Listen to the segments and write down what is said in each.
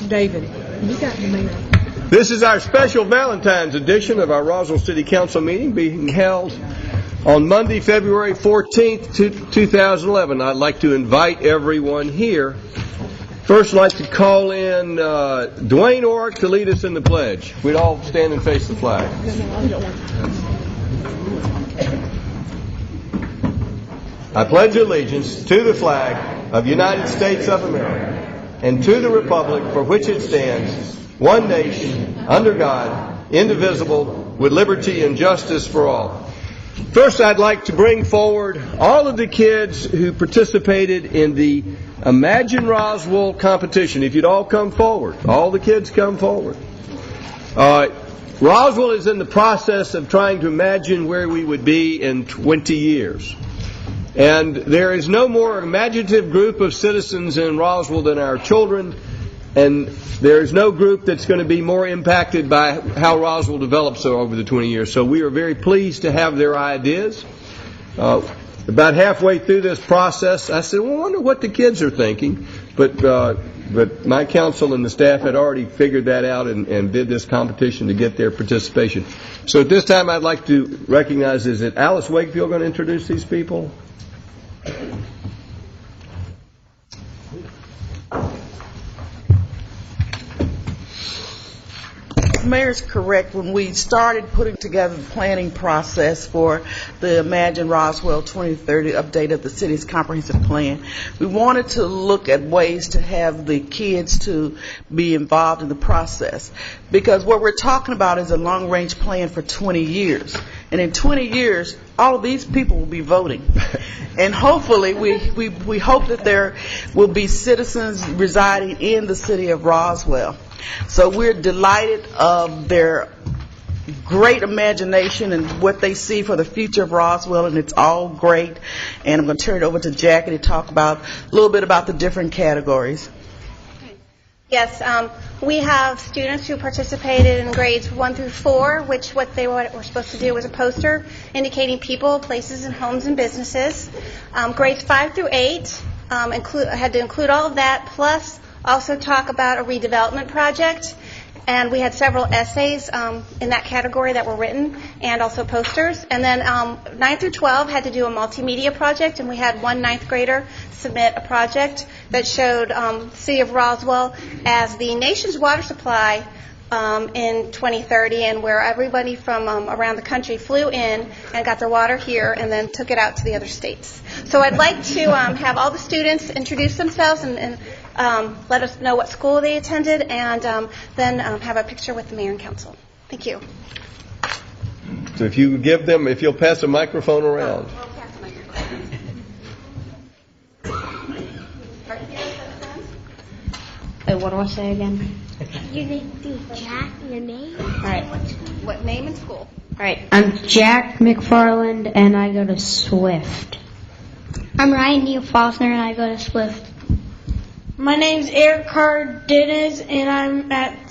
David, you got the mayor. This is our special Valentine's edition of our Roswell City Council meeting being held on Monday, February 14th, 2011. I'd like to invite everyone here. First, I'd like to call in Dwayne Orrick to lead us in the pledge. We'd all stand and face the flag. I pledge allegiance to the flag of the United States of America and to the republic for which it stands, one nation, under God, indivisible, with liberty and justice for all. First, I'd like to bring forward all of the kids who participated in the Imagine Roswell competition. If you'd all come forward. All the kids come forward. Roswell is in the process of trying to imagine where we would be in 20 years. And there is no more imaginative group of citizens in Roswell than our children. And there is no group that's going to be more impacted by how Roswell develops over the 20 years. So we are very pleased to have their ideas. About halfway through this process, I said, well, I wonder what the kids are thinking. But my council and the staff had already figured that out and did this competition to get their participation. So at this time, I'd like to recognize, is it Alice Wakefield going to introduce these people? The mayor's correct. When we started putting together the planning process for the Imagine Roswell 2030 update of the city's comprehensive plan, we wanted to look at ways to have the kids to be involved in the process. Because what we're talking about is a long-range plan for 20 years. And in 20 years, all of these people will be voting. And hopefully, we hope that there will be citizens residing in the city of Roswell. So we're delighted of their great imagination and what they see for the future of Roswell, and it's all great. And I'm going to turn it over to Jackie to talk about a little bit about the different categories. Yes, we have students who participated in grades 1 through 4, which what they were supposed to do was a poster indicating people, places, and homes and businesses. Grades 5 through 8 had to include all of that, plus also talk about a redevelopment project. And we had several essays in that category that were written, and also posters. And then 9 through 12 had to do a multimedia project, and we had one 9th grader submit a project that showed the city of Roswell as the nation's water supply in 2030, and where everybody from around the country flew in and got their water here and then took it out to the other states. So I'd like to have all the students introduce themselves and let us know what school they attended, and then have a picture with the mayor and council. Thank you. So if you'll pass a microphone around. We'll pass the microphone. What do I say again? Your name is Jack, your name? All right. What name and school? All right. I'm Jack McFarland, and I go to Swift. I'm Ryan Neal Faulkner, and I go to Swift. My name's Eric Cardenas, and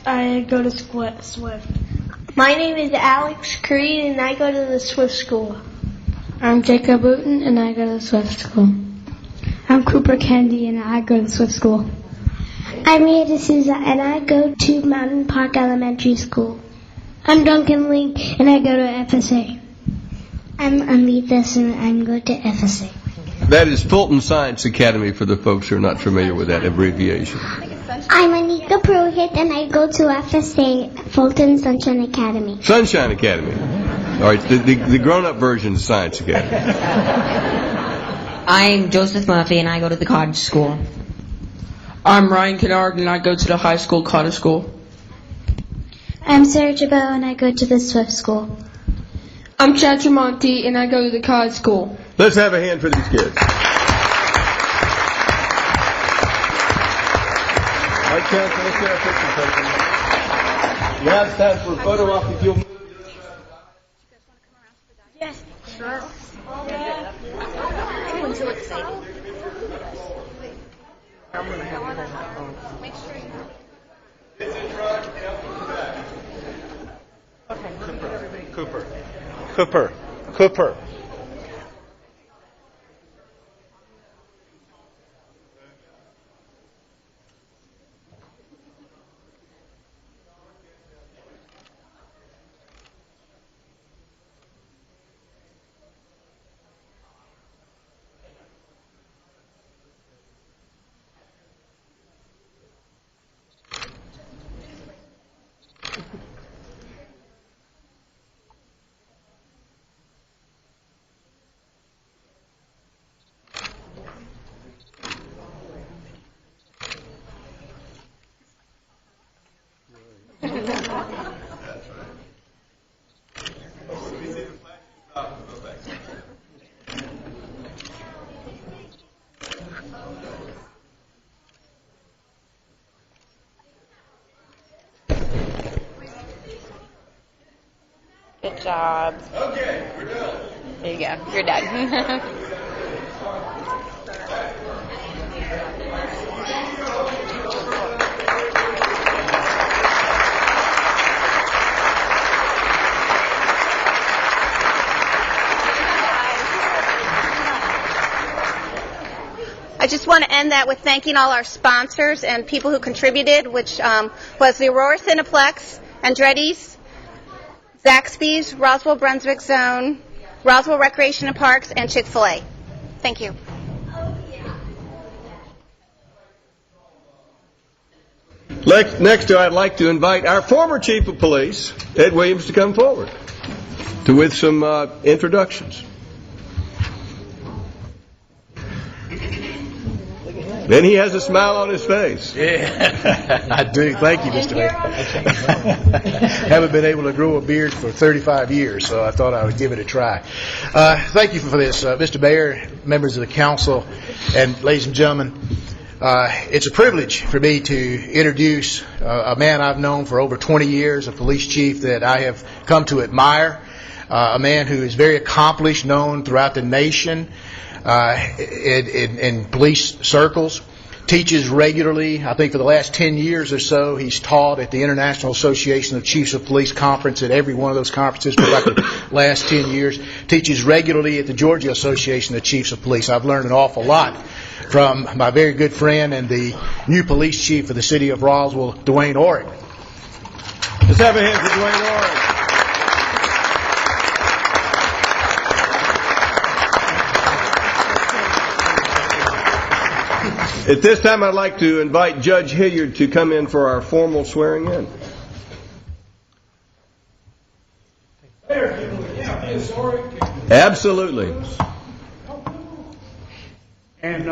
I go to Swift. My name is Alex Creed, and I go to the Swift School. I'm Jacob Wooten, and I go to Swift School. I'm Cooper Kennedy, and I go to Swift School. I'm Ria D'Souza, and I go to Mountain Park Elementary School. I'm Duncan Link, and I go to FSA. I'm Amita, and I go to FSA. That is Fulton Science Academy for the folks who are not familiar with that abbreviation. I'm Anika Purohit, and I go to FSA, Fulton Sunshine Academy. Sunshine Academy. All right, the grown-up version of Science Academy. I'm Joseph Murphy, and I go to the Cottage School. I'm Ryan Kennard, and I go to the high school Cottage School. I'm Sarah Chabot, and I go to the Swift School. I'm Chad Tremonti, and I go to the Cottage School. Let's have a hand for these kids. All right, Chancellor, let's get our picture taken. Now it's time for a photo op if you'll move. Yes, sure. Everyone's so excited. I'm going to have you hold my phone. Make sure you... It's in front, Okay, Cooper. Good job. Okay, we're done. There you go. You're done. I just want to end that with thanking all our sponsors and people who contributed, which was the Aurora Cineplex, Andretti's, Zaxby's, Roswell Brunswick Zone, Roswell Recreation and Parks, and Chick-fil-A. Thank you. Next, I'd like to invite our former Chief of Police, Ed Williams, to come forward with some introductions. Then he has a smile on his face. Yeah, I do. Thank you, Mr. Mayor. Haven't been able to grow a beard for 35 years, so I thought I would give it a try. Thank you for this, Mr. Mayor, members of the council, and ladies and gentlemen. It's a privilege for me to introduce a man I've known for over 20 years, a police chief that I have come to admire, a man who is very accomplished, known throughout the nation in police circles, teaches regularly. I think for the last 10 years or so, he's taught at the International Association of Chiefs of Police Conference at every one of those conferences for about the last 10 years, teaches regularly at the Georgia Association of Chiefs of Police. I've learned an awful lot from my very good friend and the new police chief of the city of Roswell, Dwayne Orrick. Let's have a hand for Dwayne Orrick. At this time, I'd like to invite Judge Hilliard to come in for our formal swearing in. Absolutely. And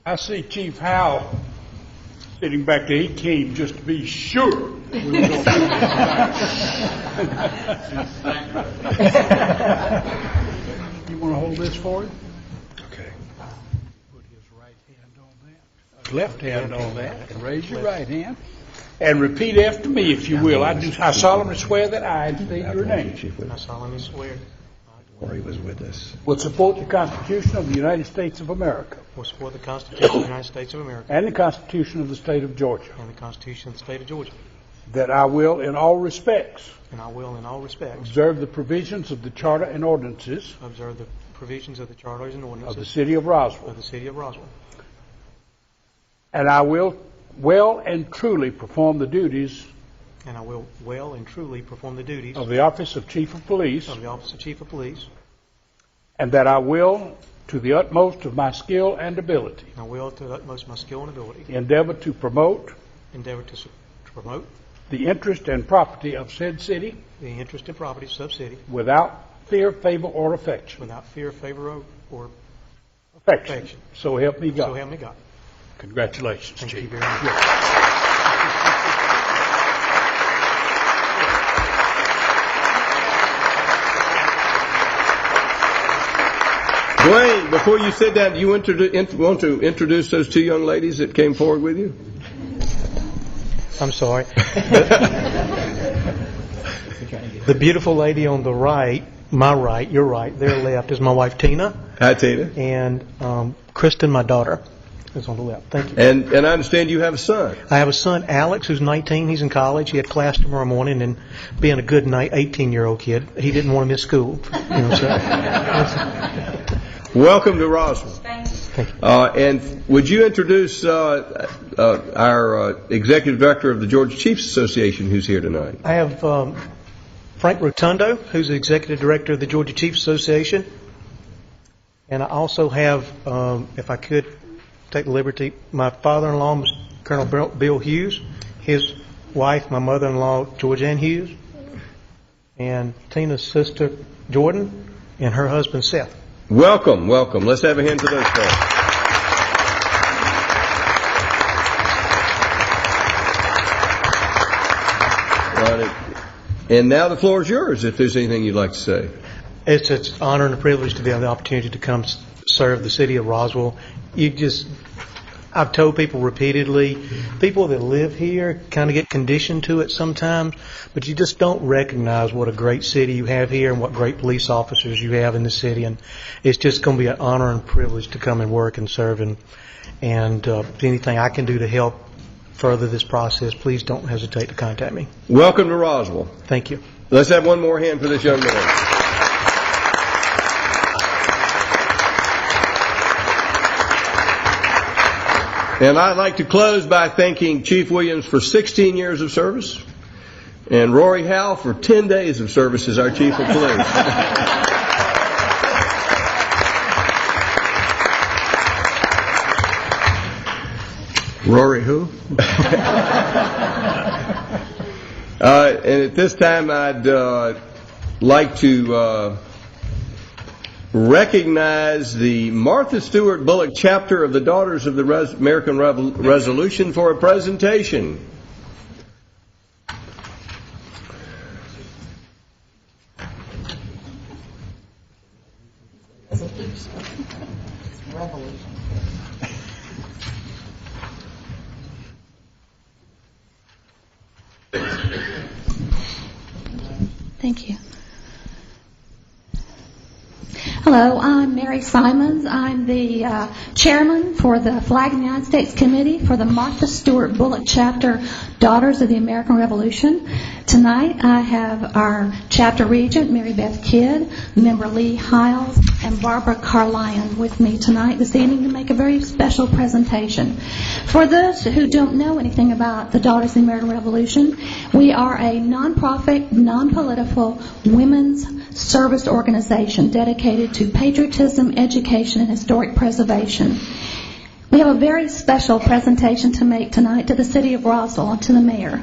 I see Chief Howell sitting back there. He came just to be sure we were going to do this tonight. You want to hold this for him? Okay. Put his right hand on that, left hand on that, and raise your right hand. And repeat after me, if you will. I solemnly swear that I state your name. I solemnly swear. Or he was with us. Will support the Constitution of the United States of America. Will support the Constitution of the United States of America. And the Constitution of the State of Georgia. And the Constitution of the State of Georgia. That I will, in all respects. And I will, in all respects. Observe the provisions of the Charter and ordinances. Observe the provisions of the charters and ordinances. Of the City of Roswell. Of the City of Roswell. And I will well and truly perform the duties. And I will well and truly perform the duties. Of the Office of Chief of Police. Of the Office of Chief of Police. And that I will, to the utmost of my skill and ability. I will, to the utmost of my skill and ability. Endeavor to promote. Endeavor to promote. The interest and property of said city. The interest and property of said city. Without fear, favor, or affection. Without fear, favor, or affection. So help me God. So help me God. Congratulations, Thank Chief. you very much. Dwayne, before you sit down, do you want to introduce those two young ladies that came forward with you? I'm sorry. The beautiful lady on the right, my right, your right, their left, is my wife Tina. Hi, Tina. And Kristen, my daughter, is on the left. Thank you. And I understand you have a son. I have a son, Alex, who's 19. He's in college. He had class tomorrow morning, and being a good 18-year-old kid, he didn't want to miss school. Welcome to Roswell. Thank you. And would you introduce our Executive Director of the Georgia Chiefs Association who's here tonight? I have Frank Rotundo, who's the Executive Director of the Georgia Chiefs Association. And I also have, if I could take the liberty, my father-in-law, Colonel Bill Hughes, his wife, my mother-in-law, Georgianne Hughes, and Tina's sister, Jordan, and her husband, Seth. Welcome, welcome. Let's have a hand for those folks. And now the floor is yours if there's anything you'd like to say. It's an honor and a privilege to have the opportunity to come serve the city of Roswell. I've told people repeatedly, people that live here kind of get conditioned to it sometimes, but you just don't recognize what a great city you have here and what great police officers you have in the city. And it's just going to be an honor and privilege to come and work and serve. And anything I can do to help further this process, please don't hesitate to contact me. Welcome to Roswell. Thank you. Let's have one more hand for this young man. And I'd like to close by thanking Chief Williams for 16 years of service and Rory Howell for 10 days of service as our Chief of Police. Rory who? And at this time I'd like to recognize the Martha Stewart Bullock chapter of the Daughters of the American Revolution for a presentation. Thank you. Hello, I'm Mary Simons. I'm the chairman for the Flag of the United States Committee for the Martha Stewart Bullock Chapter, Daughters of the American Revolution. Tonight I have our chapter regent, Mary Beth Kidd, member Lee Hiles, and Barbara Carlion with me tonight this evening to make a very special presentation. For those who don't know anything about the Daughters of the American Revolution, we are a non-profit, non-political women's service organization dedicated to patriotism, education, and historic preservation. We have a very special presentation to make tonight to the City of Roswell and to the Mayor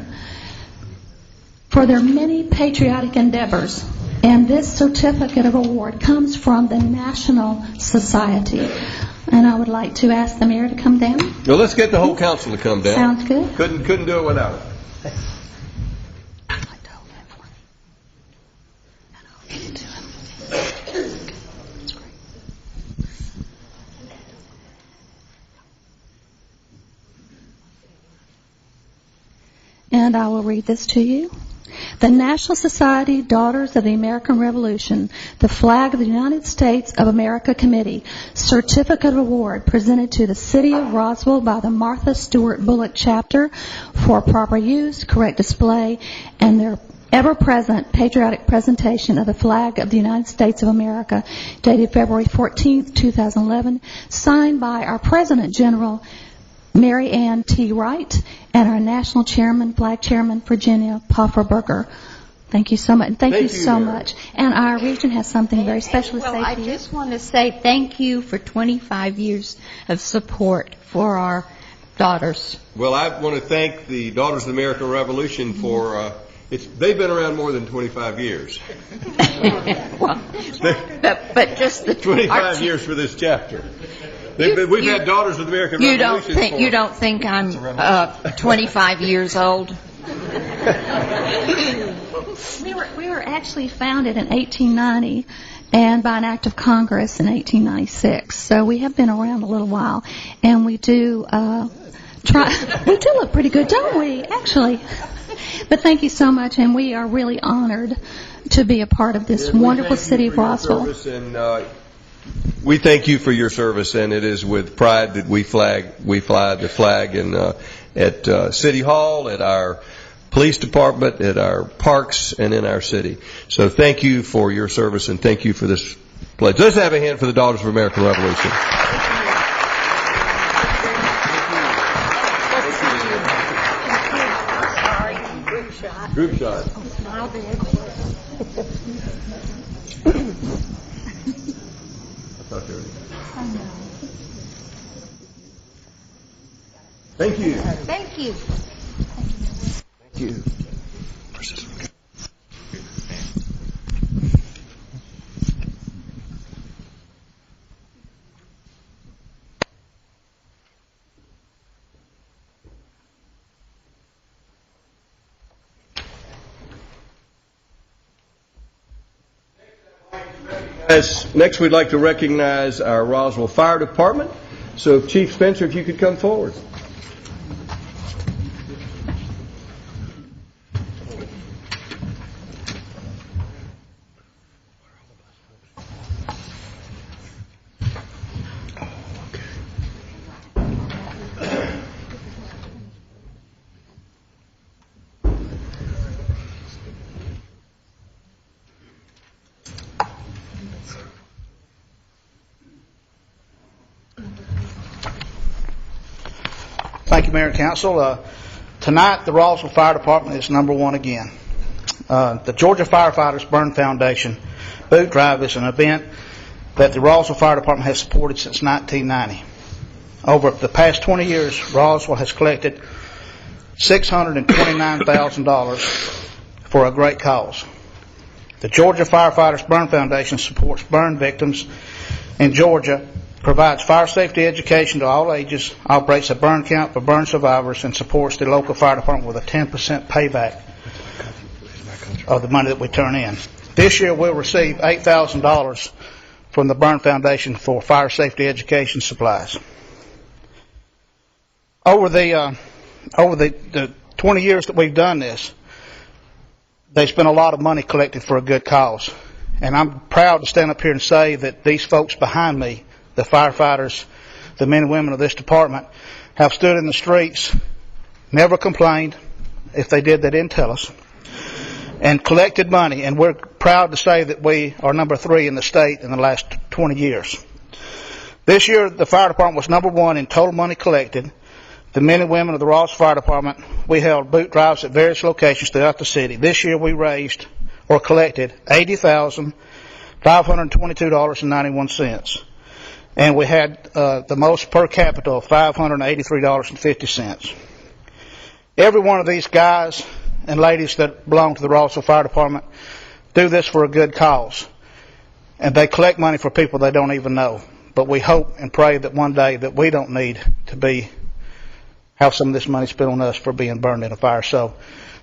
for their many patriotic endeavors. And this certificate of award comes from the National Society. And I would like to ask the Mayor to come down. Well, let's get the whole council to come down. Sounds good. Couldn't do it without it. And I will read this to you. The National Society Daughters of the American Revolution, the Flag of the United States of America Committee, Certificate of Award presented to the City of Roswell by the Martha Stewart Bullock Chapter for proper use, correct display, and their ever-present patriotic presentation of the flag of the United States of America, dated February 14th, 2011, signed by our President General, Mary Ann T. Wright, and our National Chairman, Flag Chairman, Virginia Pofferberger. Thank you so much. Thank you so much. And our region has something very special to say to you. I just want to say thank you for 25 years of support for our daughters. Well, I want to thank the Daughters of the American Revolution for they've been around more than 25 years. Well, but just the 25 years for this chapter. We've had Daughters of the American Revolution. You don't think I'm 25 years old? We were actually founded in 1890 and by an act of Congress in 1896. So we have been around a little while, and we do we do look pretty good, don't we, actually? But thank you so much, and we are really honored to be a part of this wonderful city of Roswell. We thank you for your service, and it is with pride that we fly the flag at City Hall, at our police department, at our parks, and in our city. So thank you for your service, and thank you for this pledge. Let's have a hand for the Daughters of the American Revolution. Group shot. Thank you. Thank you. Thank you. Next, we'd like to recognize our Roswell Fire Department. So Chief Spencer, if you could come forward. Thank you, Mayor and Council. Tonight, the Roswell Fire Department is number one again. The Georgia Firefighters Burn Foundation Boot Drive is an event that the Roswell Fire Department has supported since 1990. Over the past 20 years, Roswell has collected $629,000 for a great cause. The Georgia Firefighters Burn Foundation supports burn victims in Georgia, provides fire safety education to all ages, operates a burn camp for burn survivors, and supports the local fire department with a 10% payback of the money that we turn in. This year we'll receive $8,000 from the Burn Foundation for fire safety education supplies. Over the 20 years that we've done this, they spent a lot of money collected for a good cause. And I'm proud to stand up here and say that these folks behind me, the firefighters, the men and women of this department, have stood in the streets, never complained. If they did, they didn't tell us, and collected money. And we're proud to say that we are number 3 in the state in the last 20 years. This year, the fire department was number 1 in total money collected. The men and women of the Ross Fire Department, we held boot drives at various locations throughout the city. This year, we raised or collected $80,522.91. And we had the most per capita of $583.50. Every one of these guys and ladies that belong to the Rossville Fire Department do this for a good cause. And they collect money for people they don't even know. But we hope and pray that one day that we don't need to have some of this money spent on us for being burned in a fire. So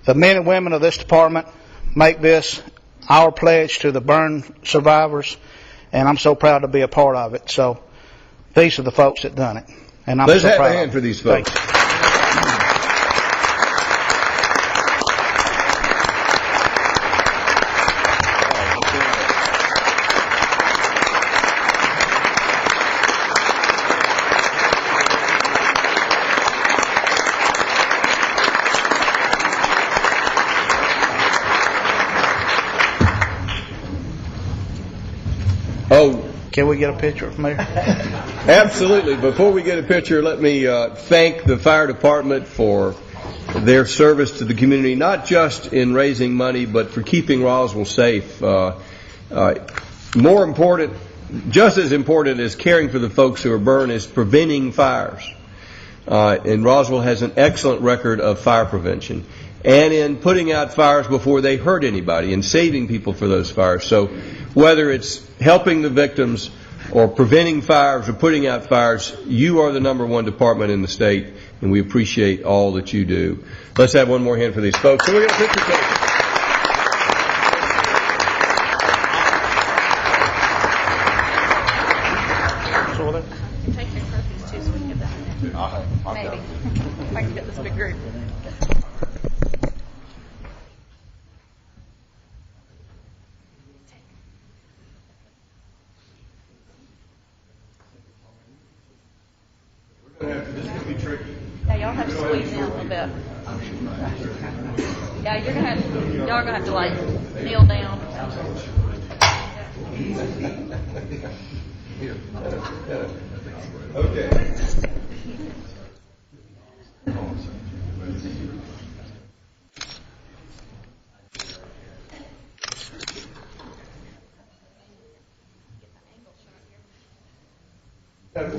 the men and women of this department make this our pledge to the burn survivors, and I'm so proud to be a part of it. So these are the folks that done it, and I'm Let's so have proud. a hand for these folks. Oh, can we get a picture of Mayor? Absolutely. Before we get a picture, let me thank the fire department for their service to the community, not just in raising money, but for keeping Roswell safe. More important, just as important as caring for the folks who are burned, is preventing fires. And Roswell has an excellent record of fire prevention and in putting out fires before they hurt anybody and saving people for those fires. So whether it's helping the victims or preventing fires or putting out fires, you are the number 1 department in the state, and we appreciate all that you do. Let's have one more hand for these folks. So we're going to picture taking. Take your trophies too, so we can get that. Maybe. If I can get this big group. This is going to be tricky. Yeah, y'all have to squeeze in a little bit. Yeah, y'all are gonna have to like kneel down. Okay.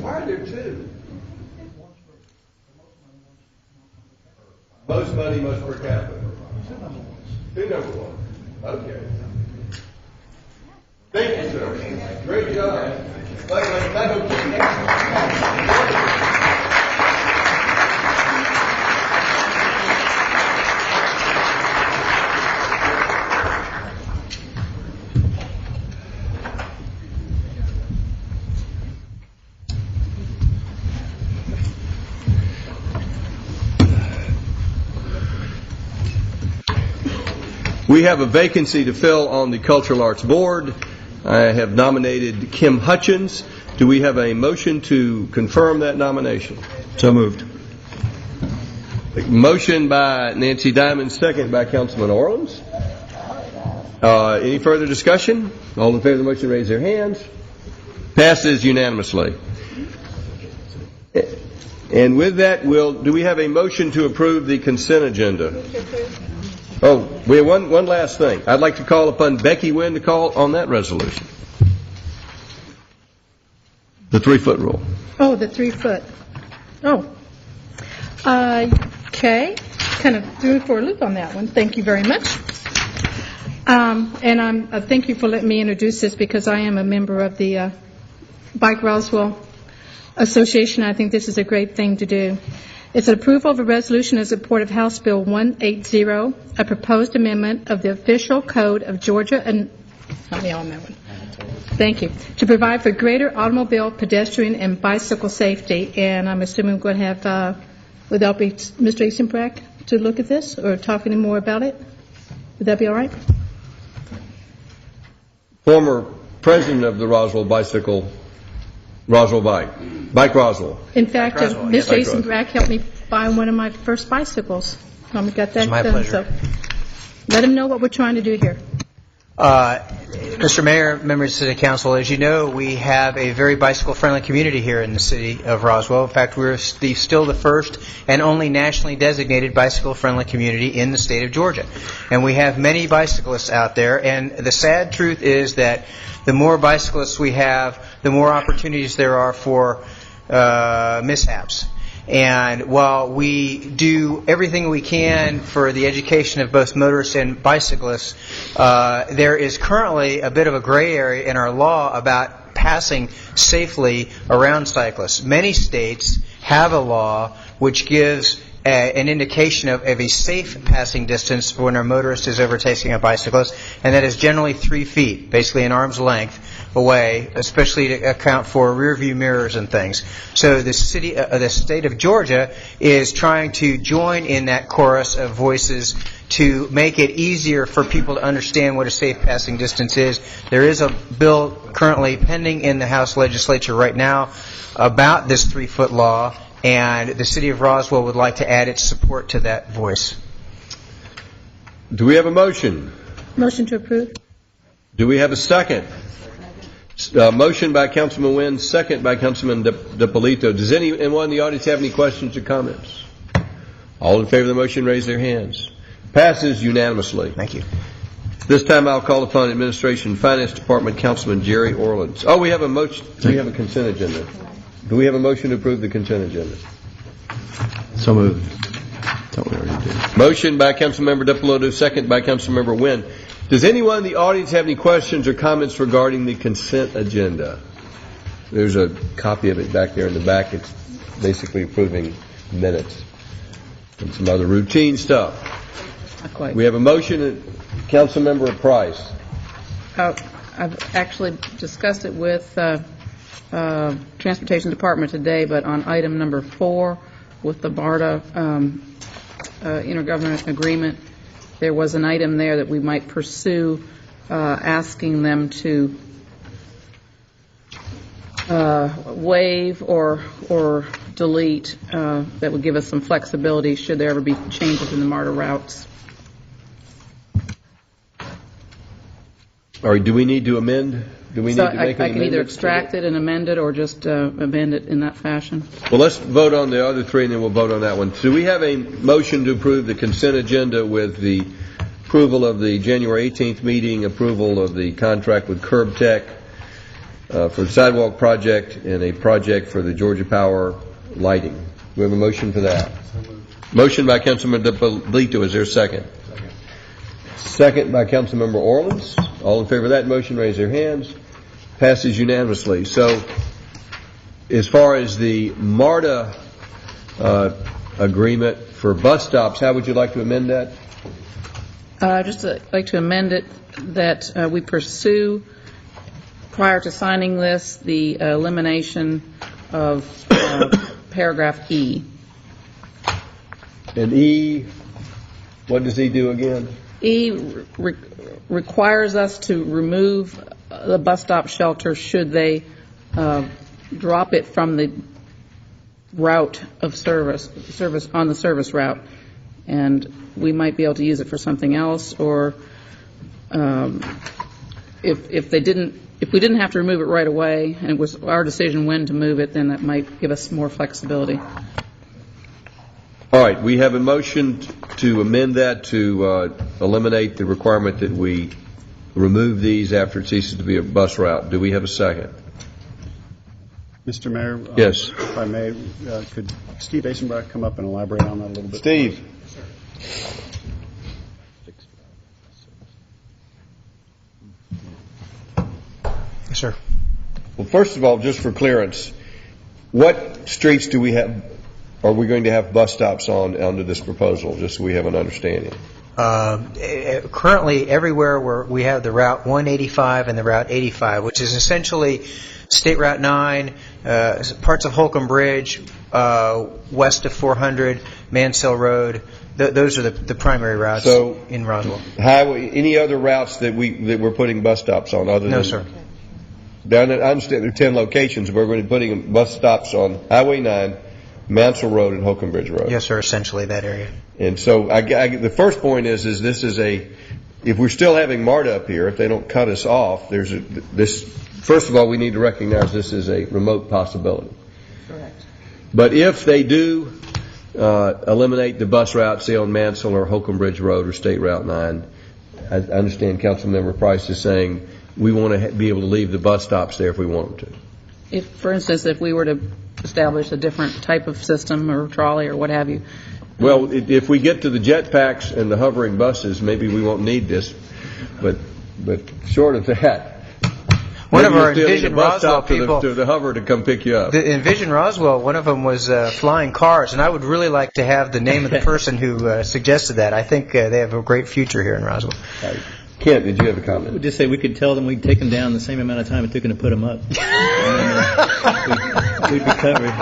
Why are there 2? Most money, most per capita. 2 number 1. Okay. Thank you, sir. Great job. We have a vacancy to fill on the Cultural Arts Board. I have nominated Kim Hutchins. Do we have a motion to confirm that nomination? So moved. Motion by Nancy Diamond, second by Councilman Orleans. Any further discussion? All in favor of the motion, raise their hands. Passes unanimously. And with that, do we have a motion to approve the consent agenda? Oh, we have one last thing. I'd like to call upon Becky Wynn to call on that resolution. The 3-foot rule. Oh, the 3-foot. Oh. Okay. Kind of threw me for a loop on that one. Thank you very much. And thank you for letting me introduce this because I am a member of the Bike Roswell Association. I think this is a great thing to do. It's an approval of a resolution in support of House Bill 180, a proposed amendment of the official code of Georgia, and help me on that one. Thank you. To provide for greater automobile, pedestrian, and bicycle safety. And I'm assuming we're going to have, would that be Mr. Eisenbrack to look at this or talk any more about it? Would that be all right? Former president of the Roswell Bike Roswell. In fact, Mr. Eisenbrack helped me buy one of my first bicycles. We got that It's my done. pleasure. So let him know what we're trying to do here. Mr. Mayor, members of the City Council, as you know, we have a very bicycle-friendly community here in the city of Roswell. In fact, we're still the first and only nationally designated bicycle-friendly community in the state of Georgia. And we have many bicyclists out there, and the sad truth is that the more bicyclists we have, the more opportunities there are for mishaps. And while we do everything we can for the education of both motorists and bicyclists, there is currently a bit of a gray area in our law about passing safely around cyclists. Many states have a law which gives an indication of a safe passing distance when a motorist is overtaking a bicyclist, and that is generally 3 feet, basically an arm's length away, especially to account for rear view mirrors and things. So the state of Georgia is trying to join in that chorus of voices to make it easier for people to understand what a safe passing distance is. There is a bill currently pending in the House legislature right now about this 3-foot law, and the city of Roswell would like to add its support to that voice. Do we have a motion? Motion to approve. Do we have a second? Motion by Councilman Wynn, second by Councilman DiPolito. Does anyone in the audience have any questions or comments? All in favor of the motion, raise their hands. Passes unanimously. Thank you. This time I'll call upon Administration and Finance Department Councilman Jerry Orleans. Oh, we have a motion. We have a consent agenda. Do we have a motion to approve the consent agenda? So moved. Thought we already did. Motion by Councilmember DiPolito, second by Councilmember Wynn. Does anyone in the audience have any questions or comments regarding the consent agenda? There's a copy of it back there in the back. It's basically approving minutes and some other routine stuff. Not quite. We have a motion. Councilmember Price. I've actually discussed it with Transportation Department today, but on item number 4 with the BARDA intergovernmental agreement, there was an item there that we might pursue asking them to waive or delete that would give us some flexibility should there ever be changes in the MARTA routes. Or do we need to amend? Do we need to make an amendment? I can either extract it and amend it or just amend it in that fashion. Well, let's vote on the other 3 and then we'll vote on that one. Do we have a motion to approve the consent agenda with the approval of the January 18th meeting, approval of the contract with Curb Tech for the sidewalk project and a project for the Georgia Power lighting? Do we have a motion for that? Motion by Councilmember DiPolito. Is there a second? Second by Councilmember Orleans. All in favor of that motion, raise their hands. Passes unanimously. So, as far as the MARTA agreement for bus stops, how would you like to amend that? Just like to amend it that we pursue, prior to signing this, the elimination of paragraph E. And E, what does E do again? requires us to remove the bus stop shelter should they drop it from the route of service on the service route, and we might be able to use it for something else, or if we didn't have to remove it right away and it was our decision when to move it, then that might give us more flexibility. All right, we have a motion to amend that to eliminate the requirement that we remove these after it ceases to be a bus route. Do we have a second? Mr. Mayor? Yes. If I may, could Steve Asenbrock come up and elaborate on that a little bit? Steve. Yes, sir. Well, first of all, just for clearance, what streets are we going to have bus stops on under this proposal, just so we have an understanding? Currently, everywhere where we have the Route 185 and the Route 85, which is essentially State Route 9, parts of Holcomb Bridge, west of 400, Mansell Road. Those are the primary routes in Roswell. Highway, any other routes that we're putting bus stops on other than? No, sir. Down at, I understand there are 10 locations. We're going to be putting bus stops on Highway 9, Mansell Road, and Holcomb Bridge Road. Yes, sir. Essentially that area. And so the first point is this is if we're still having MARTA up here, if they don't cut us off, first of all, we need to recognize this is a remote possibility. Correct. But if they do eliminate the bus route, say on Mansell or Holcomb Bridge Road or State Route 9, I understand Councilmember Price is saying we want to be able to leave the bus stops there if we want them to. If, for instance, if we were to establish a different type of system or trolley or what have you. Well, if we get to the jetpacks and the hovering buses, maybe we won't need this. But short of that, one of our Envision Roswell people to the hover to come pick you up. The Envision Roswell, one of them was flying cars, and I would really like to have the name of the person who suggested that. I think they have a great future here in Roswell. Kent, did you have a comment? I would just say we could tell them we'd take them down the same amount of time it took them to put them up. We'd be covered.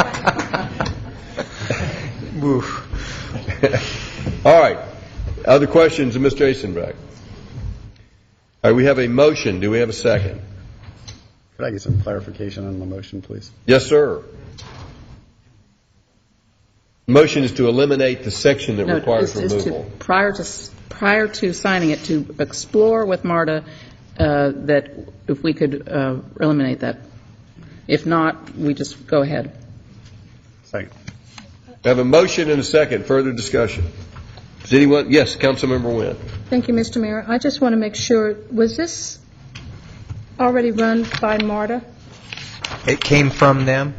All right. Other questions of Mr. Asenbrock? All right, we have a motion. Do we have a second? Could I get some clarification on the motion, please? Yes, sir. The motion is to eliminate the section that requires removal. Prior to signing it, to explore with MARTA that if we could eliminate that. If not, we just go ahead. Second. I have a motion and a second. Further discussion. Does anyone? Yes, Councilmember Wynn. Thank you, Mr. Mayor. I just want to make sure, was this already run by MARTA? It came from them.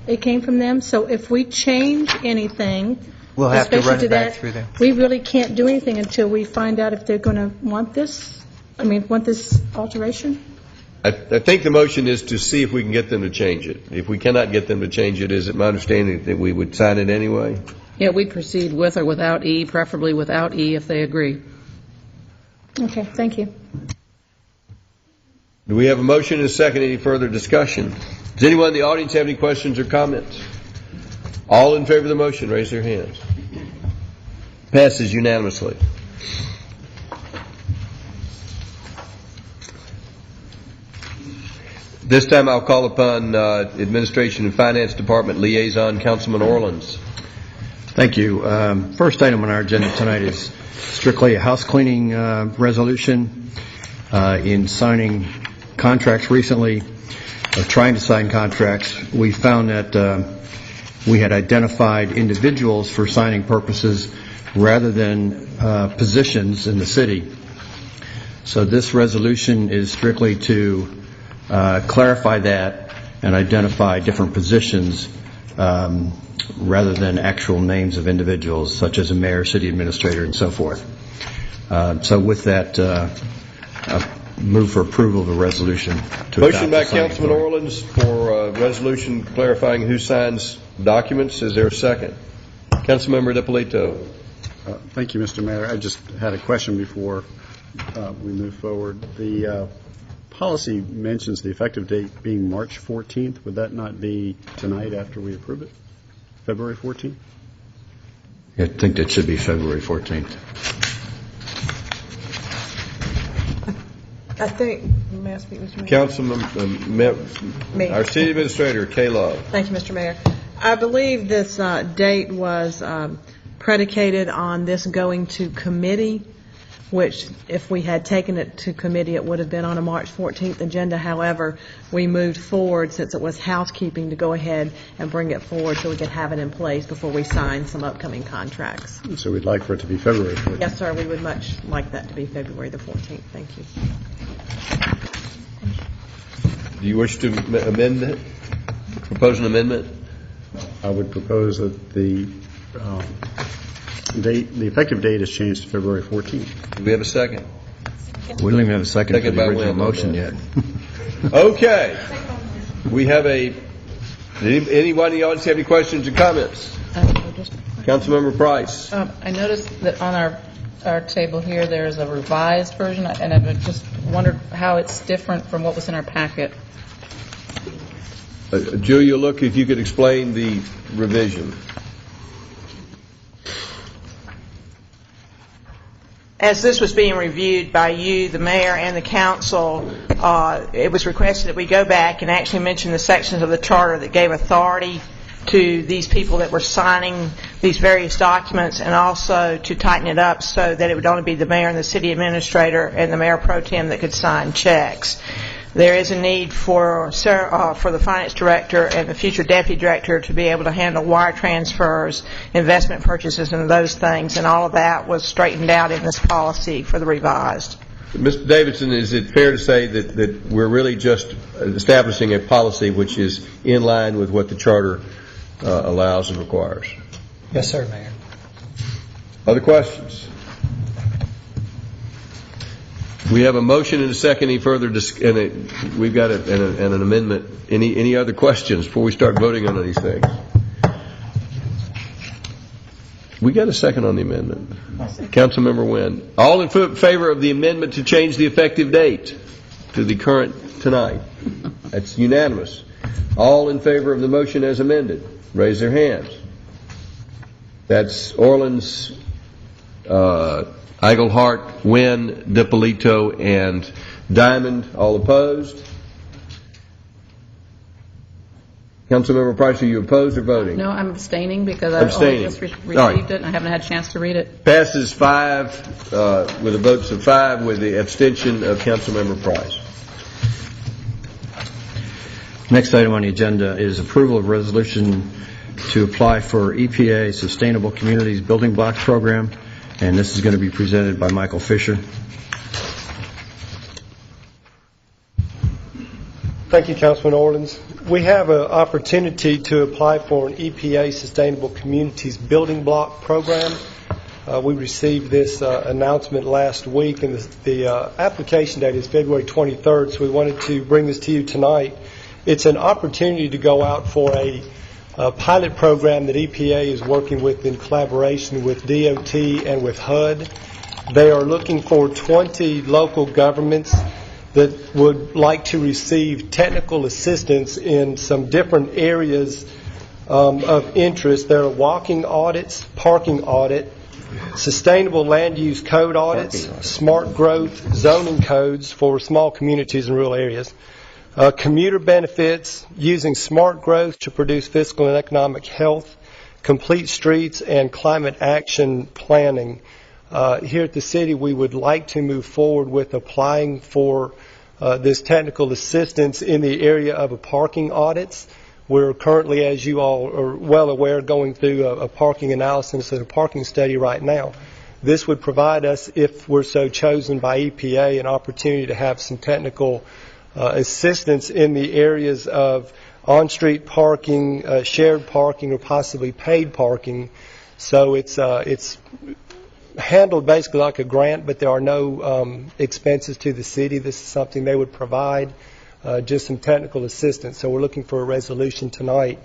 It came from them? So if we change anything, we'll have to run it back through them. We really can't do anything until we find out if they're going to want this alteration? I think the motion is to see if we can get them to change it. If we cannot get them to change it, is it my understanding that we would sign it anyway? Yeah, we'd proceed with or without E, preferably without E if they agree. Okay, thank you. Do we have a motion and a second? Any further discussion? Does anyone in the audience have any questions or comments? All in favor of the motion, raise their hands. Passes unanimously. This time I'll call upon Administration and Finance Department Liaison, Councilman Orleans. Thank you. First item on our agenda tonight is strictly a house cleaning resolution. In signing contracts recently, trying to sign contracts, we found that we had identified individuals for signing purposes rather than positions in the city. So this resolution is strictly to clarify that and identify different positions rather than actual names of individuals such as a mayor, city administrator, and so forth. So with that, move for approval of the resolution. Motion by Councilman Orleans for a resolution clarifying who signs documents. Is there a second? Councilmember DiPolito. Thank you, Mr. Mayor. I just had a question before we move forward. The policy mentions the effective date being March 14th. Would that not be tonight after we approve it? February 14th? I think that should be February 14th. I think, may I speak, Mr. Mayor? Councilman, Me. our city administrator, Kay Love. Thank you, Mr. Mayor. I believe this date was predicated on this going to committee, which if we had taken it to committee, it would have been on a March 14th agenda. However, we moved forward, since it was housekeeping, to go ahead and bring it forward so we could have it in place before we sign some upcoming contracts. So we'd like for it to be February 14th. Yes, sir, we would much like that to be February the 14th. Thank you. Do you wish to amend it? Propose an amendment? I would propose that the effective date is changed to February 14th. Do we have a second? We don't even have a second for the by original Wynn, motion yet. Okay. We have anyone in the audience have any questions or comments? Councilmember Price. I noticed that on our table here, there's a revised version, and I just wondered how it's different from what was in our packet. Julia, look, if you could explain the revision. As this was being reviewed by you, the mayor, and the council, it was requested that we go back and actually mention the sections of the charter that gave authority to these people that were signing these various documents, and also to tighten it up so that it would only be the mayor and the city administrator and the mayor pro tem that could sign checks. There is a need for the finance director and the future deputy director to be able to handle wire transfers, investment purchases, and those things, and all of that was straightened out in this policy for the revised. Mr. Davidson, is it fair to say that we're really just establishing a policy which is in line with what the charter allows and requires? Yes, sir, Mayor. Other questions? We have a motion and a second. Any further we've got an amendment. Any other questions before we start voting on these things? We got a second on the amendment. Councilmember Wynn. All in favor of the amendment to change the effective date to the current tonight? That's unanimous. All in favor of the motion as amended? Raise their hands. That's Orleans, Eigelhart, Wynn, DiPolito, and Diamond. All opposed? Councilmember Price, are you opposed or voting? No, I'm abstaining because I only just received it and I haven't had a chance to read it. Passes 5 with the votes of 5 with the abstention of Councilmember Price. Next item on the agenda is approval of resolution to apply for EPA Sustainable Communities Building Block Program, and this is going to be presented by Michael Fisher. Thank you, Councilman Orleans. We have an opportunity to apply for an EPA Sustainable Communities Building Block Program. We received this announcement last week, and the application date is February 23rd, so we wanted to bring this to you tonight. It's an opportunity to go out for a pilot program that EPA is working with in collaboration with DOT and with HUD. They are looking for 20 local governments that would like to receive technical assistance in some different areas of interest. There are walking audits, parking audit, sustainable land use code audits, smart growth zoning codes for small communities and rural areas, commuter benefits, using smart growth to produce fiscal and economic health, complete streets, and climate action planning. Here at the city, we would like to move forward with applying for this technical assistance in the area of parking audits. We're currently, as you all are well aware, going through a parking analysis and a parking study right now. This would provide us, if we're so chosen by EPA, an opportunity to have some technical assistance in the areas of on-street parking, shared parking, or possibly paid parking. So it's handled basically like a grant, but there are no expenses to the city. This is something they would provide, just some technical assistance. So we're looking for a resolution tonight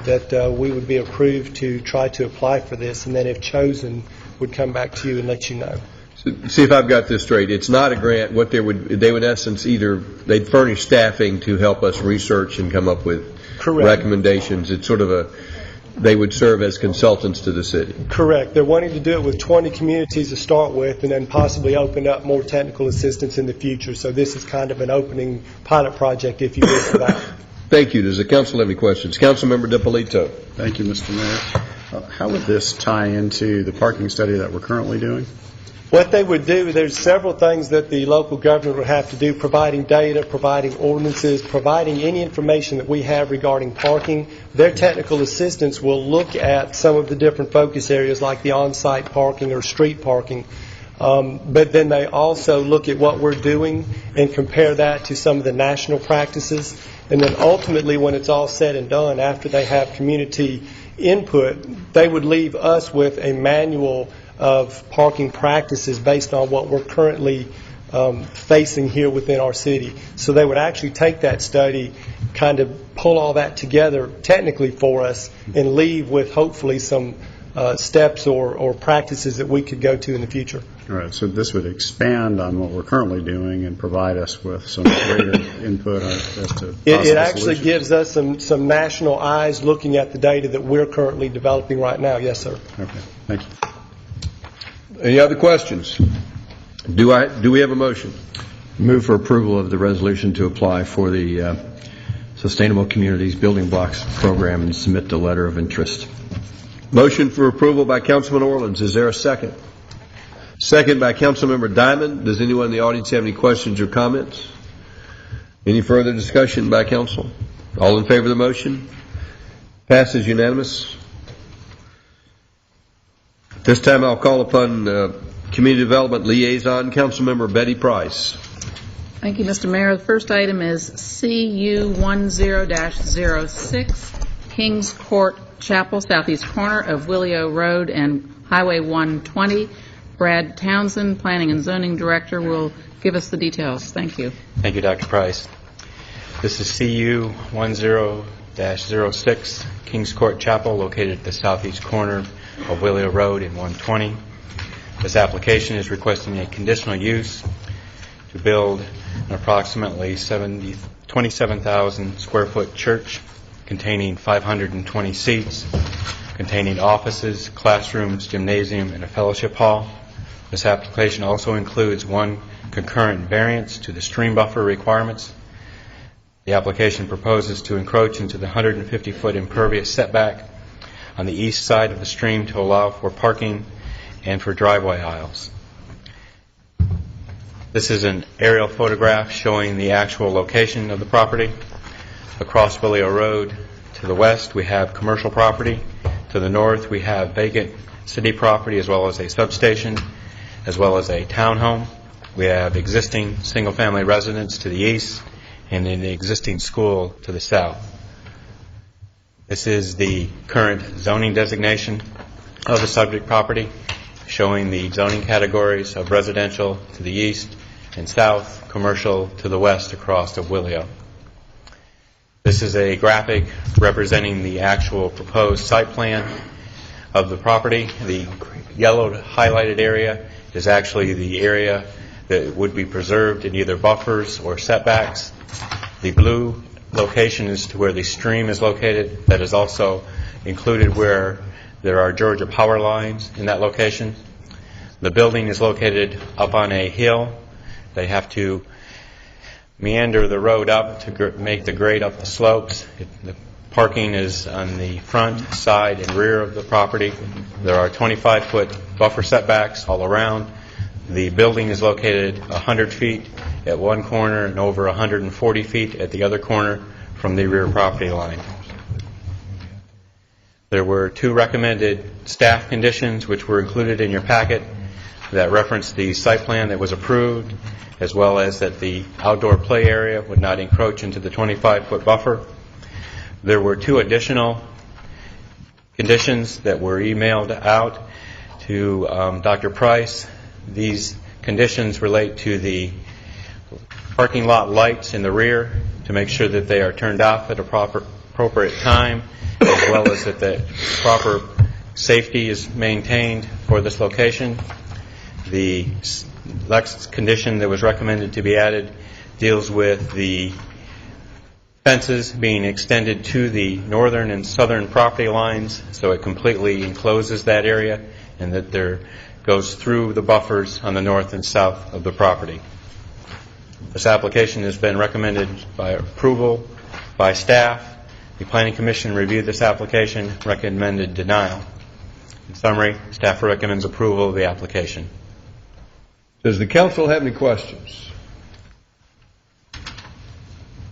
that we would be approved to try to apply for this, and then if chosen, would come back to you and let you know. So, see if I've got this straight. It's not a grant. What they would in essence they'd furnish staffing to help us research and come up with recommendations. It's sort of they would serve as consultants to the city. Correct. They're wanting to do it with 20 communities to start with and then possibly open up more technical assistance in the future. So this is kind of an opening pilot project, if you will, for that. Thank you. Does the council have any questions? Councilmember DiPolito. Thank you, Mr. Mayor. How would this tie into the parking study that we're currently doing? What they would do, there's several things that the local government would have to do, providing data, providing ordinances, providing any information that we have regarding parking. Their technical assistants will look at some of the different focus areas like the on-site parking or street parking. But then they also look at what we're doing and compare that to some of the national practices. And then ultimately, when it's all said and done, after they have community input, they would leave us with a manual of parking practices based on what we're currently facing here within our city. So they would actually take that study, kind of pull all that together technically for us, and leave with hopefully some steps or practices that we could go to in the future. All right, so this would expand on what we're currently doing and provide us with some greater input as to It actually solutions. gives us some national eyes looking at the data that we're currently developing right now. Yes, sir. Okay, thank you. Any other questions? Do we have a motion? Move for approval of the resolution to apply for the Sustainable Communities Building Blocks Program and submit the letter of interest. Motion for approval by Councilman Orleans. Is there a second? Second by Councilmember Diamond. Does anyone in the audience have any questions or comments? Any further discussion by council? All in favor of the motion? Passes unanimous. This time I'll call upon Community Development Liaison, Councilmember Betty Price. Thank you, Mr. Mayor. The first item is CU10-06, Kings Court Chapel, southeast corner of Willio Road and Highway 120. Brad Townsend, Planning and Zoning Director, will give us the details. Thank you. Thank you, Dr. Price. This is CU10-06, Kings Court Chapel, located at the southeast corner of Willio Road and 120. This application is requesting a conditional use to build an approximately 27,000 square foot church containing 520 seats, containing offices, classrooms, gymnasium, and a fellowship hall. This application also includes one concurrent variance to the stream buffer requirements. The application proposes to encroach into the 150-foot impervious setback on the east side of the stream to allow for parking and for driveway aisles. This is an aerial photograph showing the actual location of the property. Across Willio Road to the west, we have commercial property. To the north, we have vacant city property as well as a substation, as well as a townhome. We have existing single-family residence to the east and an existing school to the south. This is the current zoning designation of the subject property, showing the zoning categories of residential to the east and south, commercial to the west across of Willio. This is a graphic representing the actual proposed site plan of the property. The yellow highlighted area is actually the area that would be preserved in either buffers or setbacks. The blue location is to where the stream is located. That is also included where there are Georgia power lines in that location. The building is located up on a hill. They have to meander the road up to make the grade up the slopes. The parking is on the front, side, and rear of the property. There are 25-foot buffer setbacks all around. The building is located 100 feet at one corner and over 140 feet at the other corner from the rear property line. There were two recommended staff conditions which were included in your packet that referenced the site plan that was approved, as well as that the outdoor play area would not encroach into the 25-foot buffer. There were two additional conditions that were emailed out to Dr. Price. These conditions relate to the parking lot lights in the rear to make sure that they are turned off at a appropriate time, as well as that the proper safety is maintained for this location. The next condition that was recommended to be added deals with the fences being extended to the northern and southern property lines, so it completely encloses that area, and that there goes through the buffers on the north and south of the property. This application has been recommended by approval by staff. The Planning Commission reviewed this application, recommended denial. In summary, staff recommends approval of the application. Does the council have any questions?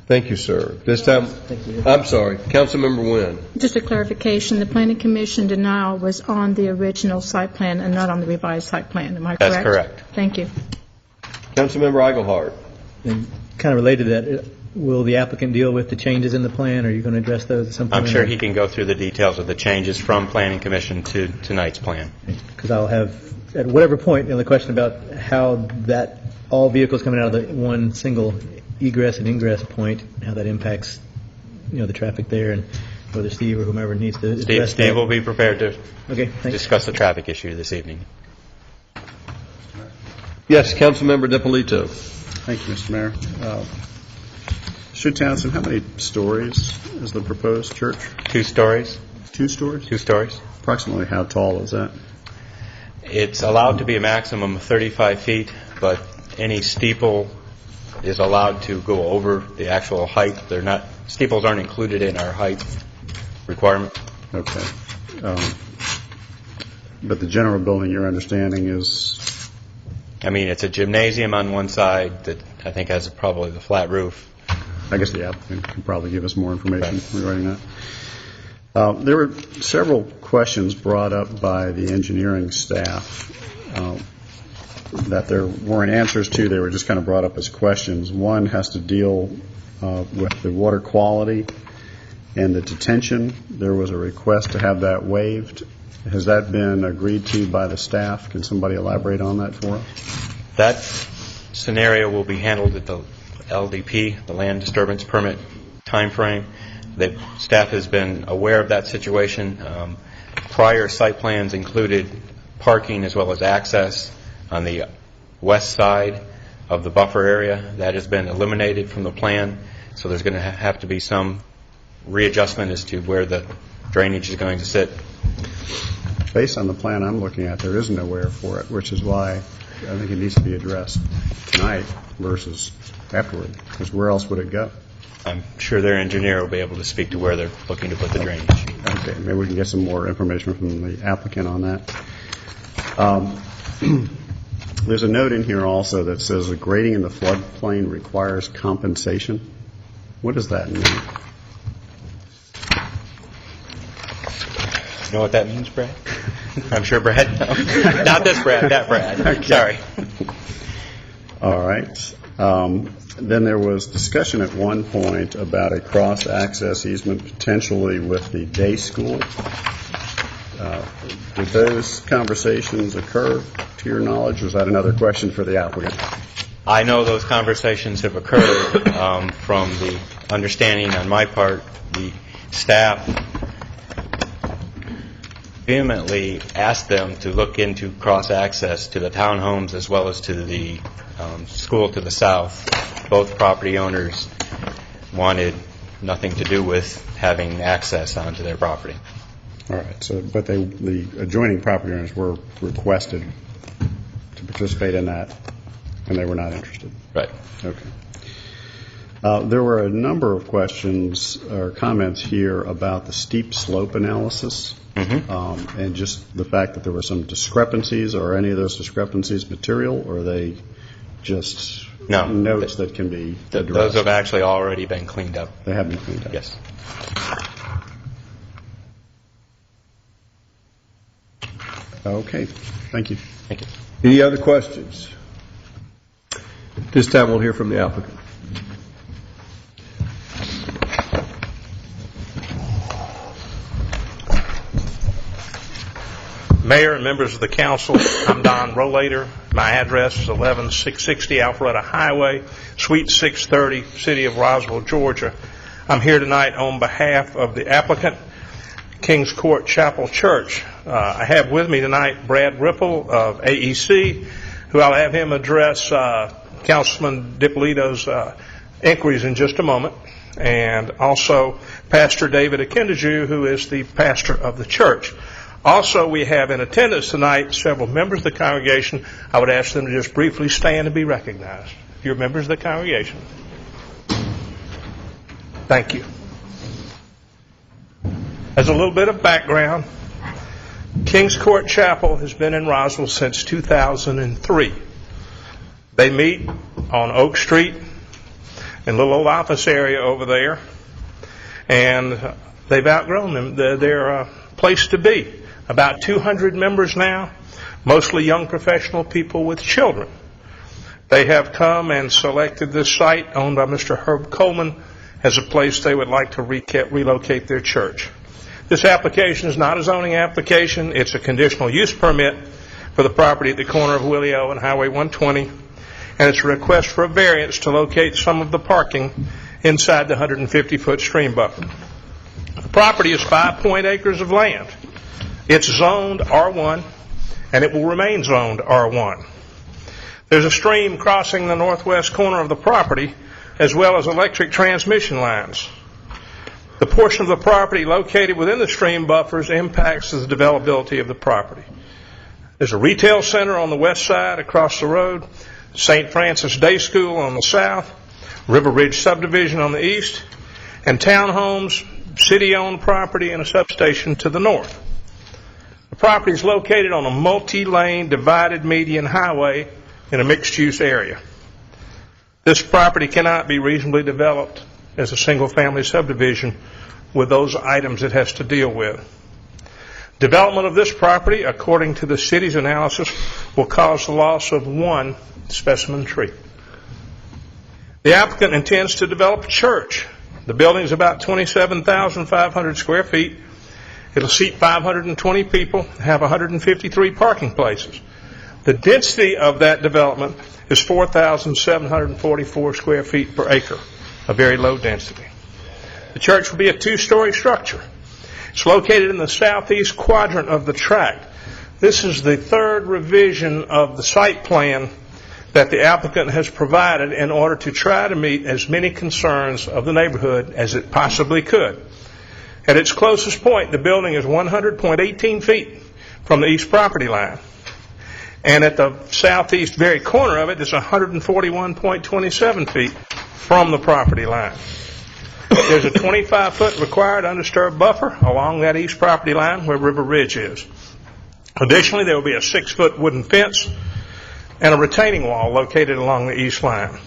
Thank you, sir. This time, I'm sorry, Councilmember Wynn. Just a clarification, the Planning Commission denial was on the original site plan and not on the revised site plan. Am I correct? That's correct. Thank you. Councilmember Eichelhardt. And kind of related to that, will the applicant deal with the changes in the plan? Are you going to address those at some point? I'm sure he can go through the details of the changes from Planning Commission to tonight's plan. Because I'll have, at whatever point, the question about how that all vehicles coming out of the one single egress and ingress point, how that impacts, the traffic there, and whether Steve or whomever needs to address that. Steve will be prepared to thanks. discuss the traffic issue this evening. Yes, Councilmember DiPolito. Thank you, Mr. Mayor. Mr. Townsend, how many stories is the proposed church? 2 stories. 2 stories? 2 stories. Approximately how tall is that? It's allowed to be a maximum of 35 feet, but any steeple is allowed to go over the actual height. Steeples aren't included in our height requirement. Okay. But the general building, your understanding is? It's a gymnasium on one side that I think has probably the flat roof. I guess the applicant can probably give us more information regarding that. There were several questions brought up by the engineering staff that there weren't answers to. They were just kind of brought up as questions. One has to deal with the water quality and the detention. There was a request to have that waived. Has that been agreed to by the staff? Can somebody elaborate on that for us? That scenario will be handled at the LDP, the Land Disturbance Permit timeframe. The staff has been aware of that situation. Prior site plans included parking as well as access on the west side of the buffer area. That has been eliminated from the plan, so there's going to have to be some readjustment as to where the drainage is going to sit. Based on the plan I'm looking at, there is nowhere for it, which is why I think it needs to be addressed tonight versus afterward, because where else would it go? I'm sure their engineer will be able to speak to where they're looking to put the drainage. Okay, maybe we can get some more information from the applicant on that. There's a note in here also that says the grading in the floodplain requires compensation. What does that mean? You know what that means, Brad? I'm sure Brad knows. Not this Brad, that Brad. Okay. Sorry. All right. Then there was discussion at one point about a cross-access easement potentially with the day school. Did those conversations occur to your knowledge, or is that another question for the applicant? I know those conversations have occurred. From the understanding on my part, the staff vehemently asked them to look into cross-access to the townhomes as well as to the school to the south. Both property owners wanted nothing to do with having access onto their property. All right. So, but the adjoining property owners were requested to participate in that, and they were not interested. Right. Okay. There were a number of questions or comments here about the steep slope analysis, and just the fact that there were some discrepancies. Are any of those discrepancies material, or are they just notes that can be addressed? Those have actually already been cleaned up. They have been cleaned up? Yes. Okay. Thank you. Thank you. Any other questions? This time we'll hear from the applicant. Mayor and members of the council, I'm Don Rollator. My address is 11660 Alpharetta Highway, Suite 630, City of Roswell, Georgia. I'm here tonight on behalf of the applicant, Kings Court Chapel Church. I have with me tonight Brad Ripple of AEC, who I'll have him address Councilman DiPolito's inquiries in just a moment. and also Pastor David Akindaju, who is the pastor of the church. Also, we have in attendance tonight several members of the congregation. I would ask them to just briefly stand and be recognized. If you're members of the congregation. Thank you. As a little bit of background, Kings Court Chapel has been in Roswell since 2003. They meet on Oak Street in a little old office area over there, and they've outgrown them. They're a place to be. About 200 members now, mostly young professional people with children. They have come and selected this site owned by Mr. Herb Coleman as a place they would like to relocate their church. This application is not a zoning application. It's a conditional use permit for the property at the corner of Willie O and Highway 120, and it's a request for a variance to locate some of the parking inside the 150-foot stream buffer. The property is 5 acres of land. It's zoned R1, and it will remain zoned R1. There's a stream crossing the northwest corner of the property, as well as electric transmission lines. The portion of the property located within the stream buffers impacts the developability of the property. There's a retail center on the west side across the road, St. Francis Day School on the south, River Ridge Subdivision on the east, and townhomes, city-owned property, and a substation to the north. The property is located on a multi-lane divided median highway in a mixed-use area. This property cannot be reasonably developed as a single-family subdivision with those items it has to deal with. Development of this property, according to the city's analysis, will cause the loss of one specimen tree. The applicant intends to develop a church. The building is about 27,500 square feet. It'll seat 520 people, have 153 parking places. The density of that development is 4,744 square feet per acre, a very low density. The church will be a 2-story structure. It's located in the southeast quadrant of the tract. This is the third revision of the site plan that the applicant has provided in order to try to meet as many concerns of the neighborhood as it possibly could. At its closest point, the building is 100.18 feet from the east property line. And at the southeast very corner of it is 141.27 feet from the property line. There's a 25-foot required undisturbed buffer along that east property line where River Ridge is. Additionally, there will be a 6-foot wooden fence and a retaining wall located along the east line.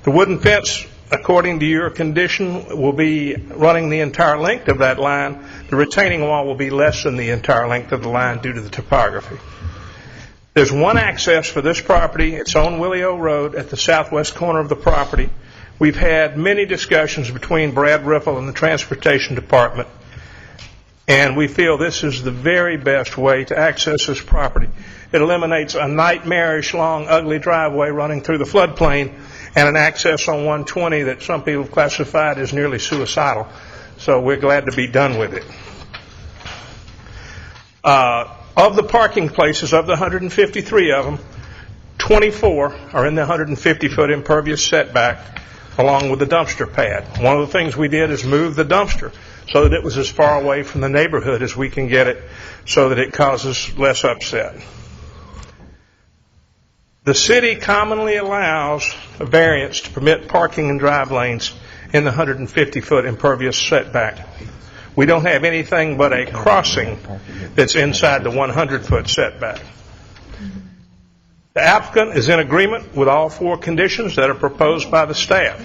The wooden fence, according to your condition, will be running the entire length of that line. The retaining wall will be less than the entire length of the line due to the topography. There's one access for this property. It's on Willie O Road at the southwest corner of the property. We've had many discussions between Brad Riffle and the Transportation Department, and we feel this is the very best way to access this property. It eliminates a nightmarish long, ugly driveway running through the floodplain and an access on 120 that some people have classified as nearly suicidal. So we're glad to be done with it. Of the parking places, of the 153 of them, 24 are in the 150-foot impervious setback along with the dumpster pad. One of the things we did is move the dumpster so that it was as far away from the neighborhood as we can get it so that it causes less upset. The city commonly allows a variance to permit parking in drive lanes in the 150-foot impervious setback. We don't have anything but a crossing that's inside the 100-foot setback. The applicant is in agreement with all 4 conditions that are proposed by the staff.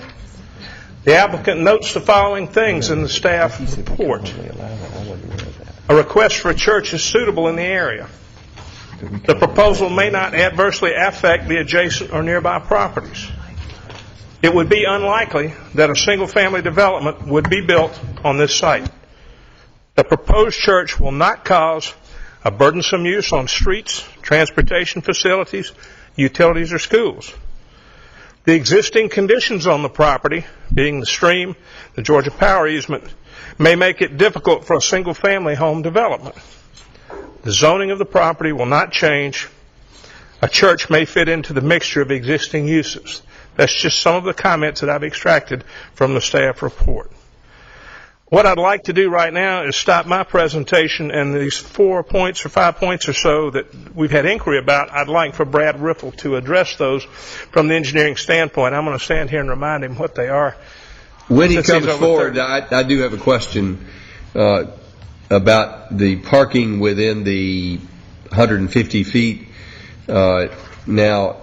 The applicant notes the following things in the staff report. A request for a church is suitable in the area. The proposal may not adversely affect the adjacent or nearby properties. It would be unlikely that a single-family development would be built on this site. The proposed church will not cause a burdensome use on streets, transportation facilities, utilities, or schools. The existing conditions on the property, being the stream, the Georgia Power easement, may make it difficult for a single-family home development. The zoning of the property will not change. A church may fit into the mixture of existing uses. That's just some of the comments that I've extracted from the staff report. What I'd like to do right now is stop my presentation, and these 4 points or 5 points or so that we've had inquiry about, I'd like for Brad Riffle to address those from the engineering standpoint. I'm going to stand here and remind him what they are. When he Since he's comes over forward, 30. I do have a question about the parking within the 150 feet. Now,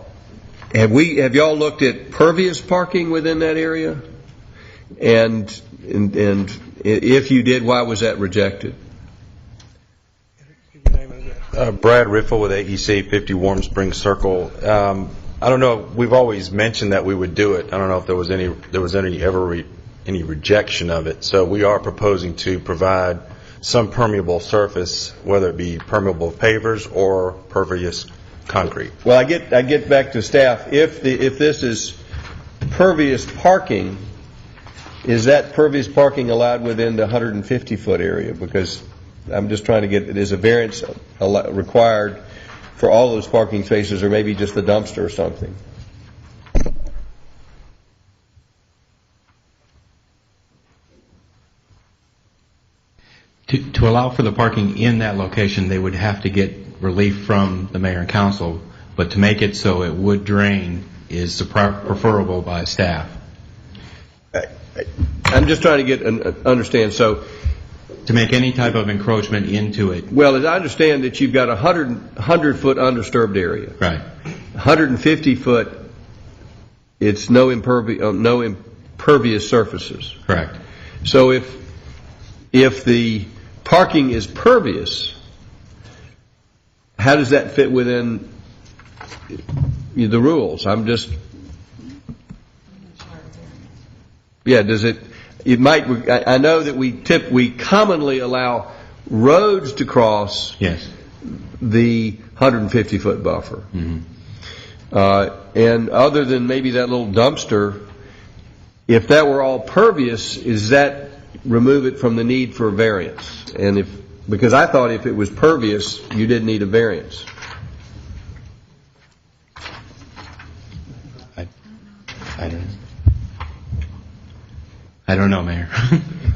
have y'all looked at pervious parking within that area? And if you did, why was that rejected? Brad Riffle with AEC 50 Warm Springs Circle. I don't know. We've always mentioned that we would do it. I don't know if there was any rejection of it. So we are proposing to provide some permeable surface, whether it be permeable pavers or pervious concrete. Well, I get back to staff. If this is pervious parking, is that pervious parking allowed within the 150-foot area? Because I'm just trying to get, is a variance required for all those parking spaces, or maybe just the dumpster or something? To allow for the parking in that location, they would have to get relief from the mayor and council, but to make it so it would drain is preferable by staff. I'm just trying to understand. So, to make any type of encroachment into it. Well, as I understand that you've got a 100-foot undisturbed area. Right. 150-foot, it's no impervious surfaces. Correct. So if the parking is pervious, how does that fit within the rules? I'm just, does it? It might. I know that we commonly allow roads to cross. Yes. The 150-foot buffer. Mm-hmm. And other than maybe that little dumpster, if that were all pervious, is that remove it from the need for a variance? And because I thought if it was pervious, you didn't need a variance. I don't know, Mayor.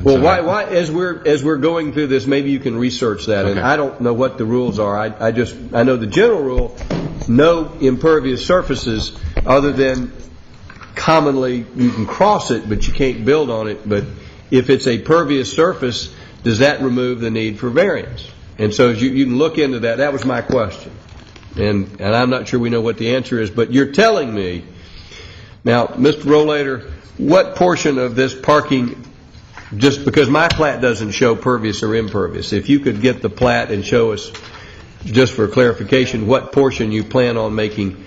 Well, why? As we're going through this, maybe you can research that. Okay. And I don't know what the rules are. I know the general rule: no impervious surfaces, other than commonly you can cross it, but you can't build on it. But if it's a pervious surface, does that remove the need for variance? And so you can look into that. That was my question, and I'm not sure we know what the answer is. But you're telling me now, Mr. Rollator, what portion of this parking, just because my plat doesn't show pervious or impervious, if you could get the plat and show us, just for clarification, what portion you plan on making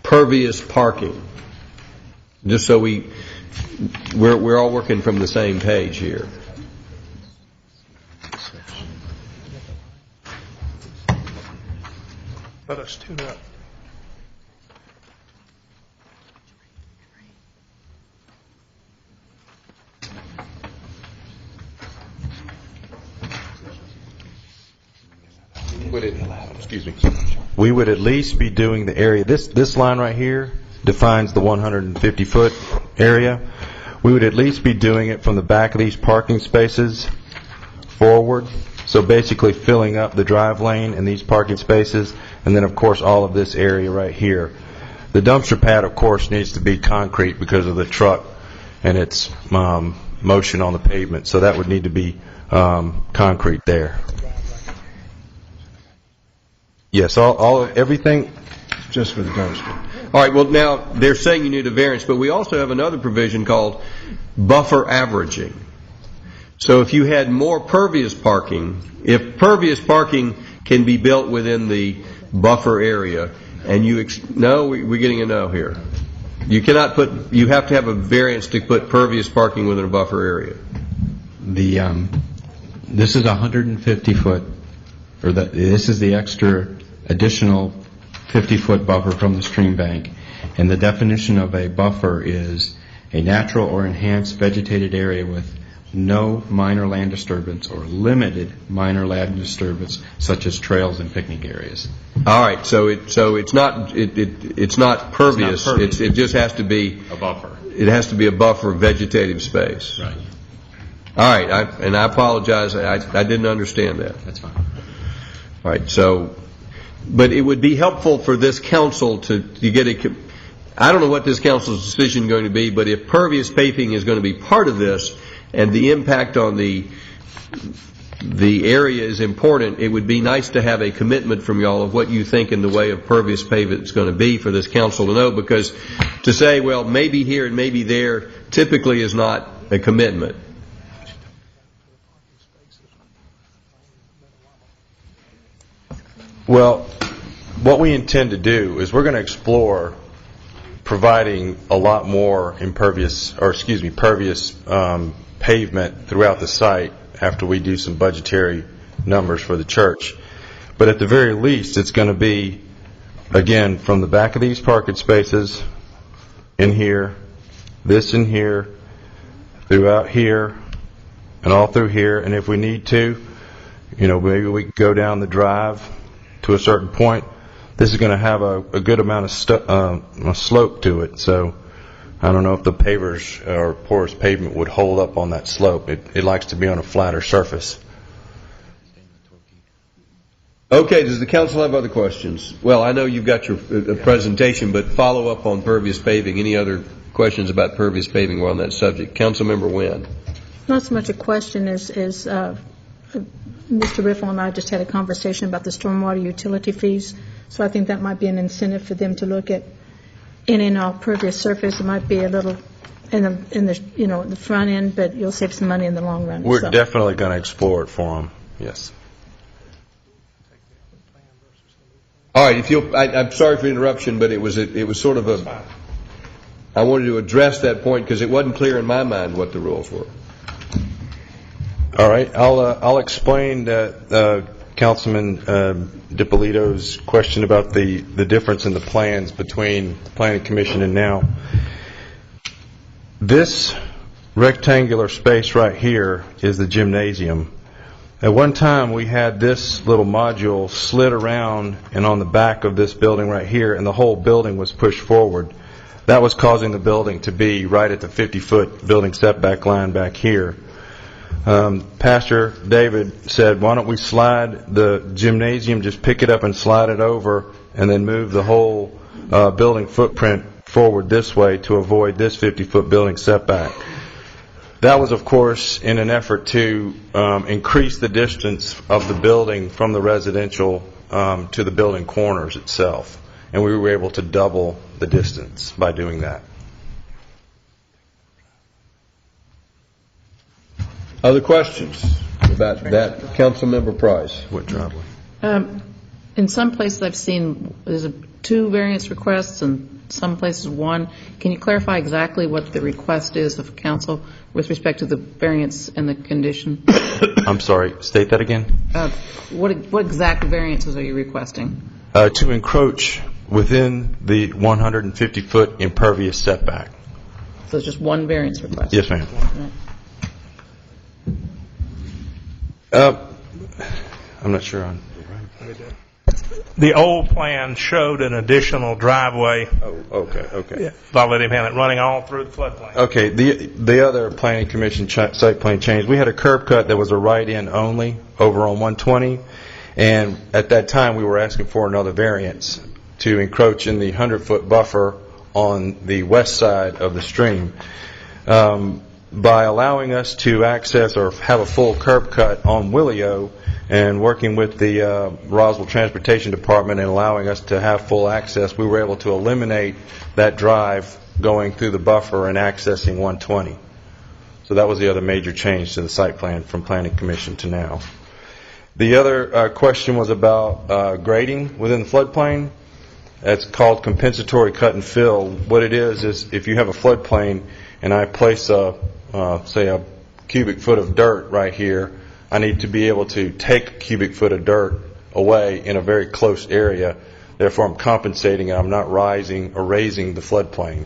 pervious parking, just so we're all working from the same page here. Let us tune up. We would at least be doing the area. This line right here defines the 150-foot area. We would at least be doing it from the back of these parking spaces forward. So basically filling up the drive lane and these parking spaces, and then of course all of this area right here. The dumpster pad, of course, needs to be concrete because of the truck and its motion on the pavement. So that would need to be concrete there. Yes, everything. Just for the dumpster. All right, well, now, they're saying you need a variance, but we also have another provision called buffer averaging. So if you had more pervious parking, if pervious parking can be built within the buffer area, and we're getting a no here. You have to have a variance to put pervious parking within a buffer area. This is 150-foot, this is the extra additional 50-foot buffer from the stream bank, and the definition of a buffer is a natural or enhanced vegetated area with no minor land disturbance or limited minor land disturbance, such as trails and picnic areas. All right, so it's not pervious. It just has to be A buffer. It has to be a buffer vegetative space. Right. All right, I apologize. I didn't understand that. That's fine. All right, so, but it would be helpful for this council to get a. I don't know what this council's decision is going to be, but if pervious paving is going to be part of this, and the impact on the area is important, it would be nice to have a commitment from y'all of what you think in the way of pervious pavement is going to be for this council to know, because to say, well, maybe here and maybe there typically is not a commitment. Well, what we intend to do is we're going to explore providing a lot more pervious pavement throughout the site after we do some budgetary numbers for the church. But at the very least, it's going to be, again, from the back of these parking spaces, in here, this in here, throughout here, and all through here. And if we need to, maybe we can go down the drive to a certain point. This is going to have a good amount of slope to it, so I don't know if the pavers or porous pavement would hold up on that slope. It likes to be on a flatter surface. Okay, does the council have other questions? Well, I know you've got your presentation, but follow up on pervious paving. Any other questions about pervious paving while on that subject? Councilmember Wynn. Not so much a question as Mr. Riffle and I just had a conversation about the stormwater utility fees, so I think that might be an incentive for them to look at in and off pervious surface. It might be a little in the front end, but you'll save some money in the long run. We're definitely going to explore it for them. Yes. All right. I'm sorry for the interruption, but it was sort of I wanted to address that point because it wasn't clear in my mind what the rules were. All right. I'll explain Councilman DiPolito's question about the difference in the plans between the Planning Commission and now. This rectangular space right here is the gymnasium. At one time, we had this little module slid around and on the back of this building right here, and the whole building was pushed forward. That was causing the building to be right at the 50-foot building setback line back here. Pastor David said, why don't we slide the gymnasium, just pick it up and slide it over, and then move the whole building footprint forward this way to avoid this 50-foot building setback. That was, of course, in an effort to increase the distance of the building from the residential to the building corners itself. And we were able to double the distance by doing that. Other questions about that? Councilmember Price. What driveway? In some places I've seen there's 2 variance requests and some places 1. Can you clarify exactly what the request is of council with respect to the variance and the condition? I'm sorry, state that again. What exact variances are you requesting? To encroach within the 150-foot impervious setback. So it's just 1 variance request? Yes, ma'am. I'm not sure on. The old plan showed an additional driveway. Oh, okay. Yeah, I'll let him handle it, running all through the floodplain. Okay, the other Planning Commission site plan change, we had a curb cut that was a right-in only over on 120, and at that time we were asking for another variance to encroach in the 100-foot buffer on the west side of the stream. By allowing us to access or have a full curb cut on Willio and working with the Roswell Transportation Department and allowing us to have full access, we were able to eliminate that drive going through the buffer and accessing 120. So that was the other major change to the site plan from Planning Commission to now. The other question was about grading within the floodplain. That's called compensatory cut and fill. What it is if you have a floodplain and I place say a cubic foot of dirt right here, I need to be able to take a cubic foot of dirt away in a very close area. Therefore, I'm compensating and I'm not rising or raising the floodplain.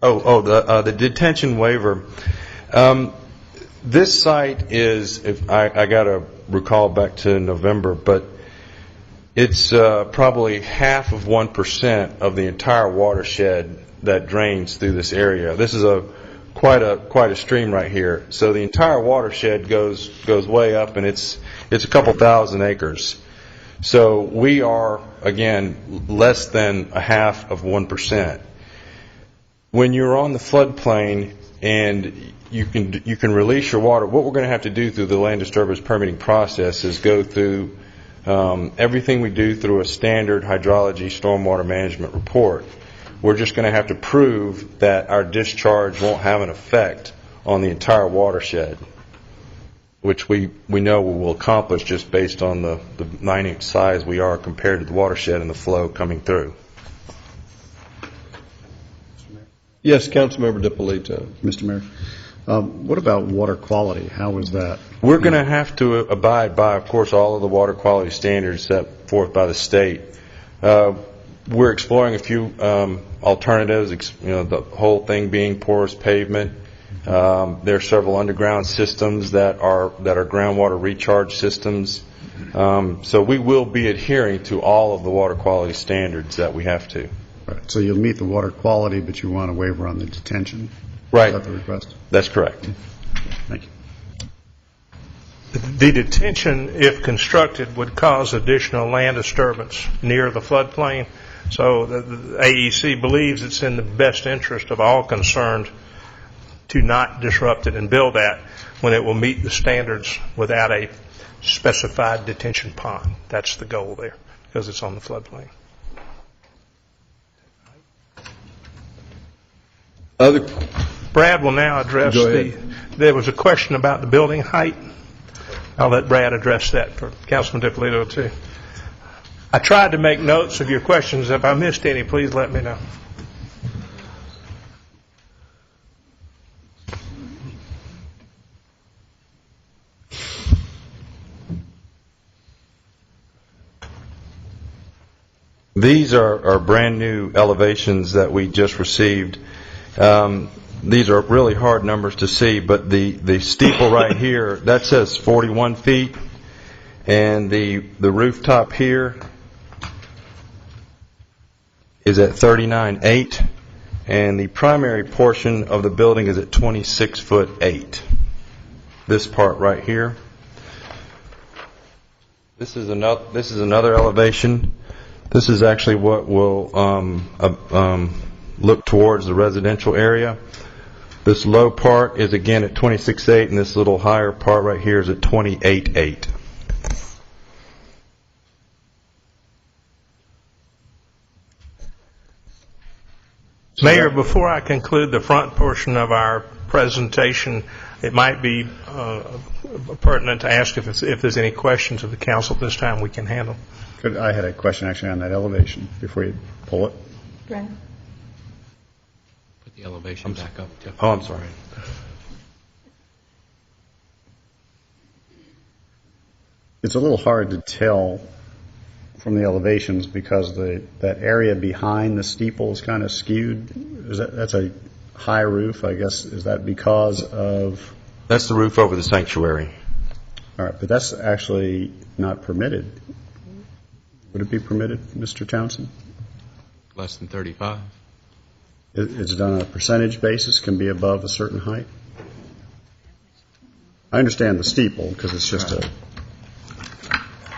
The detention waiver. This site is, if I got to recall back to November, but it's probably half of 1% of the entire watershed that drains through this area. This is quite a stream right here. So the entire watershed goes way up, and it's a couple thousand acres. So we are, again, less than a half of 1%. When you're on the floodplain and you can release your water, what we're going to have to do through the land disturbance permitting process is go through everything we do through a standard hydrology stormwater management report. We're just going to have to prove that our discharge won't have an effect on the entire watershed, which we know we will accomplish just based on the minute size we are compared to the watershed and the flow coming through. Yes, Councilmember DiPolito. Mr. Mayor, what about water quality? How is that? We're going to have to abide by, of course, all of the water quality standards set forth by the state. We're exploring a few alternatives, the whole thing being porous pavement. There are several underground systems that are groundwater recharge systems. So we will be adhering to all of the water quality standards that we have to. Right. So you'll meet the water quality, but you want a waiver on the detention? Right. Is that the request? That's correct. Thank you. The detention, if constructed, would cause additional land disturbance near the floodplain. So the AEC believes it's in the best interest of all concerned to not disrupt it and build that when it will meet the standards without a specified detention pond. That's the goal there, because it's on the floodplain. Brad will now address there was a question about the building height. I'll let Brad address that for Councilman DiPolito too. I tried to make notes of your questions. If I missed any, please let me know. These are brand new elevations that we just received. These are really hard numbers to see, but the steeple right here, that says 41 feet, and the rooftop here is at 39.8, and the primary portion of the building is at 26'8". This part right here. This is another elevation. This is actually what will look towards the residential area. This low part is again at 26.8, and this little higher part right here is at 28.8. Mayor, before I conclude the front portion of our presentation, it might be pertinent to ask if there's any questions of the council at this time we can handle. I had a question actually on that elevation before you pull it. Put the elevation back up. Oh, I'm sorry. It's a little hard to tell from the elevations because that area behind the steeple is kind of skewed. That's a high roof, I guess. Is that because of? That's the roof over the sanctuary. All right, but that's actually not permitted. Would it be permitted, Mr. Townsend? Less than 35. It's done on a percentage basis, can be above a certain height? I understand the steeple because it's just a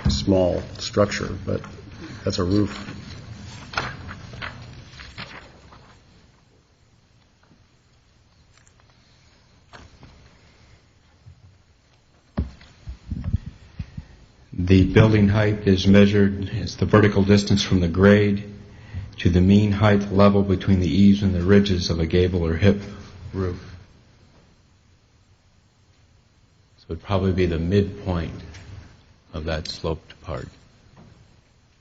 small structure, but that's a roof. The building height is measured as the vertical distance from the grade to the mean height level between the eaves and the ridges of a gable or hip roof. So it would probably be the midpoint of that sloped part.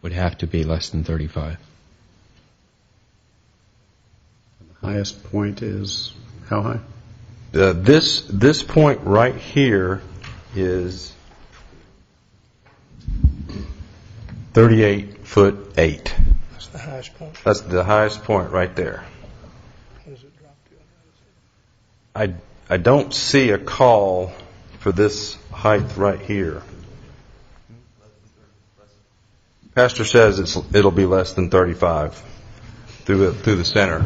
Would have to be less than 35. The highest point is how high? This point right here is 38'8". That's the highest point. That's the highest point right there. How does it drop I don't see a call for this height right here. Pastor says it'll be less than 35 through the center.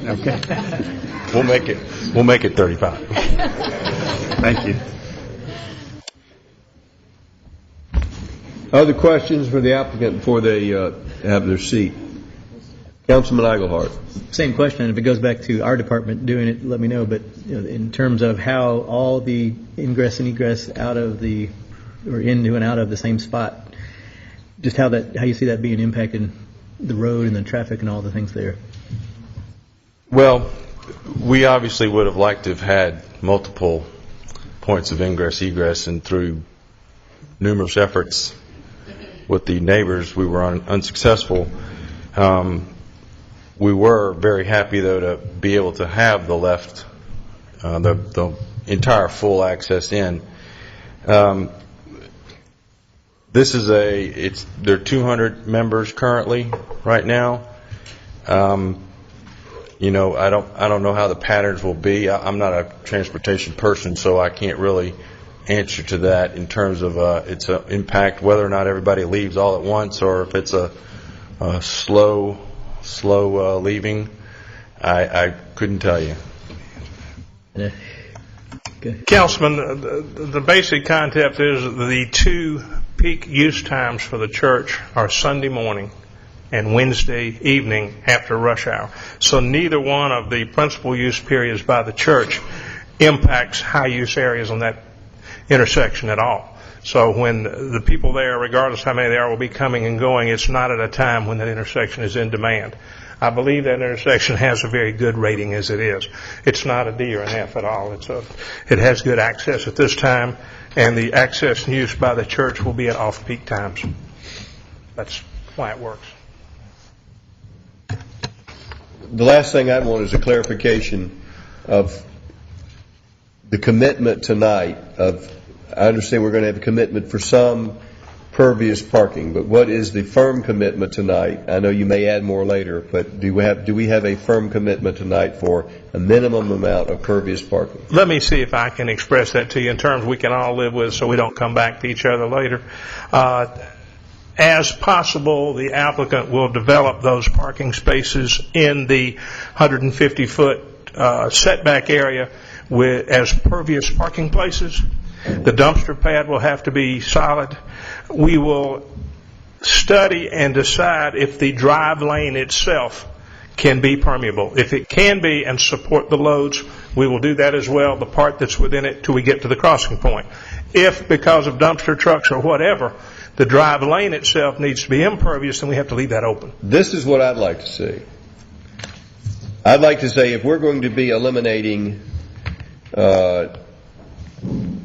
Okay. We'll make it 35. Thank you. Other questions for the applicant before they have their seat? Councilman Eaglehart. Same question. If it goes back to our department doing it, let me know. But in terms of how all the ingress and egress out of or into and out of the same spot, just how you see that being impacted, the road and the traffic and all the things there. Well, we obviously would have liked to have had multiple points of ingress, egress, and through numerous efforts with the neighbors, we were unsuccessful. We were very happy, though, to be able to have the entire full access in. This is there are 200 members currently right now. I don't know how the patterns will be. I'm not a transportation person, so I can't really answer to that in terms of its impact, whether or not everybody leaves all at once or if it's a slow leaving. I couldn't tell you. Councilman, the basic concept is the two peak use times for the church are Sunday morning and Wednesday evening after rush hour. So neither one of the principal use periods by the church impacts high use areas on that intersection at all. So when the people there, regardless how many there are, will be coming and going, it's not at a time when that intersection is in demand. I believe that intersection has a very good rating as it is. It's not a D or an F at all. It has good access at this time, and the access and use by the church will be at off-peak times. That's why it works. The last thing I want is a clarification of the commitment tonight I understand we're going to have a commitment for some pervious parking, but what is the firm commitment tonight? I know you may add more later, but do we have a firm commitment tonight for a minimum amount of pervious parking? Let me see if I can express that to you in terms we can all live with so we don't come back to each other later. As possible, the applicant will develop those parking spaces in the 150-foot setback area as pervious parking places. The dumpster pad will have to be solid. We will study and decide if the drive lane itself can be permeable. If it can be and support the loads, we will do that as well, the part that's within it till we get to the crossing point. If, because of dumpster trucks or whatever, the drive lane itself needs to be impervious, then we have to leave that open. This is what I'd like to see. I'd like to say if we're going to be eliminating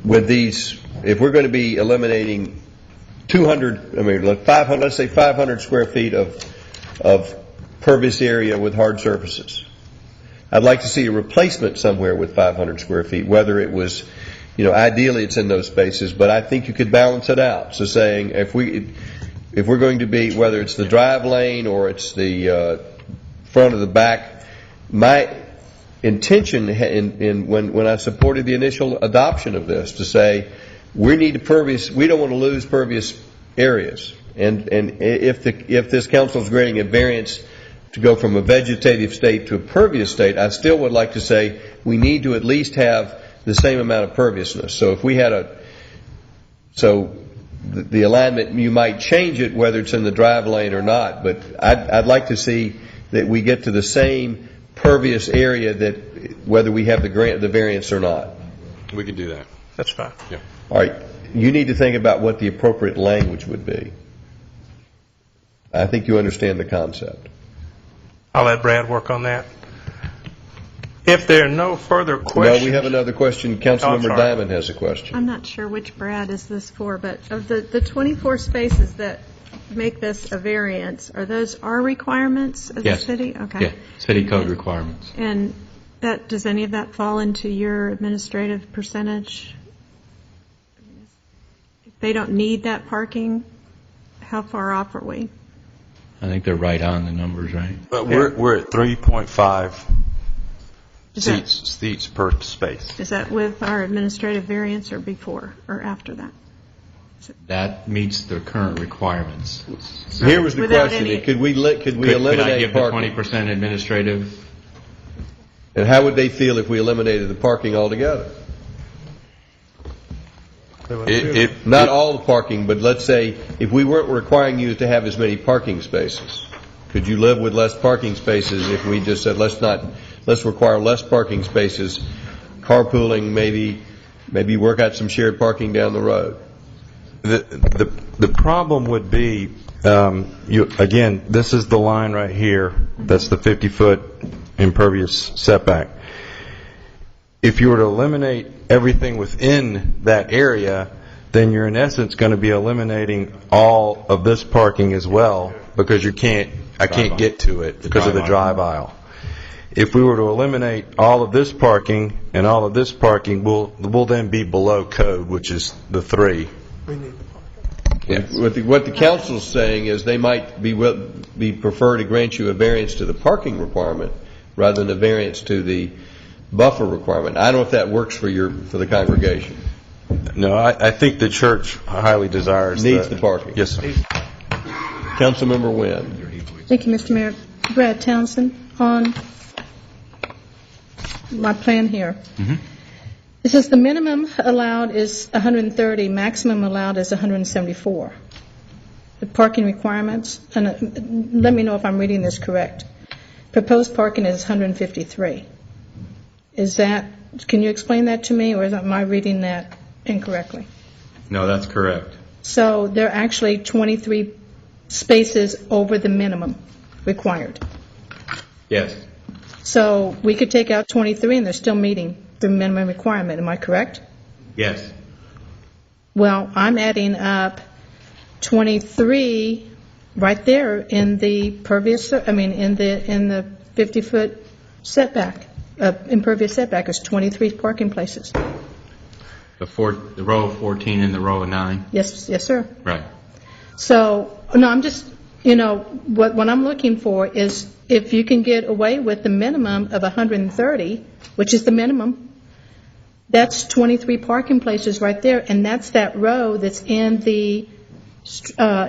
if we're going to be eliminating 500, let's say 500 square feet of pervious area with hard surfaces, I'd like to see a replacement somewhere with 500 square feet, whether it was, ideally it's in those spaces, but I think you could balance it out. So saying if we're going to be, whether it's the drive lane or it's the front or the back, my intention when I supported the initial adoption of this to say we don't want to lose pervious areas, and if this council is granting a variance to go from a vegetative state to a pervious state, I still would like to say we need to at least have the same amount of perviousness. So if we had the alignment, you might change it whether it's in the drive lane or not, but I'd like to see that we get to the same pervious area that whether we have the variance or not. We can do that. That's fine. Yeah. All right. You need to think about what the appropriate language would be. I think you understand the concept. I'll let Brad work on that. If there are no further questions... No, we have another question. Councilmember Diamond has a question. I'm not sure which Brad is this for, but of the 24 spaces that make this a variance, are those our requirements of the city? Okay. Yeah, city code requirements. And does any of that fall into your administrative percentage? If they don't need that parking, how far off are we? I think they're right on the numbers, right? But we're at 3.5 Is that- seats per space. Is that with our administrative variance or before or after that? That meets the current requirements. Here was the Without question, any- could we Could I eliminate give the parking? 20% administrative? And how would they feel if we eliminated the parking altogether? Not all the parking, but let's say if we weren't requiring you to have as many parking spaces, could you live with less parking spaces if we just said, let's require less parking spaces, carpooling, maybe work out some shared parking down the road? The problem would be, again, this is the line right here. That's the 50-foot impervious setback. If you were to eliminate everything within that area, then you're in essence going to be eliminating all of this parking as well, because I can't get to it because of the drive aisle. If we were to eliminate all of this parking and all of this parking, we'll then be below code, which is the 3. Yes. What the council's saying is they might be prefer to grant you a variance to the parking requirement rather than a variance to the buffer requirement. I don't know if that works for the congregation. No, I think the church highly desires Needs the parking. Yes, sir. Councilmember Wynn. Thank you, Mr. Mayor. Brad Townsend, on my plan here. It says the minimum allowed is 130, maximum allowed is 174. The parking requirements, and let me know if I'm reading this correct. Proposed parking is 153. Can you explain that to me, or am I reading that incorrectly? No, that's correct. So there are actually 23 spaces over the minimum required. Yes. So we could take out 23 and they're still meeting the minimum requirement. Am I correct? Yes. Well, I'm adding up 23 right there in the in the 50-foot setback, impervious setback is 23 parking places. The row of 14 and the row of 9? Yes, sir. Right. So, no, I'm just, what I'm looking for is if you can get away with the minimum of 130, which is the minimum, that's 23 parking places right there, and that's that row that's in the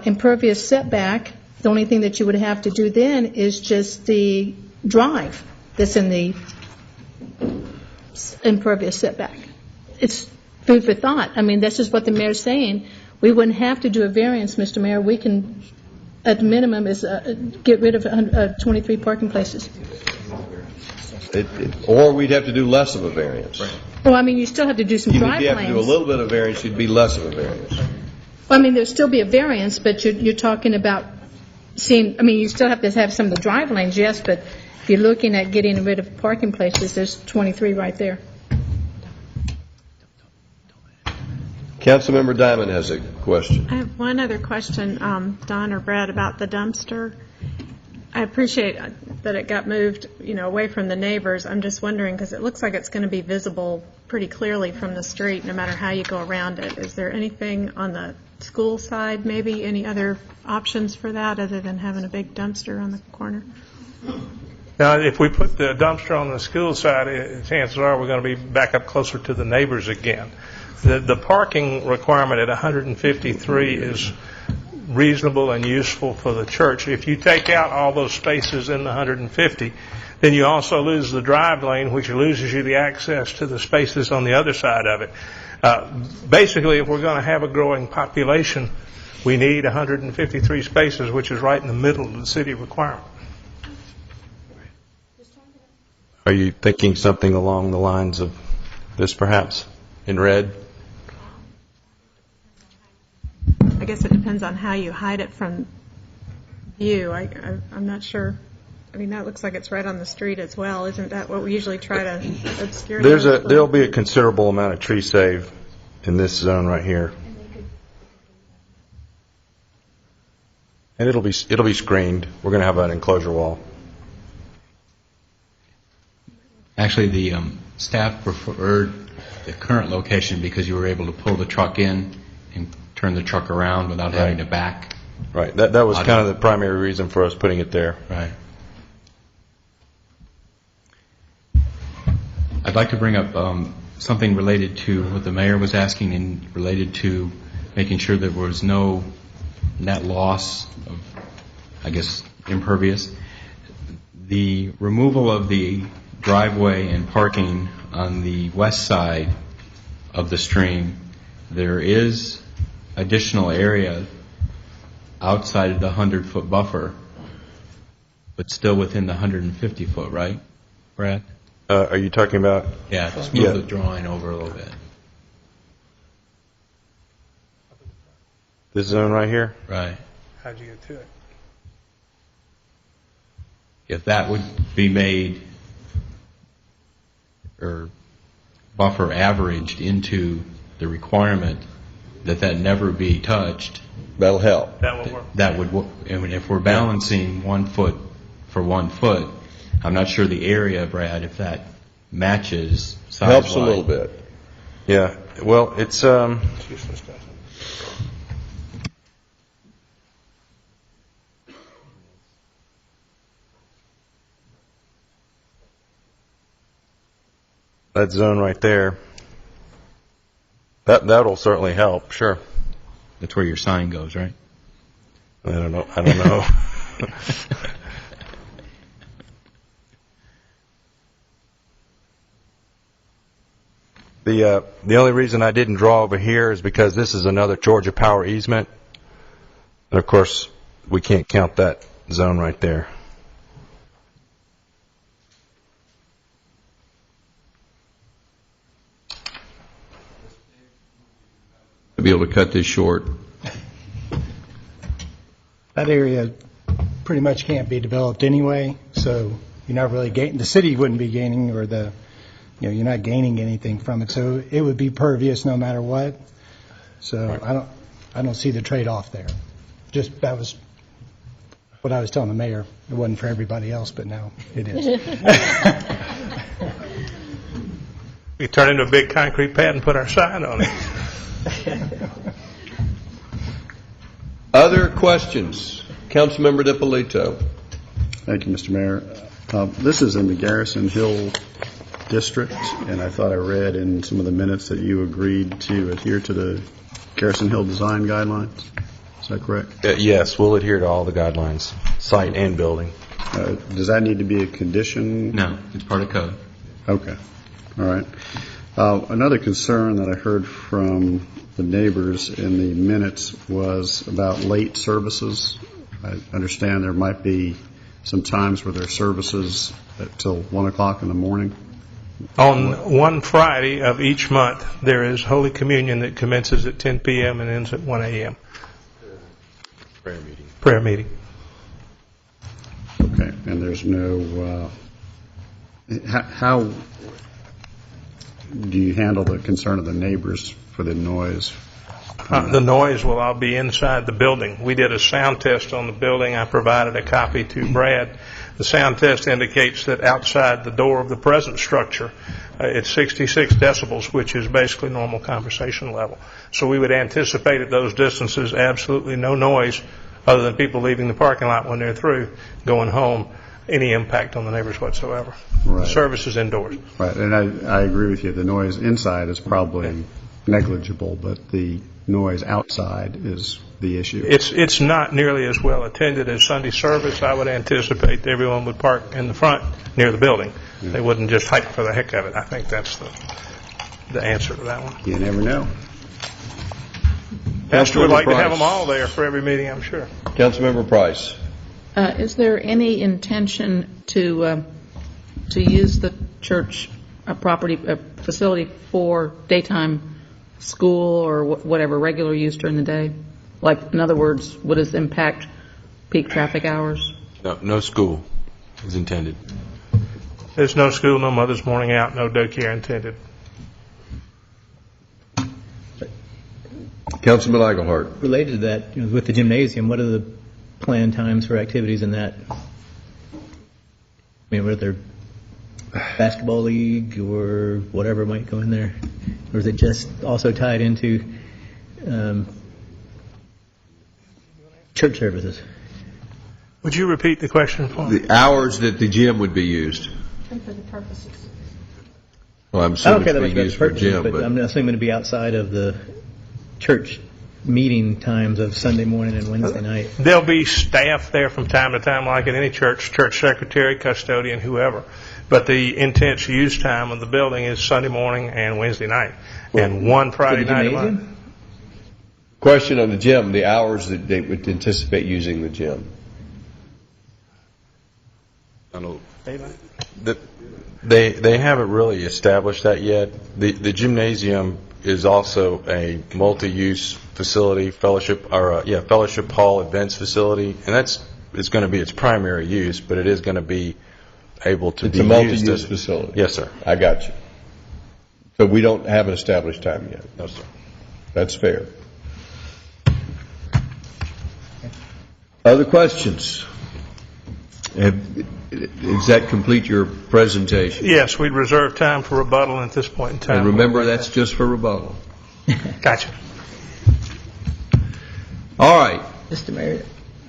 impervious setback. The only thing that you would have to do then is just the drive that's in the impervious setback. It's food for thought. I mean, this is what the mayor's saying. We wouldn't have to do a variance, Mr. Mayor. We can, at the minimum, is get rid of 23 parking places. Or we'd have to do less of a variance. Right. Well, I mean, you still have to do some drive lanes. If you have to do a little bit of variance, you'd be less of a variance. Well, I mean, there'd still be a variance, but you're talking about you still have to have some of the drive lanes, yes, but if you're looking at getting rid of parking places, there's 23 right there. Councilmember Diamond has a question. I have one other question, Don or Brad, about the dumpster. I appreciate that it got moved, away from the neighbors. I'm just wondering, because it looks like it's going to be visible pretty clearly from the street, no matter how you go around it. Is there anything on the school side, maybe any other options for that other than having a big dumpster on the corner? Now, if we put the dumpster on the school side, chances are we're going to be back up closer to the neighbors again. The parking requirement at 153 is reasonable and useful for the church. If you take out all those spaces in the 150, then you also lose the drive lane, which loses you the access to the spaces on the other side of it. Basically, if we're going to have a growing population, we need 153 spaces, which is right in the middle of the city requirement. Are you thinking something along the lines of this, perhaps, in red? I guess it depends on how you hide it from view. I'm not sure. I mean, that looks like it's right on the street as well. Isn't that what we usually try to obscure? There'll be a considerable amount of tree save in this zone right here, and it'll be screened. We're going to have an enclosure wall. Actually, the staff preferred the current location because you were able to pull the truck in and turn the truck around without having to back. Right. That was kind of the primary reason for us putting it there. Right. I'd like to bring up something related to what the mayor was asking and related to making sure there was no net loss of, I guess, impervious. The removal of the driveway and parking on the west side of the stream, there is additional area outside of the 100-foot buffer, but still within the 150-foot, right, Brad? Are you talking about? Yeah, just move the drawing over a little bit. This zone right here? Right. How'd you get to it? If that would be made, or buffer averaged into the requirement that never be touched. That'll help. That will work. That would work. I mean, if we're balancing 1 foot for 1 foot, I'm not sure the area, Brad, if that matches size-wise. Helps a little bit. Yeah. Well, it's that zone right there. That'll certainly help. Sure. That's where your sign goes, right? I don't know. The only reason I didn't draw over here is because this is another Georgia Power easement, and of course we can't count that zone right there. To be able to cut this short. That area pretty much can't be developed anyway, so you're not really gaining, the city wouldn't be gaining, or you're not gaining anything from it, so it would be pervious no matter what. So I don't see the trade-off there. Just, that was what I was telling the mayor. It wasn't for everybody else, but now it is. We turn into a big concrete pad and put our sign on it. Other questions? Councilmember DiPolito. Thank you, Mr. Mayor. This is in the Garrison Hill District, and I thought I read in some of the minutes that you agreed to adhere to the Garrison Hill design guidelines. Is that correct? Yes, we'll adhere to all the guidelines, site and building. Does that need to be a condition? No, it's part of code. Okay. All right. Another concern that I heard from the neighbors in the minutes was about late services. I understand there might be some times where there are services till 1 o'clock in the morning. On one Friday of each month, there is Holy Communion that commences at 10 p.m. and ends at 1 a.m. Prayer meeting. Okay. And there's no... how do you handle the concern of the neighbors for the noise? The noise will all be inside the building. We did a sound test on the building. I provided a copy to Brad. The sound test indicates that outside the door of the present structure, it's 66 decibels, which is basically normal conversation level. So we would anticipate at those distances absolutely no noise other than people leaving the parking lot when they're through, going home, any impact on the neighbors whatsoever. Right. Service is indoors. Right, and I agree with you. The noise inside is probably negligible, but the noise outside is the issue. It's not nearly as well attended as Sunday service. I would anticipate that everyone would park in the front near the building. Yeah. They wouldn't just hike for the heck of it. I think that's the answer to that one. You never know. Pastor would like to have them all there for every meeting, I'm sure. Councilmember Price. Is there any intention to use the church property facility for daytime school or whatever regular use during the day? Like, in other words, would this impact peak traffic hours? No school is intended. There's no school, no Mother's Morning Out, no daycare intended. Councilman Eichelhart. Related to that, with the gymnasium, what are the planned times for activities in that? I mean, whether basketball league or whatever might go in there? Or is it just also tied into church services? Would you repeat the question for me? The hours that the gym would be used. And for the purposes. Well, I'm I assuming don't care that it's much being about used for purchasing, gym, but but I'm assuming to be outside of the church meeting times of Sunday morning and Wednesday night. There'll be staff there from time to time, like at any church, church secretary, custodian, whoever. But the intense use time of the building is Sunday morning and Wednesday night, and one Friday night a month. question on the gym, the hours that they would anticipate using the gym. I don't know. They haven't really established that yet. The gymnasium is also a multi-use facility, fellowship hall events facility, and it's going to be its primary use, but it is going to be able to be used. It's a multi-use facility. Yes, sir. I got you. So we don't have an established time yet. No, sir. That's fair. Other questions? Does that complete your presentation? Yes, we'd reserve time for rebuttal at this point in time. And remember, that's just for rebuttal. Gotcha. All right. Mr. Mayor,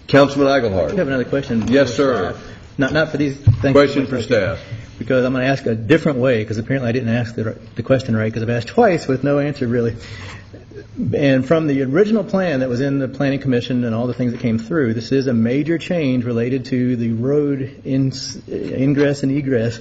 Councilman I Eichelhardt. have another question. Yes, for sir. staff. Not for these things. Question for staff. Because I'm going to ask a different way, because apparently I didn't ask the question right, because I've asked twice with no answer, really. And from the original plan that was in the Planning Commission and all the things that came through, this is a major change related to the road ingress and egress.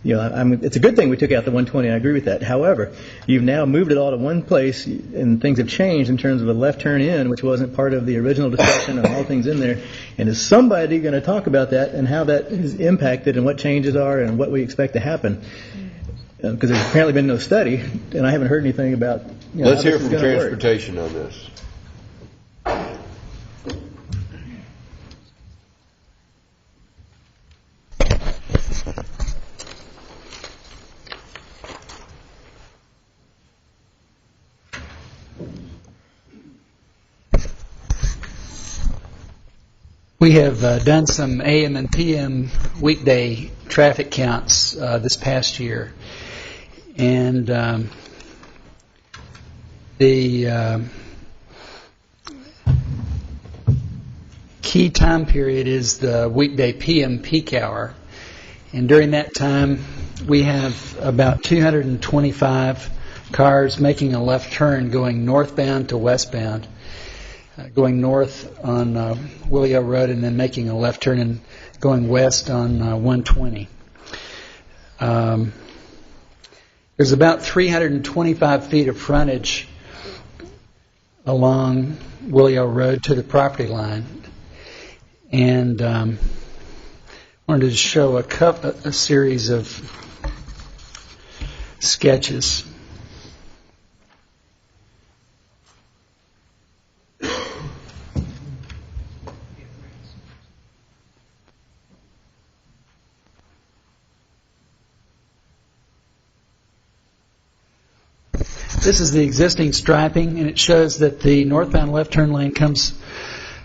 You know, it's a good thing we took out the 120. I agree with that. However, you've now moved it all to one place, and things have changed in terms of a left turn in, which wasn't part of the original discussion, and all things in there. And is somebody going to talk about that and how that has impacted and what changes are and what we expect to happen? Because there's apparently been no study, and I haven't heard anything about. Let's hear from transportation on this. We have done some AM and PM weekday traffic counts this past year, and the key time period is the weekday PM peak hour, and during that time we have about 225 cars making a left turn going northbound to westbound. Going north on Willio Road and then making a left turn and going west on 120. There's about 325 feet of frontage along Willio Road to the property line. And I wanted to show a series of sketches. This is the existing striping, and it shows that the northbound left turn lane comes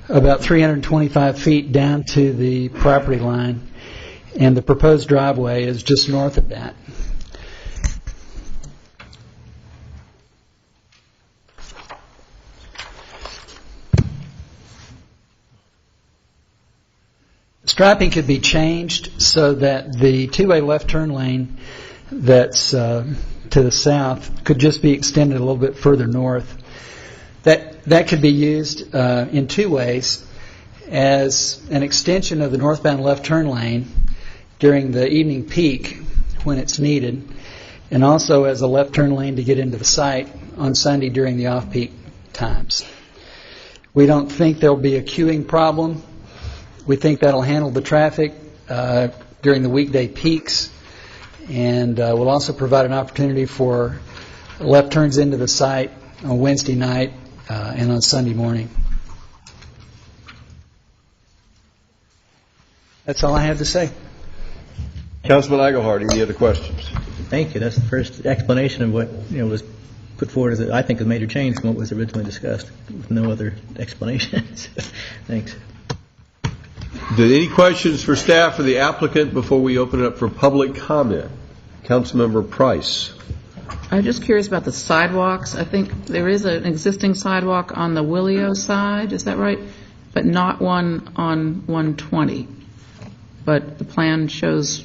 about 325 feet down to the property line, and the proposed driveway is just north of that. Striping could be changed so that the two-way left turn lane that's to the south could just be extended a little bit further north. That could be used in two ways: as an extension of the northbound left turn lane during the evening peak when it's needed, and also as a left turn lane to get into the site on Sunday during the off-peak times. We don't think there'll be a queuing problem. We think that'll handle the traffic during the weekday peaks. And we'll also provide an opportunity for left turns into the site on Wednesday night and on Sunday morning. That's all I have to say. Councilman Eichelhardt, any other questions? Thank you. That's the first explanation of what was put forward as I think a major change from what was originally discussed, with no other explanations. Thanks. Any questions for staff or the applicant before we open it up for public comment? Councilmember Price. I'm just curious about the sidewalks. I think there is an existing sidewalk on the Willio side, is that right? But not one on 120. But the plan shows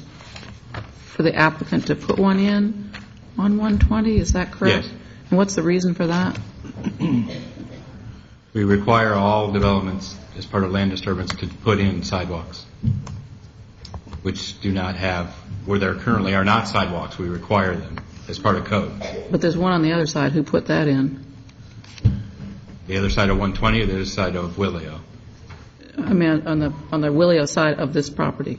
for the applicant to put one in. on 120, is that correct? Yes. And what's the reason for that? We require all developments as part of land disturbance to put in sidewalks, which do not have, where there currently are not sidewalks, we require them as part of code. But there's one on the other side. Who put that in? The other side of 120 or the other side of Willio? I mean, on the Willio side of this property.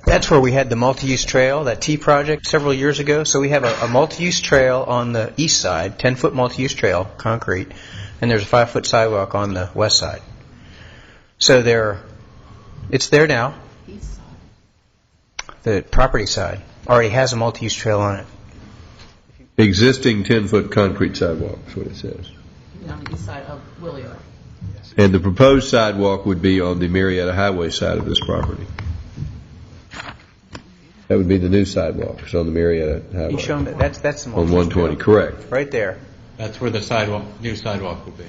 That's where we had the multi-use trail, that T project, several years ago. So we have a multi-use trail on the east side, 10-foot multi-use trail, concrete, and there's a 5-foot sidewalk on the west side. So it's there now. The property side already has a multi-use trail on it. Existing 10-foot concrete sidewalk is what it says. On the east side of Willio. And the proposed sidewalk would be on the Marietta Highway side of this property. That would be the new sidewalks on the Marietta Highway. You show them that's the On multi-use 120, trail. correct. Right there. That's where the new sidewalk will be.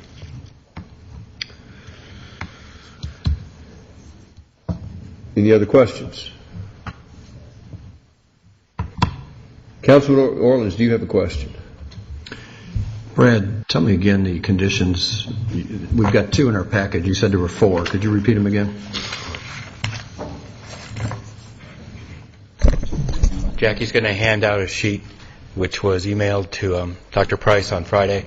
Any other questions? Councilman Orleans, do you have a question? Brad, tell me again the conditions. We've got 2 in our package. You said there were 4. Could you repeat them again? Jackie's going to hand out a sheet which was emailed to Dr. Price on Friday.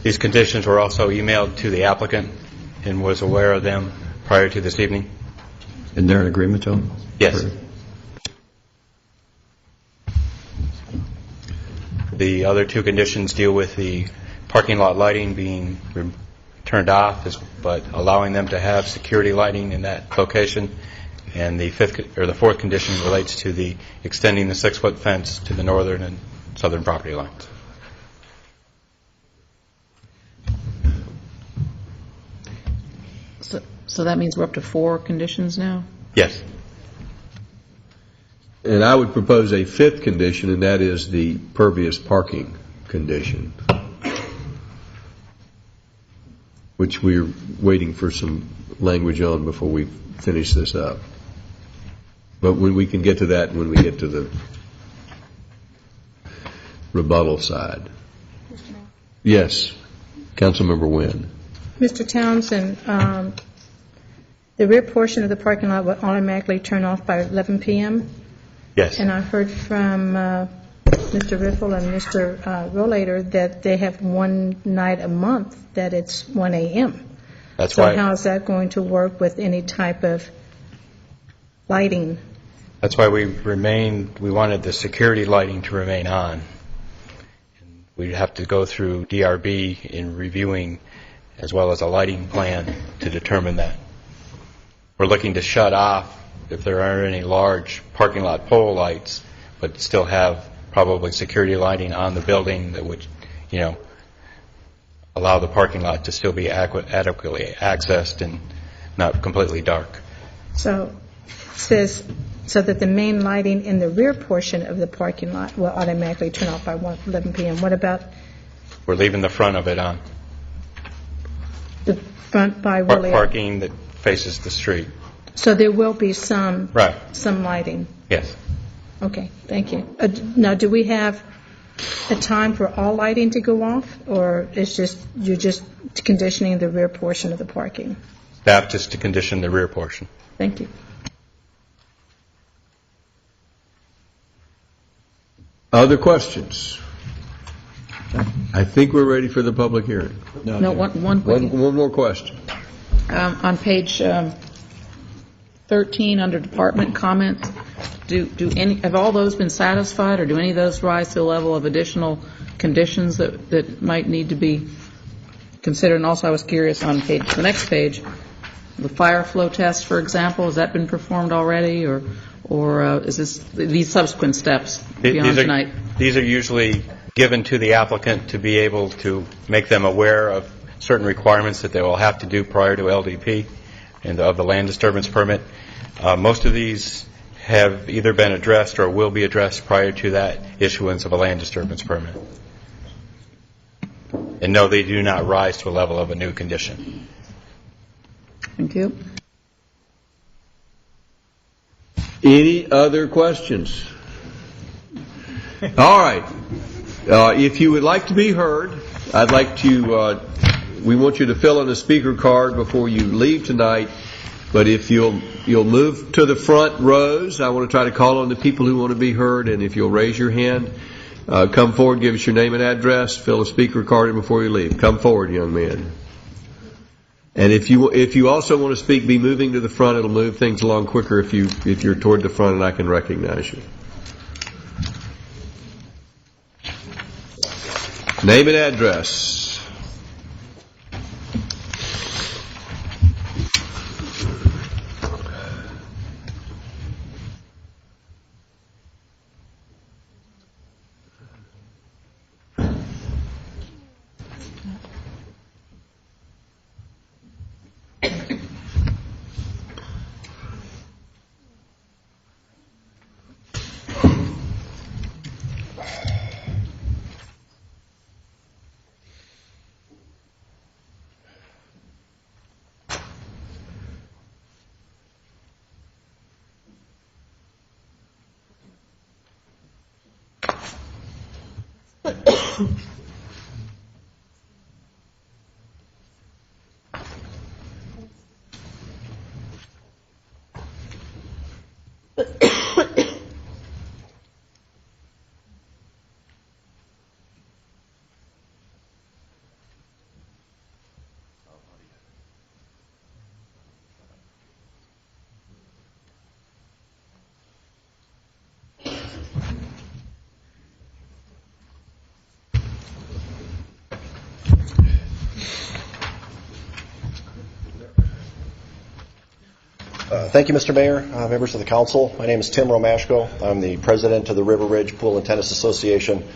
These conditions were also emailed to the applicant and was aware of them prior to this evening. And they're in agreement to them? Yes. The other 2 conditions deal with the parking lot lighting being turned off, but allowing them to have security lighting in that location. And the 4th condition relates to the extending the 6-foot fence to the northern and southern property lines. So that means we're up to 4 conditions now? Yes. And I would propose a 5th condition, and that is the pervious parking condition, which we're waiting for some language on before we finish this up. But when we can get to that when we get to the rebuttal side. Yes, Councilmember Wynn. Mr. Townsend, the rear portion of the parking lot will automatically turn off by 11 p.m.? Yes. And I heard from Mr. Riffle and Mr. Rollator that they have one night a month that it's 1 a.m. That's so why. How is that going to work with any type of lighting? That's why we wanted the security lighting to remain on. We'd have to go through DRB in reviewing as well as a lighting plan to determine that. We're looking to shut off if there aren't any large parking lot pole lights, but still have probably security lighting on the building that would, allow the parking lot to still be adequately accessed and not completely dark. So it says so that the main lighting in the rear portion of the parking lot will automatically turn off by 11 p.m. What about We're leaving the front of it on. the front by Willio? Parking that faces the street. So there will be some Right. some lighting. Yes. Okay, thank you. Now, do we have a time for all lighting to go off, or you're just conditioning the rear portion of the parking? Staff just to condition the rear portion. Thank you. Other questions? I think we're ready for the public hearing. No, one quick. One more question. On page 13, under department comments, have all those been satisfied, or do any of those rise to the level of additional conditions that might need to be considered? And also, I was curious on the next page, the fire flow test, for example, has that been performed already, or is this these subsequent steps beyond tonight? These are usually given to the applicant to be able to make them aware of certain requirements that they will have to do prior to LDP and of the land disturbance permit. Most of these have either been addressed or will be addressed prior to that issuance of a land disturbance permit. And no, they do not rise to a level of a new condition. Thank you. Any other questions? All right. If you would like to be heard, I'd like to, we want you to fill in a speaker card before you leave tonight. But if you'll move to the front rows, I want to try to call on the people who want to be heard. And if you'll raise your hand, come forward, give us your name and address, fill a speaker card in before you leave. Come forward, young man. And if you also want to speak, be moving to the front. It'll move things along quicker if you're toward the front and I can recognize you. Name and address. Thank you, Mr. Mayor, members of the council. My name is Tim Romashko. I'm the president of the River Ridge Pool and Tennis Association.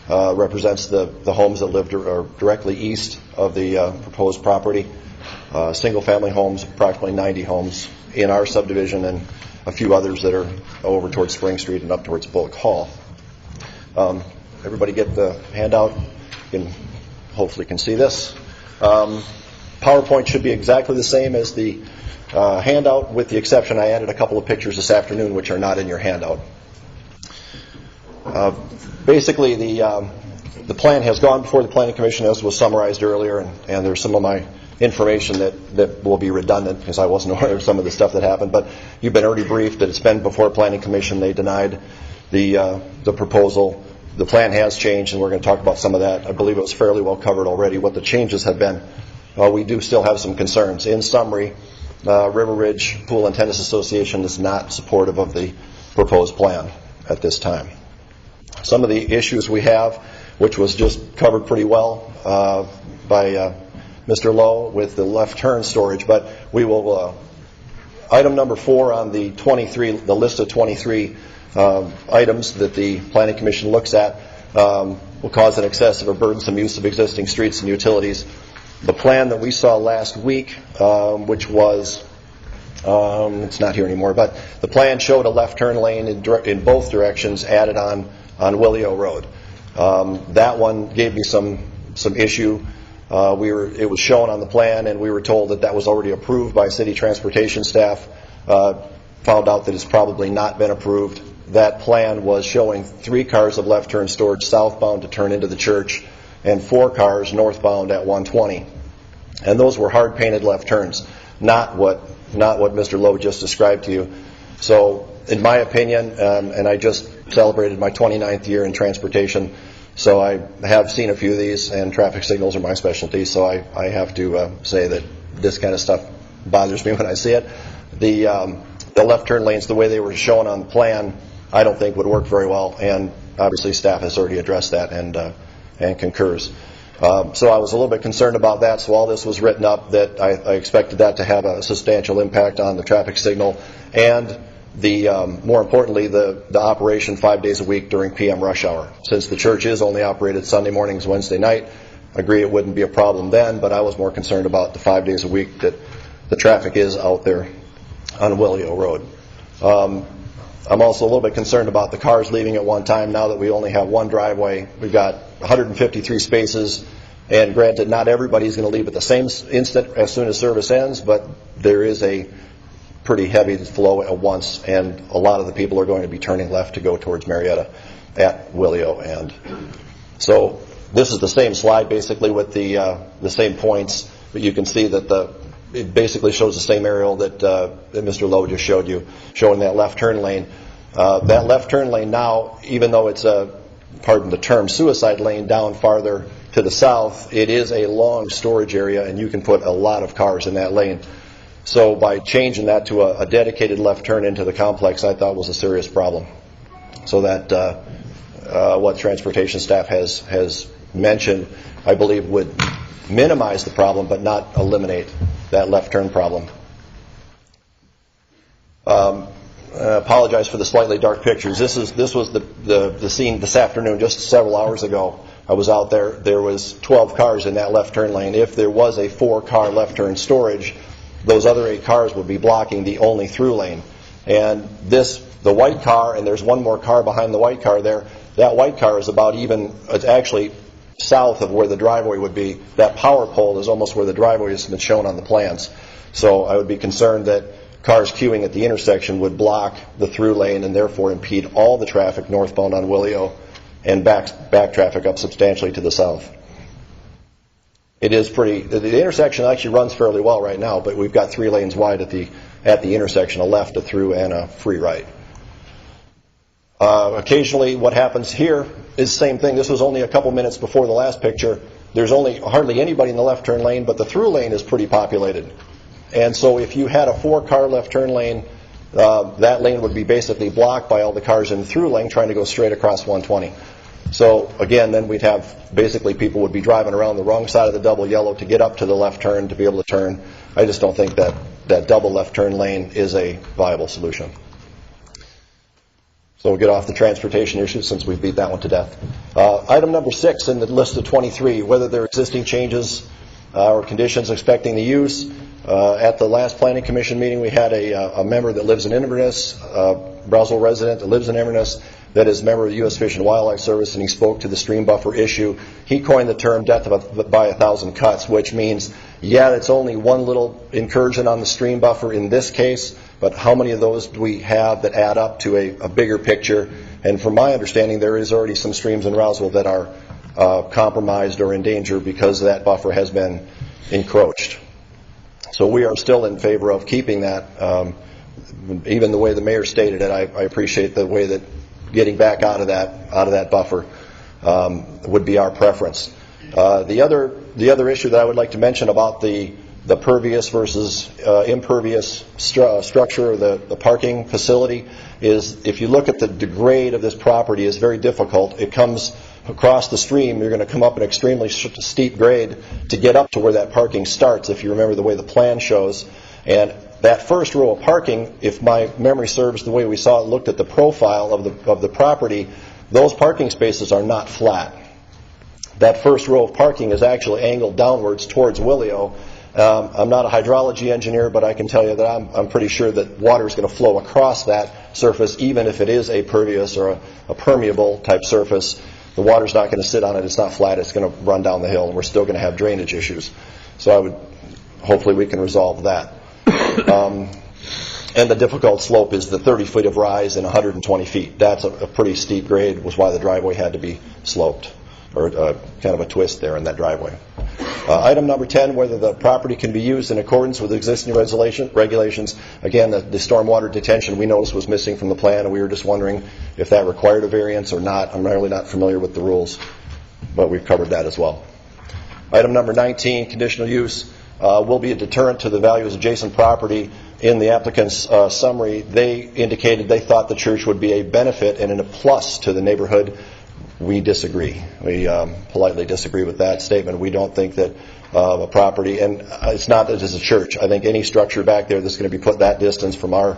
Represents the homes that live directly east of the proposed property. Single-family homes, approximately 90 homes in our subdivision, and a few others that are over towards Spring Street and up towards Bullock Hall. Everybody get the handout? You hopefully can see this. PowerPoint should be exactly the same as the handout, with the exception I added a couple of pictures this afternoon which are not in your handout. Basically, the plan has gone before the Planning Commission, as was summarized earlier, and there's some of my information that will be redundant because I wasn't aware of some of the stuff that happened. But you've been already briefed that it's been before Planning Commission. They denied the proposal. The plan has changed, and we're going to talk about some of that. I believe it was fairly well covered already what the changes have been. We do still have some concerns. In summary, River Ridge Pool and Tennis Association is not supportive of the proposed plan at this time. Some of the issues we have, which was just covered pretty well by Mr. Lowe with the left turn storage, but we will, item number 4 on the list of 23 items that the Planning Commission looks at will cause an excessive or burdensome use of existing streets and utilities. The plan that we saw last week, which was, it's not here anymore, but the plan showed a left turn lane in both directions added on Willio Road. That one gave me some issue. It was shown on the plan, and we were told that was already approved by city transportation staff. Found out that it's probably not been approved. That plan was showing 3 cars of left turn storage southbound to turn into the church, and 4 cars northbound at 120. And those were hard painted left turns, not what Mr. Lowe just described to you. So in my opinion, and I just celebrated my 29th year in transportation, so I have seen a few of these, and traffic signals are my specialty, so I have to say that this kind of stuff bothers me when I see it. The left turn lanes, the way they were shown on the plan, I don't think would work very well, and obviously staff has already addressed that and concurs. So I was a little bit concerned about that, so all this was written up that I expected that to have a substantial impact on the traffic signal and more importantly, the operation 5 days a week during PM rush hour. Since the church is only operated Sunday mornings, Wednesday night, I agree it wouldn't be a problem then, but I was more concerned about the 5 days a week that the traffic is out there on Willio Road. I'm also a little bit concerned about the cars leaving at one time. Now that we only have one driveway, we've got 153 spaces, and granted, not everybody's going to leave at the same instant as soon as service ends, but there is a pretty heavy flow at once, and a lot of the people are going to be turning left to go towards Marietta at Willio. And so this is the same slide basically with the same points, but you can see that it basically shows the same aerial that Mr. Lowe just showed you, showing that left turn lane. That left turn lane now, even though it's pardon the term, suicide lane down farther to the south, it is a long storage area, and you can put a lot of cars in that lane. So by changing that to a dedicated left turn into the complex, I thought was a serious problem. So that what transportation staff has mentioned, I believe, would minimize the problem but not eliminate that left turn problem. I apologize for the slightly dark pictures. This was the scene this afternoon, just several hours ago. I was out there. There was 12 cars in that left turn lane. If there was a 4-car left turn storage, those other 8 cars would be blocking the only through lane. And the white car, and there's one more car behind the white car there, that white car is about even, it's actually south of where the driveway would be. That power pole is almost where the driveway has been shown on the plans. So I would be concerned that cars queuing at the intersection would block the through lane and therefore impede all the traffic northbound on Willio and back traffic up substantially to the south. It is the intersection actually runs fairly well right now, but we've got 3 lanes wide at the intersection, a left, a through, and a free right. Occasionally what happens here is the same thing. This was only a couple minutes before the last picture. There's hardly anybody in the left turn lane, but the through lane is pretty populated. And so if you had a 4-car left turn lane, that lane would be basically blocked by all the cars in the through lane trying to go straight across 120. So again, then we'd have basically people would be driving around the wrong side of the double yellow to get up to the left turn to be able to turn. I just don't think that double left turn lane is a viable solution. So we'll get off the transportation issue since we beat that one to death. Item number 6 in the list of 23, whether there are existing changes or conditions expecting the use. At the last Planning Commission meeting, we had a member that lives in Inverness, Brownsville resident that lives in Inverness, that is a member of the U.S. Fish and Wildlife Service, and he spoke to the stream buffer issue. He coined the term death by 1,000 cuts, which means, yeah, it's only one little incursion on the stream buffer in this case, but how many of those do we have that add up to a bigger picture? And from my understanding, there is already some streams in Roswell that are compromised or in danger because that buffer has been encroached. So we are still in favor of keeping that. Even the way the mayor stated it, I appreciate the way that getting back out of that buffer would be our preference. The other issue that I would like to mention about the pervious versus impervious structure of the parking facility is, if you look at the degrade of this property, is very difficult. It comes across the stream. You're going to come up an extremely steep grade to get up to where that parking starts, if you remember the way the plan shows. And that first row of parking, if my memory serves the way we saw it, looked at the profile of the property, those parking spaces are not flat. That first row of parking is actually angled downwards towards Willio. I'm not a hydrology engineer, but I can tell you that I'm pretty sure that water is going to flow across that surface, even if it is a pervious or a permeable type surface. The water's not going to sit on it. It's not flat. It's going to run down the hill, and we're still going to have drainage issues. So hopefully we can resolve that. And the difficult slope is the 30 feet of rise and 120 feet. That's a pretty steep grade, was why the driveway had to be sloped, or kind of a twist there in that driveway. Item number 10, whether the property can be used in accordance with existing regulations. Again, the stormwater detention we noticed was missing from the plan, and we were just wondering if that required a variance or not. I'm really not familiar with the rules, but we've covered that as well. Item number 19, conditional use, will be a deterrent to the values of adjacent property. In the applicant's summary, they indicated they thought the church would be a benefit and a plus to the neighborhood we disagree. We politely disagree with that statement. We don't think that a property, and it's not that it's a church. I think any structure back there that's going to be put that distance from our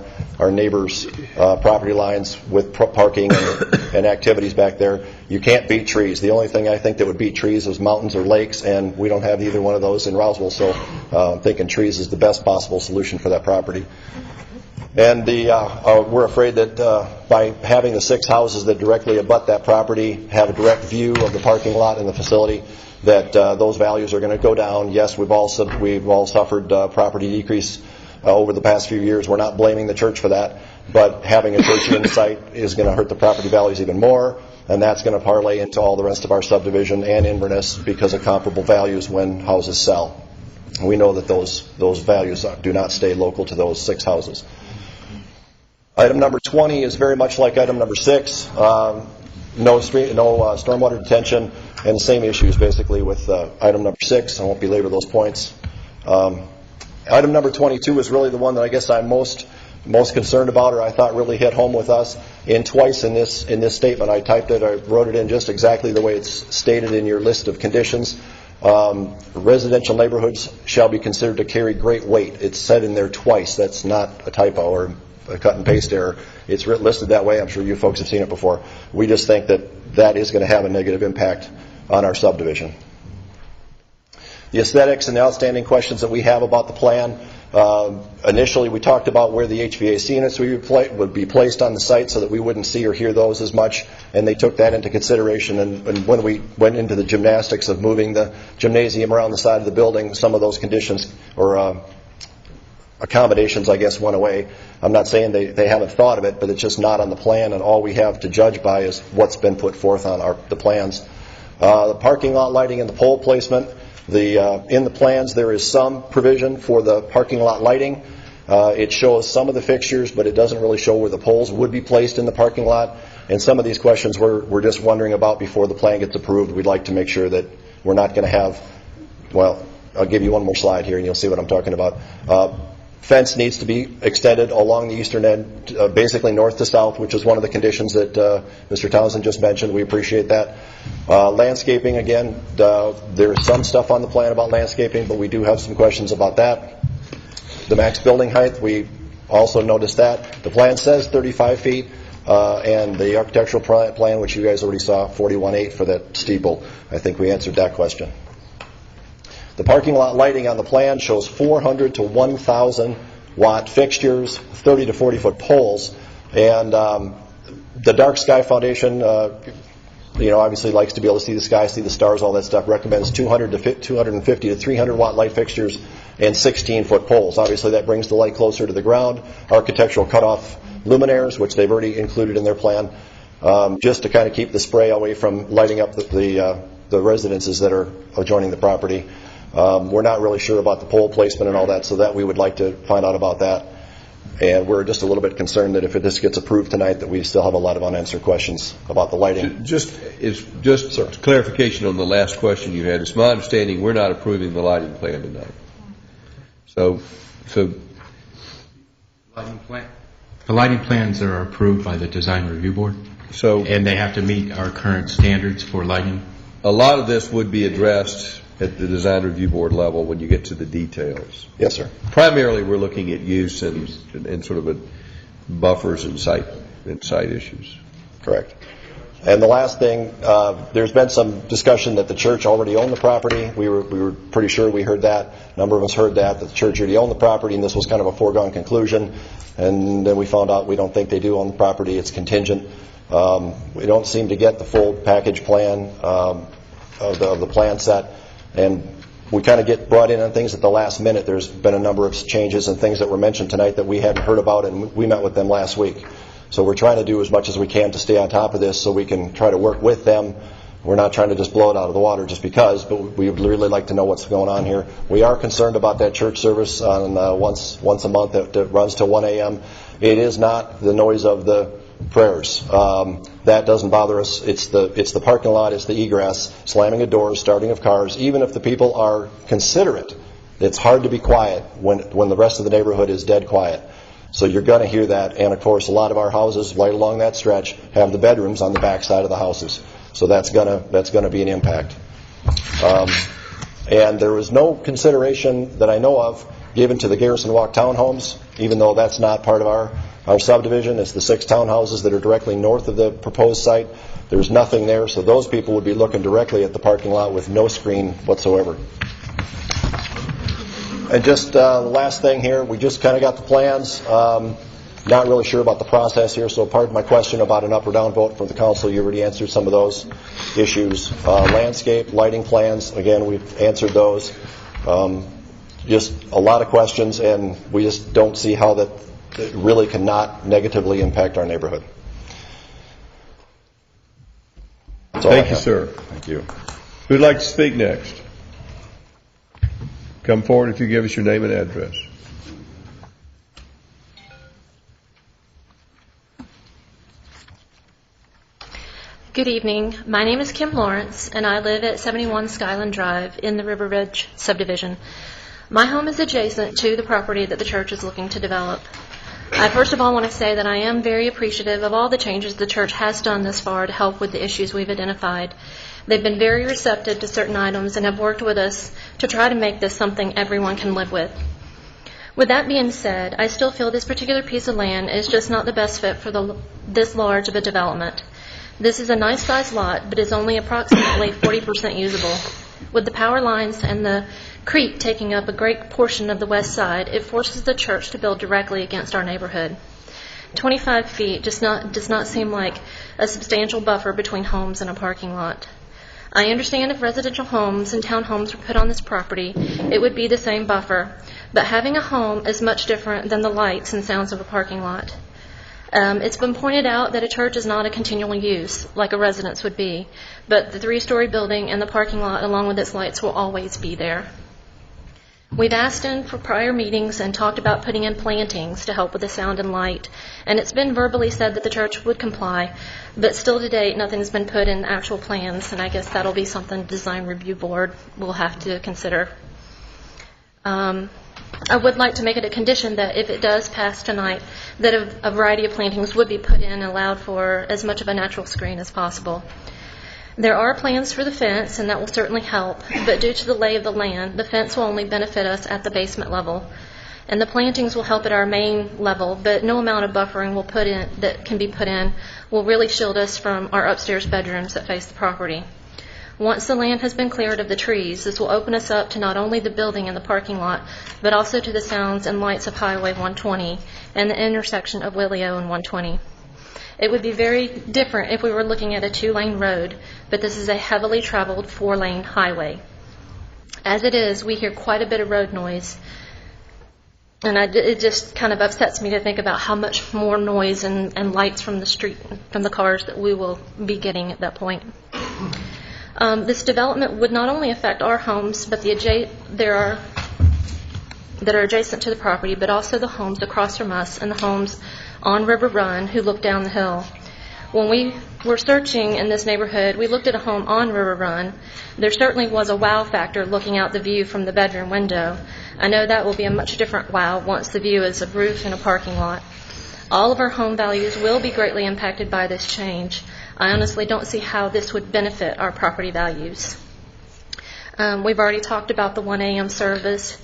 neighbors' property lines with parking and activities back there, you can't beat trees. The only thing I think that would beat trees is mountains or lakes, and we don't have either one of those in Roswell, so I'm thinking trees is the best possible solution for that property. And we're afraid that by having the 6 houses that directly abut that property have a direct view of the parking lot and the facility, that those values are going to go down. Yes, we've all suffered property decrease over the past few years. We're not blaming the church for that, but having a church in sight is going to hurt the property values even more, and that's going to parlay into all the rest of our subdivision and Inverness because of comparable values when houses sell. We know that those values do not stay local to those 6 houses. Item number 20 is very much like item number 6. No stormwater detention, and the same issues basically with item number 6. I won't belabor those points. Item number 22 is really the one that I guess I'm most concerned about, or I thought really hit home with us. And twice in this statement, I wrote it in just exactly the way it's stated in your list of conditions. Residential neighborhoods shall be considered to carry great weight. It's said in there twice. That's not a typo or a cut and paste error. It's listed that way. I'm sure you folks have seen it before. We just think that is going to have a negative impact on our subdivision. The aesthetics and the outstanding questions that we have about the plan. Initially, we talked about where the HVAC units would be placed on the site so that we wouldn't see or hear those as much, and they took that into consideration. And when we went into the gymnastics of moving the gymnasium around the side of the building, some of those conditions or accommodations, I guess, went away. I'm not saying they haven't thought of it, but it's just not on the plan, and all we have to judge by is what's been put forth on the plans. The parking lot lighting and the pole placement. In the plans, there is some provision for the parking lot lighting. It shows some of the fixtures, but it doesn't really show where the poles would be placed in the parking lot. And some of these questions we're just wondering about before the plan gets approved. We'd like to make sure that we're not going to have, well, I'll give you one more slide here and you'll see what I'm talking about. Fence needs to be extended along the eastern end, basically north to south, which is one of the conditions that Mr. Townsend just mentioned. We appreciate that. Landscaping, again, there's some stuff on the plan about landscaping, but we do have some questions about that. The max building height, we also noticed that. The plan says 35 feet, and the architectural plan, which you guys already saw, 41.8 for that steeple. I think we answered that question. The parking lot lighting on the plan shows 400 to 1,000 watt fixtures, 30 to 40 foot poles, and the Dark Sky Foundation, obviously likes to be able to see the sky, see the stars, all that stuff. Recommends 250 to 300 watt light fixtures and 16 foot poles. Obviously, that brings the light closer to the ground. Architectural cutoff luminaires, which they've already included in their plan, just to kind of keep the spray away from lighting up the residences that are adjoining the property. We're not really sure about the pole placement and all that, so that we would like to find out about that. And we're just a little bit concerned that if this gets approved tonight, that we still have a lot of unanswered questions about the lighting. Just clarification on the last question you had. It's my understanding we're not approving the lighting plan tonight. So the lighting plans are approved by the Design Review Board, and they have to meet our current standards for lighting. A lot of this would be addressed at the Design Review Board level when you get to the details. Yes, sir. Primarily, we're looking at use and sort of buffers and site issues. Correct. And the last thing, there's been some discussion that the church already owned the property. We were pretty sure we heard that. A number of us heard that the church already owned the property, and this was kind of a foregone conclusion. And then we found out we don't think they do own the property. It's contingent. We don't seem to get the full package plan of the plan set. And we kind of get brought in on things at the last minute. There's been a number of changes and things that were mentioned tonight that we hadn't heard about, and we met with them last week. So we're trying to do as much as we can to stay on top of this so we can try to work with them. We're not trying to just blow it out of the water just because, but we would really like to know what's going on here. We are concerned about that church service on once a month that runs till 1 a.m. It is not the noise of the prayers. That doesn't bother us. It's the parking lot, it's the egress, slamming of doors, starting of cars. Even if the people are considerate, it's hard to be quiet when the rest of the neighborhood is dead quiet. So you're going to hear that. And of course, a lot of our houses right along that stretch have the bedrooms on the back side of the houses. So that's going to be an impact. And there was no consideration that I know of given to the Garrison Walk townhomes, even though that's not part of our subdivision. It's the 6 townhouses that are directly north of the proposed site. There's nothing there, so those people would be looking directly at the parking lot with no screen whatsoever. And just the last thing here, we just kind of got the plans. Not really sure about the process here, so pardon my question about an up or down vote from the council. You already answered some of those issues. Landscape, lighting plans, again, we've answered those. Just a lot of questions, and we just don't see how that really cannot negatively impact our neighborhood. Thank you, sir. Thank you. Who'd like to speak next? Come forward if you give us your name and address. Good evening. My name is Kim Lawrence, and I live at 71 Skyland Drive in the River Ridge subdivision. My home is adjacent to the property that the church is looking to develop. I first of all want to say that I am very appreciative of all the changes the church has done thus far to help with the issues we've identified. They've been very receptive to certain items and have worked with us to try to make this something everyone can live with. With that being said, I still feel this particular piece of land is just not the best fit for this large of a development. This is a nice sized lot, but is only approximately 40% usable. With the power lines and the creek taking up a great portion of the west side, it forces the church to build directly against our neighborhood. 25 feet does not seem like a substantial buffer between homes and a parking lot. I understand if residential homes and townhomes were put on this property, it would be the same buffer, but having a home is much different than the lights and sounds of a parking lot. It's been pointed out that a church is not a continual use, like a residence would be, but the 3-story building and the parking lot, along with its lights, will always be there. We've asked in for prior meetings and talked about putting in plantings to help with the sound and light, and it's been verbally said that the church would comply, but still to date, nothing's been put in actual plans, and I guess that'll be something the Design Review Board will have to consider. I would like to make it a condition that if it does pass tonight, that a variety of plantings would be put in and allowed for as much of a natural screen as possible. There are plans for the fence, and that will certainly help, but due to the lay of the land, the fence will only benefit us at the basement level. And the plantings will help at our main level, but no amount of buffering that can be put in will really shield us from our upstairs bedrooms that face the property. Once the land has been cleared of the trees, this will open us up to not only the building and the parking lot, but also to the sounds and lights of Highway 120 and the intersection of Willio and 120. It would be very different if we were looking at a 2-lane road, but this is a heavily traveled 4-lane highway. As it is, we hear quite a bit of road noise, and it just kind of upsets me to think about how much more noise and lights from the street, from the cars that we will be getting at that point. This development would not only affect our homes, but that are adjacent to the property, but also the homes across from us and the homes on River Run who look down the hill. When we were searching in this neighborhood, we looked at a home on River Run. There certainly was a wow factor looking out the view from the bedroom window. I know that will be a much different wow once the view is a roof and a parking lot. All of our home values will be greatly impacted by this change. I honestly don't see how this would benefit our property values. We've already talked about the 1 a.m. service.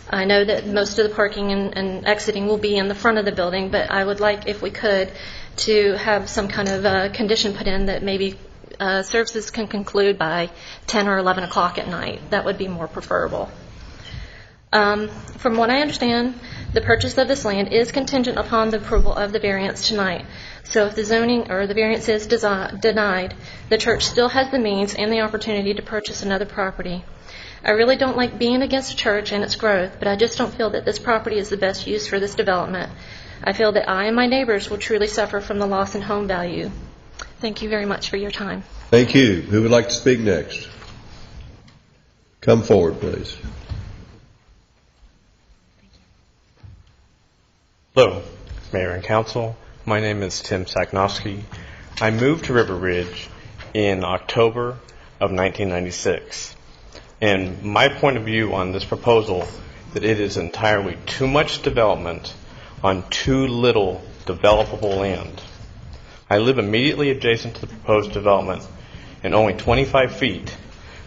I know that most of the parking and exiting will be in the front of the building, but I would like, if we could, to have some kind of condition put in that maybe services can conclude by 10 or 11 o'clock at night. That would be more preferable. From what I understand, the purchase of this land is contingent upon the approval of the variance tonight. So if the zoning or the variance is denied, the church still has the means and the opportunity to purchase another property. I really don't like being against a church and its growth, but I just don't feel that this property is the best use for this development. I feel that I and my neighbors will truly suffer from the loss in home value. Thank you very much for your time. Thank you. Who would like to speak next? Come forward, please. Hello, Mayor and Council. My name is Tim Saknowski. I moved to River Ridge in October of 1996. And my point of view on this proposal, that it is entirely too much development on too little developable land. I live immediately adjacent to the proposed development, and only 25 feet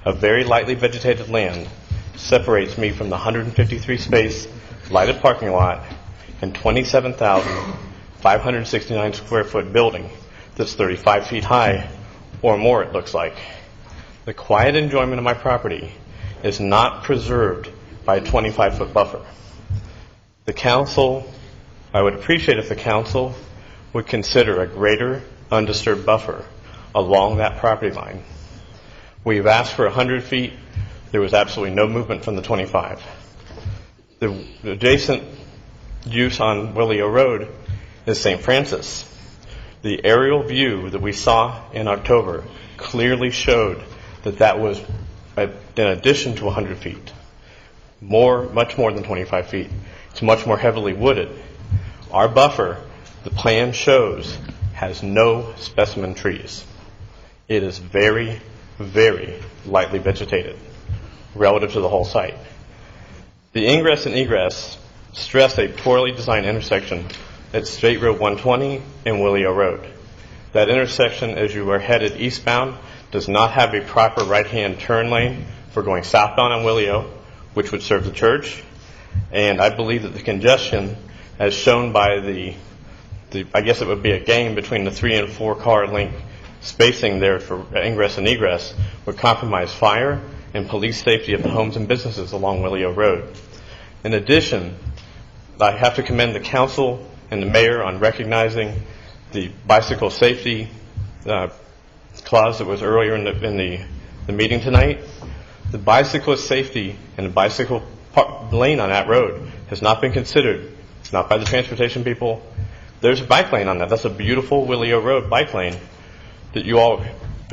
of very lightly vegetated land separates me from the 153 space lighted parking lot and 27,569 square foot building that's 35 feet high or more, it looks like. The quiet enjoyment of my property is not preserved by a 25-foot buffer. The council, I would appreciate if the council would consider a greater undisturbed buffer along that property line. We've asked for 100 feet. There was absolutely no movement from the 25. The adjacent use on Willio Road is St. Francis. The aerial view that we saw in October clearly showed that was in addition to 100 feet. Much more than 25 feet. It's much more heavily wooded. Our buffer, the plan shows, has no specimen trees. It is very, very lightly vegetated relative to the whole site. The ingress and egress stress a poorly designed intersection at State Road 120 and Willio Road. That intersection, as you are headed eastbound, does not have a proper right-hand turn lane for going southbound on Willio, which would serve the church. And I believe that the congestion, as shown by I guess it would be a game between the 3 and 4 car length spacing there for ingress and egress, would compromise fire and police safety of the homes and businesses along Willio Road. In addition, I have to commend the council and the mayor on recognizing the bicycle safety clause that was earlier in the meeting tonight. The bicyclist safety and the bicycle lane on that road has not been considered, not by the transportation people. There's a bike lane on that. That's a beautiful Willio Road bike lane that you all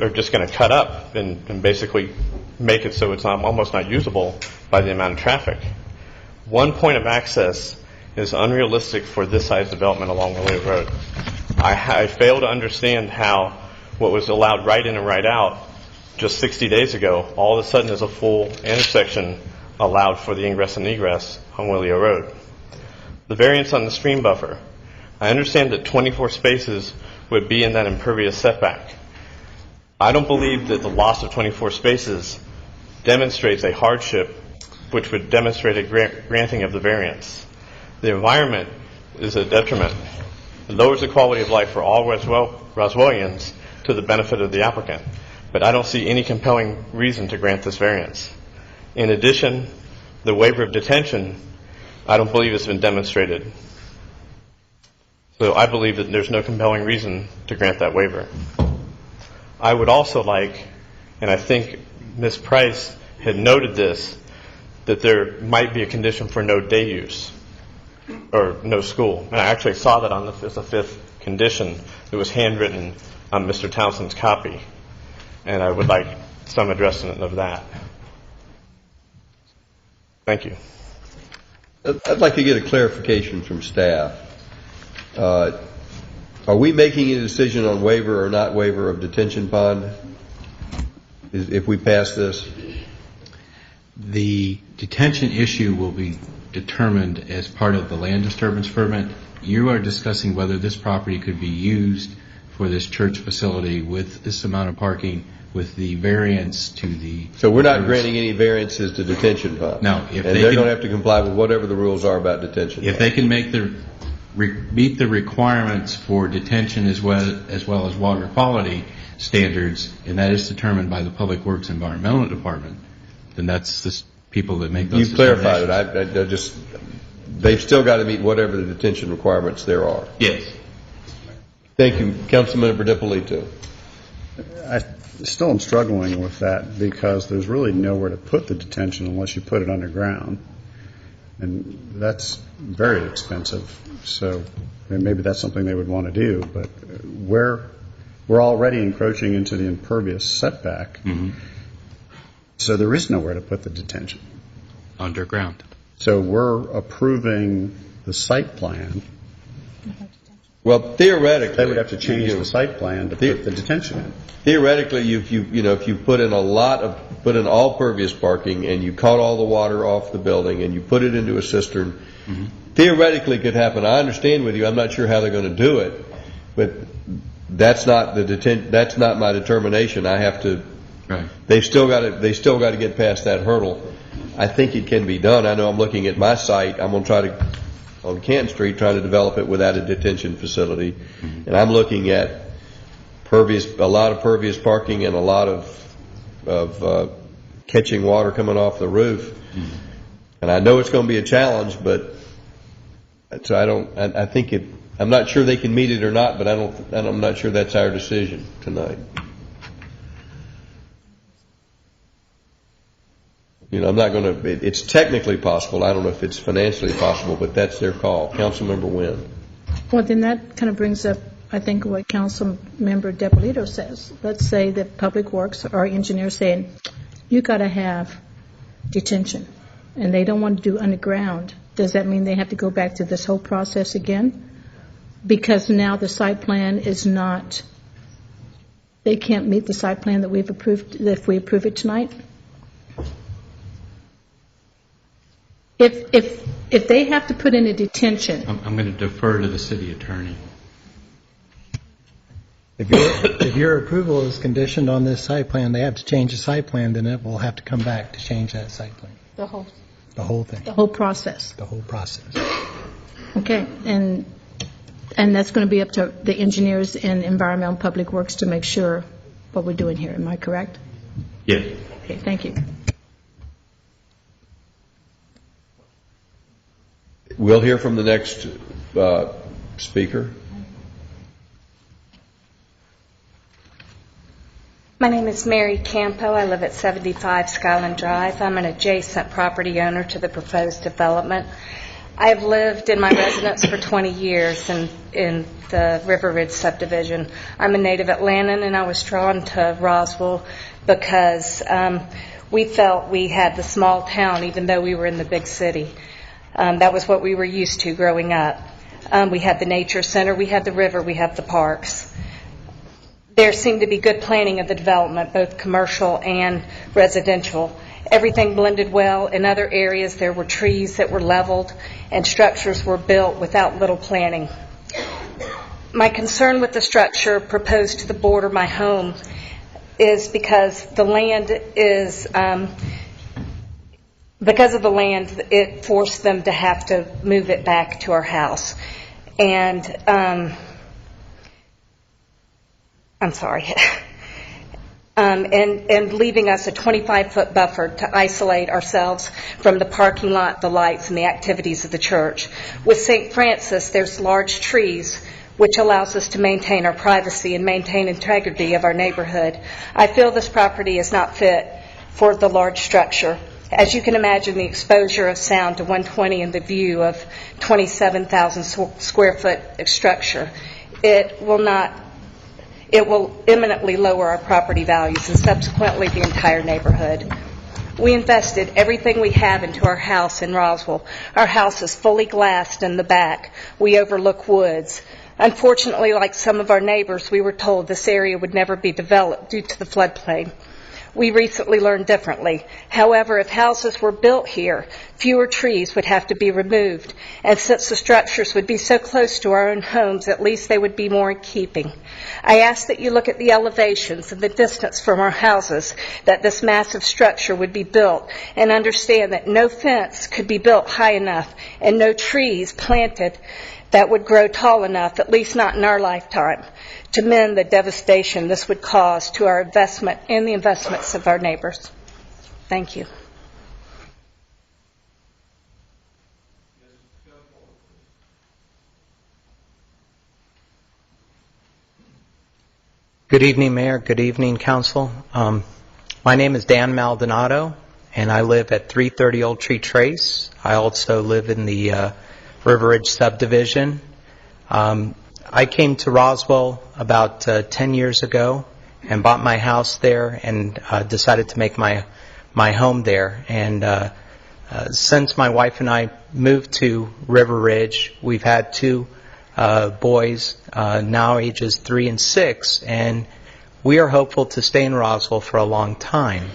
are just going to cut up and basically make it so it's almost not usable by the amount of traffic. One point of access is unrealistic for this size development along Willio Road. I fail to understand how what was allowed right in and right out just 60 days ago all of a sudden is a full intersection allowed for the ingress and egress on Willio Road. The variance on the stream buffer. I understand that 24 spaces would be in that impervious setback. I don't believe that the loss of 24 spaces demonstrates a hardship which would demonstrate a granting of the variance. The environment is a detriment. It lowers the quality of life for all Roswellians to the benefit of the applicant. But I don't see any compelling reason to grant this variance. In addition, the waiver of detention, I don't believe has been demonstrated. So I believe that there's no compelling reason to grant that waiver. I would also like, and I think Ms. Price had noted this, that there might be a condition for no day use or no school. And I actually saw that on the fifth condition that was handwritten on Mr. Townsend's copy. And I would like some addressing of that. Thank you. I'd like to get a clarification from staff. Are we making a decision on waiver or not waiver of detention pond if we pass this? The detention issue will be determined as part of the land disturbance permit. You are discussing whether this property could be used for this church facility with this amount of parking with the variance to the... So we're not granting any variances to detention pond? No. And they're going to have to comply with whatever the rules are about detention If they can meet the requirements for detention as well as water quality standards, and that is determined by the Public Works Environmental Department, then that's the people that make those decisions. You've clarified it. They've still got to meet whatever the detention requirements there are. Yes. Thank you. Councilmember DiPolito. I still am struggling with that because there's really nowhere to put the detention unless you put it underground. And that's very expensive. So maybe that's something they would want to do. But we're already encroaching into the impervious setback. Mm-hmm. So there is nowhere to put the detention. Underground. So we're approving the site plan. Well, theoretically, they would have to change the site plan to put the detention in. Theoretically, if you put in all pervious parking and you caught all the water off the building and you put it into a cistern, theoretically it could happen. I understand with you. I'm not sure how they're going to do it, but that's not that's not my determination. I have to. Right. They've still got to get past that hurdle. I think it can be done. I know I'm looking at my site. I'm going to try to, on Canton Street, trying to develop it without a detention facility, and I'm looking at a lot of pervious parking and a lot of catching water coming off the roof. And I know it's going to be a challenge, but so I think I'm not sure they can meet it or not, but I'm not sure that's our decision tonight. I'm not going to. It's technically possible. I don't know if it's financially possible, but that's their call. Councilmember Wynn. Well, then that kind of brings up, I think, what Councilmember Depolito says. Let's say that Public Works or engineers saying, you got to have detention, and they don't want to do underground. Does that mean they have to go back to this whole process again? Because now the site plan is not, they can't meet the site plan that we've approved, if we approve it tonight? If they have to put in a detention. I'm going to defer to the city attorney. If your approval is conditioned on this site plan, they have to change the site plan, then it will have to come back to change that site plan. The whole thing. The whole process. The whole process. Okay, and that's going to be up to the engineers in Environmental and Public Works to make sure what we're doing here. Am I correct? Yes. Okay, thank you. We'll hear from the next speaker. My name is Mary Campo. I live at 75 Skyland Drive. I'm an adjacent property owner to the proposed development. I have lived in my residence for 20 years in the River Ridge subdivision. I'm a native Atlantan, and I was drawn to Roswell because we felt we had the small town even though we were in the big city. That was what we were used to growing up. We had the nature center, we had the river, we had the parks. There seemed to be good planning of the development, both commercial and residential. Everything blended well. In other areas, there were trees that were leveled and structures were built without little planning. My concern with the structure proposed to the border of my home is because the land is, because of the land, it forced them to have to move it back to our house. And I'm sorry. And leaving us a 25-foot buffer to isolate ourselves from the parking lot, the lights, and the activities of the church. With St. Francis, there's large trees, which allows us to maintain our privacy and maintain integrity of our neighborhood. I feel this property is not fit for the large structure. As you can imagine, the exposure of sound to 120 and the view of 27,000 square foot structure, it will imminently lower our property values and subsequently the entire neighborhood. We invested everything we have into our house in Roswell. Our house is fully glassed in the back. We overlook woods. Unfortunately, like some of our neighbors, we were told this area would never be developed due to the floodplain. We recently learned differently. However, if houses were built here, fewer trees would have to be removed. And since the structures would be so close to our own homes, at least they would be more in keeping. I ask that you look at the elevations and the distance from our houses that this massive structure would be built and understand that no fence could be built high enough and no trees planted that would grow tall enough, at least not in our lifetime, to mend the devastation this would cause to our investment and the investments of our neighbors. Thank you. Good evening, Mayor. Good evening, Council. My name is Dan Maldonado, and I live at 330 Old Tree Trace. I also live in the River Ridge subdivision. I came to Roswell about 10 years ago and bought my house there and decided to make my home there. And since my wife and I moved to River Ridge, we've had two boys, now ages 3 and 6, and we are hopeful to stay in Roswell for a long time.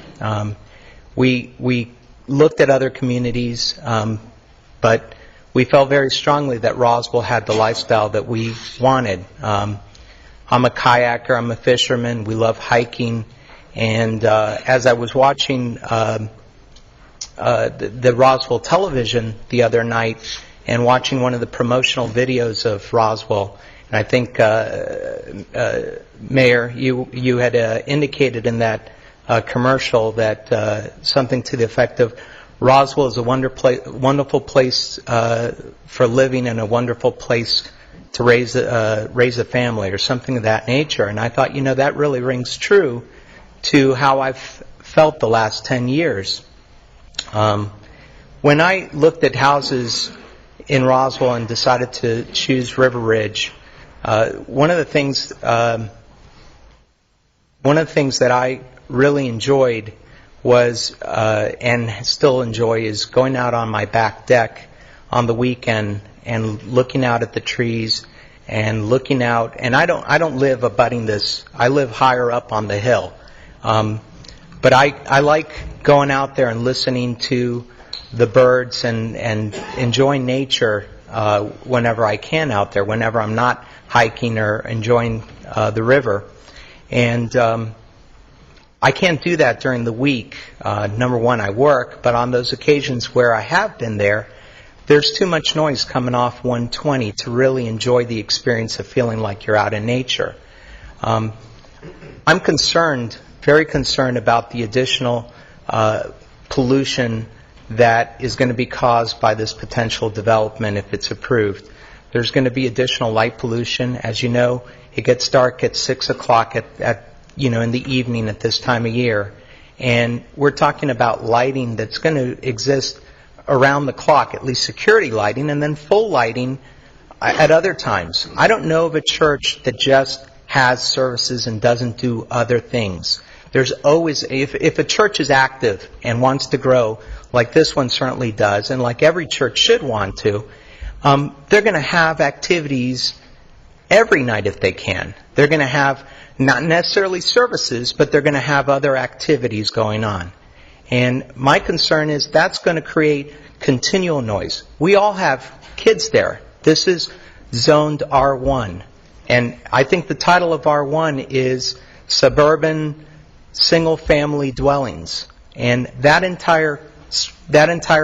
We looked at other communities, but we felt very strongly that Roswell had the lifestyle that we wanted. I'm a kayaker, I'm a fisherman, we love hiking, and as I was watching the Roswell television the other night and watching one of the promotional videos of Roswell, and I think, Mayor, you had indicated in that commercial that something to the effect of Roswell is a wonderful place for living and a wonderful place to raise a family or something of that nature. And I thought, that really rings true to how I've felt the last 10 years. When I looked at houses in Roswell and decided to choose River Ridge, one of the things that I really enjoyed was, and still enjoy, is going out on my back deck on the weekend and looking out at the trees and looking out. And I don't live abutting this. I live higher up on the hill. But I like going out there and listening to the birds and enjoying nature whenever I can out there, whenever I'm not hiking or enjoying the river. And I can't do that during the week. Number one, I work, but on those occasions where I have been there, there's too much noise coming off 120 to really enjoy the experience of feeling like you're out in nature. I'm concerned, very concerned about the additional pollution that is going to be caused by this potential development if it's approved. There's going to be additional light pollution. As you know, it gets dark at 6 o'clock in the evening at this time of year. And we're talking about lighting that's going to exist around the clock, at least security lighting, and then full lighting at other times. I don't know of a church that just has services and doesn't do other things. There's always, if a church is active and wants to grow, like this one certainly does, and like every church should want to, they're going to have activities every night if they can. They're going to have not necessarily services, but they're going to have other activities going on. And my concern is that's going to create continual noise. We all have kids there. This is zoned R1. And I think the title of R1 is Suburban Single-Family Dwellings. And that entire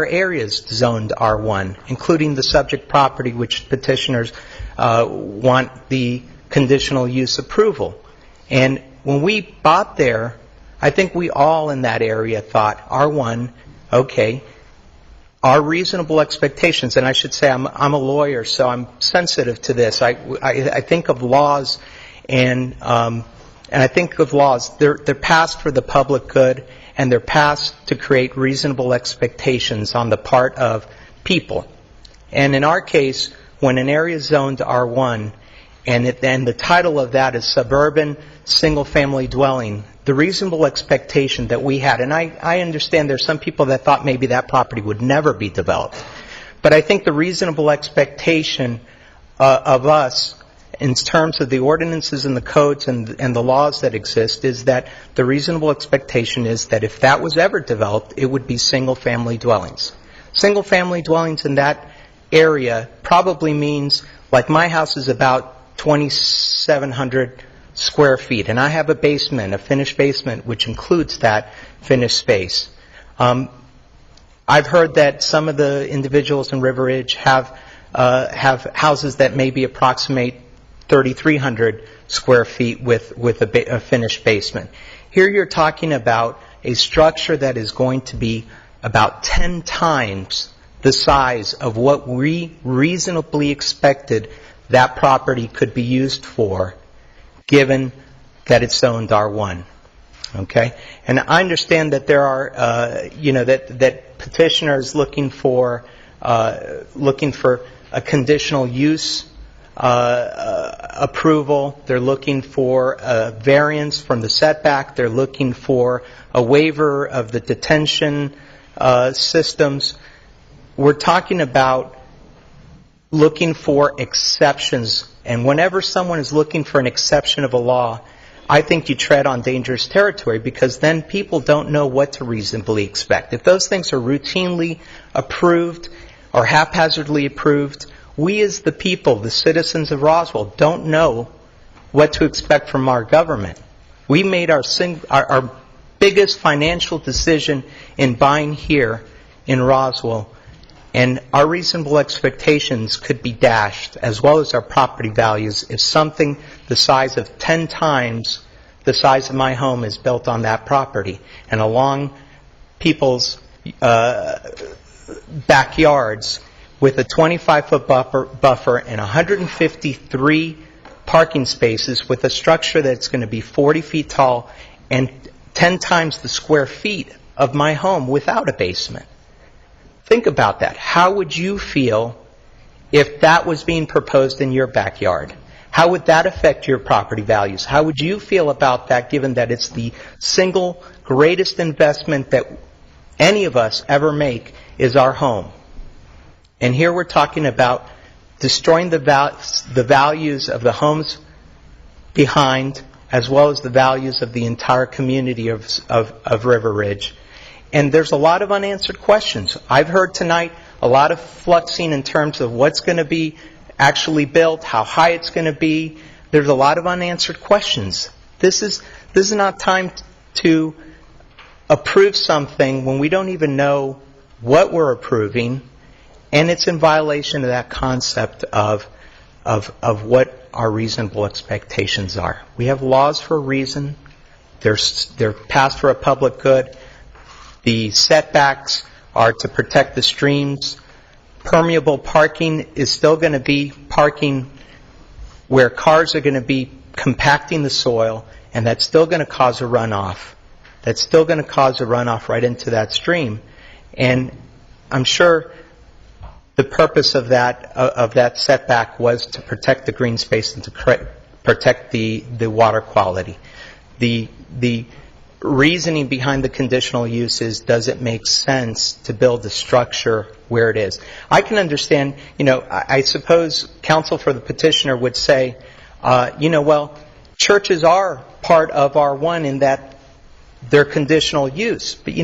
area is zoned R1, including the subject property which petitioners want the conditional use approval. And when we bought there, I think we all in that area thought, R1, okay, our reasonable expectations, and I should say I'm a lawyer, so I'm sensitive to this. I think of laws, and I think of laws, they're passed for the public good, and they're passed to create reasonable expectations on the part of people. And in our case, when an area is zoned R1, and the title of that is Suburban Single-Family Dwelling, the reasonable expectation that we had, and I understand there's some people that thought maybe that property would never be developed, but I think the reasonable expectation of us in terms of the ordinances and the codes and the laws that exist is that the reasonable expectation is that if that was ever developed, it would be single-family dwellings. Single-family dwellings in that area probably means, like my house is about 2,700 square feet, and I have a basement, a finished basement, which includes that finished space. I've heard that some of the individuals in River Ridge have houses that maybe approximate 3,300 square feet with a finished basement. Here you're talking about a structure that is going to be about 10 times the size of what we reasonably expected that property could be used for, given that it's zoned R1. Okay? And I understand that there are, that petitioners looking for a conditional use approval. They're looking for a variance from the setback. They're looking for a waiver of the detention systems. We're talking about looking for exceptions. And whenever someone is looking for an exception of a law, I think you tread on dangerous territory, because then people don't know what to reasonably expect. If those things are routinely approved or haphazardly approved, we as the people, the citizens of Roswell, don't know what to expect from our government. We made our biggest financial decision in buying here in Roswell, and our reasonable expectations could be dashed, as well as our property values, if something the size of 10 times the size of my home is built on that property and along people's backyards with a 25-foot buffer and 153 parking spaces with a structure that's going to be 40 feet tall and 10 times the square feet of my home without a basement. Think about that. How would you feel if that was being proposed in your backyard? How would that affect your property values? How would you feel about that, given that it's the single greatest investment that any of us ever make is our home? And here we're talking about destroying the values of the homes behind, as well as the values of the entire community of River Ridge. And there's a lot of unanswered questions. I've heard tonight a lot of fluxing in terms of what's going to be actually built, how high it's going to be. There's a lot of unanswered questions. This is not time to approve something when we don't even know what we're approving, and it's in violation of that concept of what our reasonable expectations are. We have laws for a reason. They're passed for a public good. The setbacks are to protect the streams. Permeable parking is still going to be parking where cars are going to be compacting the soil, and that's still going to cause a runoff. That's still going to cause a runoff right into that stream. And I'm sure the purpose of that setback was to protect the green space and to protect the water quality. The reasoning behind the conditional use is, does it make sense to build a structure where it is? I can understand, I suppose counsel for the petitioner would say, well, churches are part of R1 in that they're conditional use. But,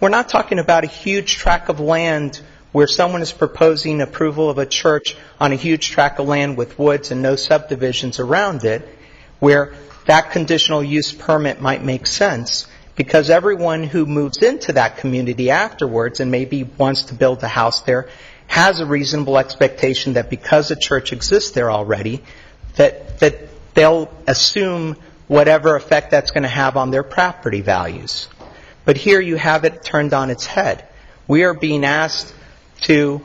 we're not talking about a huge tract of land where someone is proposing approval of a church on a huge tract of land with woods and no subdivisions around it, where that conditional use permit might make sense, because everyone who moves into that community afterwards and maybe wants to build a house there has a reasonable expectation that because a church exists there already, that they'll assume whatever effect that's going to have on their property values. But here you have it turned on its head. We are being asked to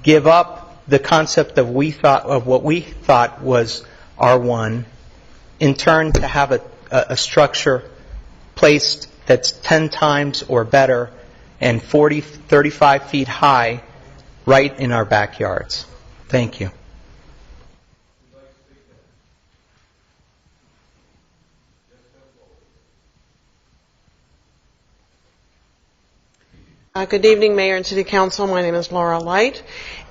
give up the concept of what we thought was R1, in turn to have a structure placed that's 10 times or better and 35 feet high right in our backyards. Thank you. Good evening, Mayor and City Council. My name is Laura Light,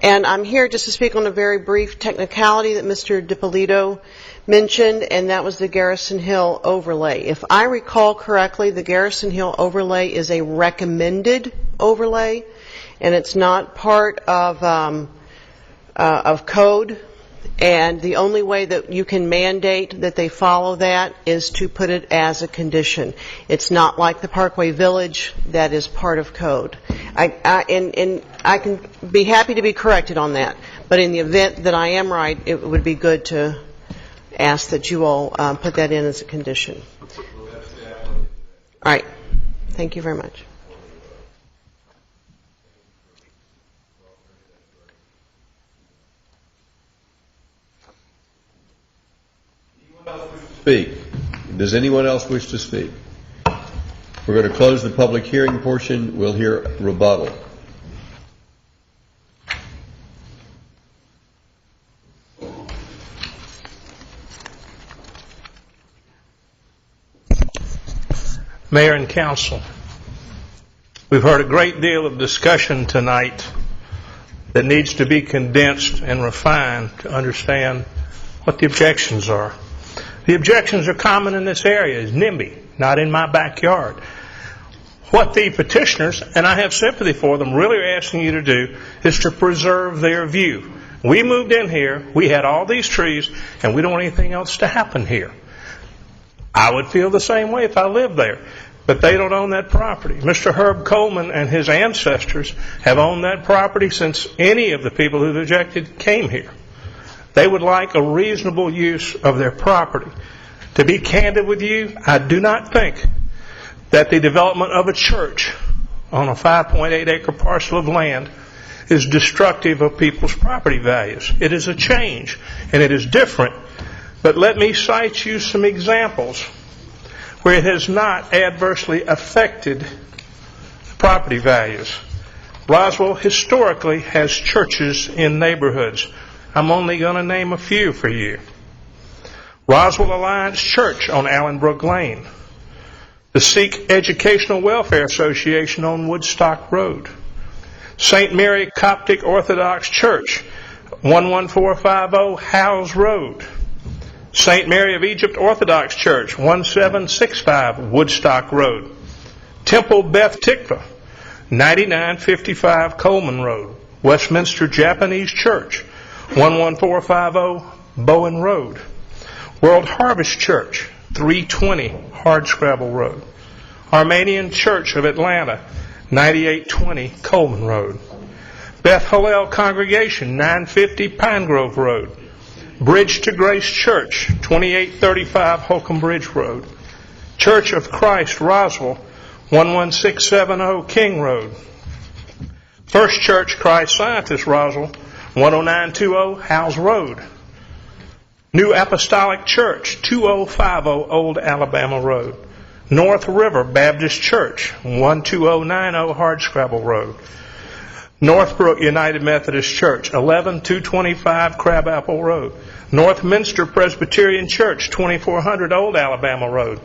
and I'm here just to speak on a very brief technicality that Mr. DiPolito mentioned, and that was the Garrison Hill overlay. If I recall correctly, the Garrison Hill overlay is a recommended overlay, and it's not part of code. And the only way that you can mandate that they follow that is to put it as a condition. It's not like the Parkway Village that is part of code. And I can be happy to be corrected on that. But in the event that I am right, it would be good to ask that you all put that in as a condition. All right. Thank you very much. Speak. Does anyone else wish to speak? We're going to close the public hearing portion. We'll hear rebuttal. Mayor and Council, we've heard a great deal of discussion tonight that needs to be condensed and refined to understand what the objections are. The objections are common in this area. It's NIMBY, not in my backyard. What the petitioners, and I have sympathy for them, really are asking you to do is to preserve their view. We moved in here, we had all these trees, and we don't want anything else to happen here. I would feel the same way if I lived there. But they don't own that property. Mr. Herb Coleman and his ancestors have owned that property since any of the people who've objected came here. They would like a reasonable use of their property. To be candid with you, I do not think that the development of a church on a 5.8 acre parcel of land is destructive of people's property values. It is a change, and it is different. But let me cite you some examples where it has not adversely affected property values. Roswell historically has churches in neighborhoods. I'm only going to name a few for you. Roswell Alliance Church on Allenbrook Lane. The Sikh Educational Welfare Association on Woodstock Road. St. Mary Coptic Orthodox Church, 11450 Howes Road. St. Mary of Egypt Orthodox Church, 1765 Woodstock Road. Temple Beth Tikva, 9955 Coleman Road. Westminster Japanese Church, 11450 Bowen Road. World Harvest Church, 320 Hardscrabble Road. Armenian Church of Atlanta, 9820 Coleman Road. Beth Hallel Congregation, 950 Pine Grove Road. Bridge to Grace Church, 2835 Holcomb Bridge Road. Church of Christ Roswell, 11670 King Road. First Church Christ Scientist Roswell, 10920 Howes Road. New Apostolic Church, 2050 Old Alabama Road. North River Baptist Church, 12090 Hardscrabble Road. Northbrook United Methodist Church, 11225 Crabapple Road. Northminster Presbyterian Church, 2400 Old Alabama Road.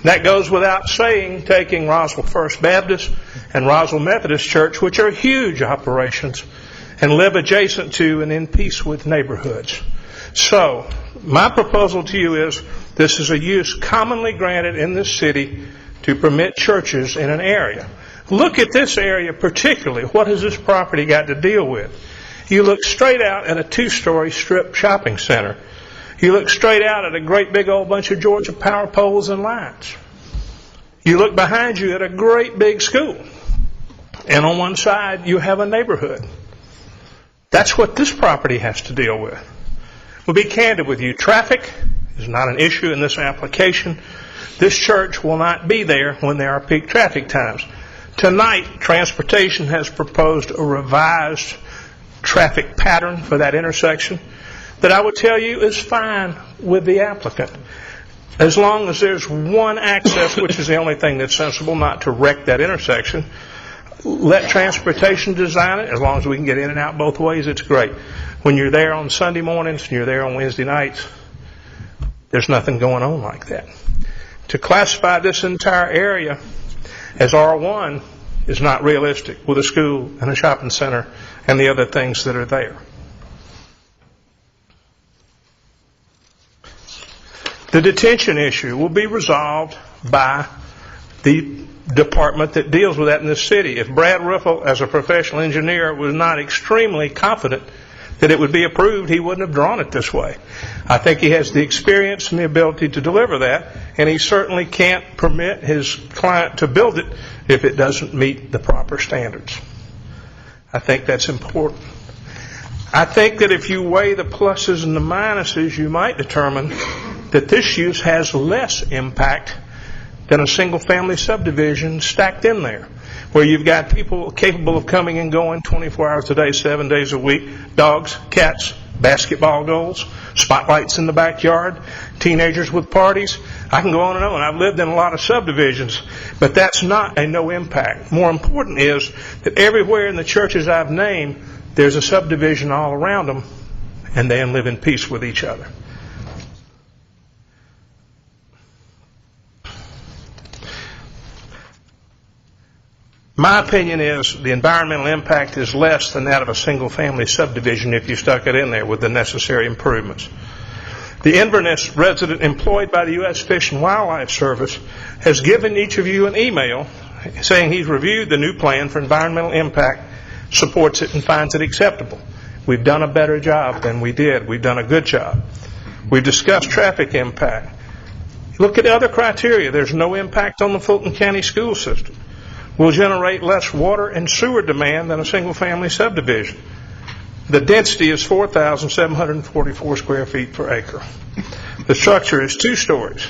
That goes without saying, taking Roswell First Baptist and Roswell Methodist Church, which are huge operations, and live adjacent to and in peace with neighborhoods. So, my proposal to you is, this is a use commonly granted in this city to permit churches in an area. Look at this area particularly. What has this property got to deal with? You look straight out at a 2-story strip shopping center. You look straight out at a great big old bunch of Georgia power poles and lights. You look behind you at a great big school. And on one side you have a neighborhood. That's what this property has to deal with. We'll be candid with you. Traffic is not an issue in this application. This church will not be there when there are peak traffic times. Tonight, Transportation has proposed a revised traffic pattern for that intersection that I would tell you is fine with the applicant. As long as there's one access, which is the only thing that's sensible, not to wreck that intersection, let Transportation design it. As long as we can get in and out both ways, it's great. When you're there on Sunday mornings and you're there on Wednesday nights, there's nothing going on like that. To classify this entire area as R1 is not realistic with a school and a shopping center and the other things that are there. The detention issue will be resolved by the department that deals with that in this city. If Brad Riffle, as a professional engineer, was not extremely confident that it would be approved, he wouldn't have drawn it this way. I think he has the experience and the ability to deliver that, and he certainly can't permit his client to build it if it doesn't meet the proper standards. I think that's important. I think that if you weigh the pluses and the minuses, you might determine that this use has less impact than a single-family subdivision stacked in there, where you've got people capable of coming and going 24 hours a day, 7 days a week, dogs, cats, basketball goals, spotlights in the backyard, teenagers with parties. I can go on and on. I've lived in a lot of subdivisions, but that's not a no impact. More important is that everywhere in the churches I've named, there's a subdivision all around them, and they live in peace with each other. My opinion is the environmental impact is less than that of a single-family subdivision if you stuck it in there with the necessary improvements. The Inverness resident employed by the U.S. Fish and Wildlife Service has given each of you an email saying he's reviewed the new plan for environmental impact, supports it, and finds it acceptable. We've done a better job than we did. We've done a good job. We've discussed traffic impact. Look at the other criteria. There's no impact on the Fulton County school system. We'll generate less water and sewer demand than a single-family subdivision. The density is 4,744 square feet per acre. The structure is 2 stories.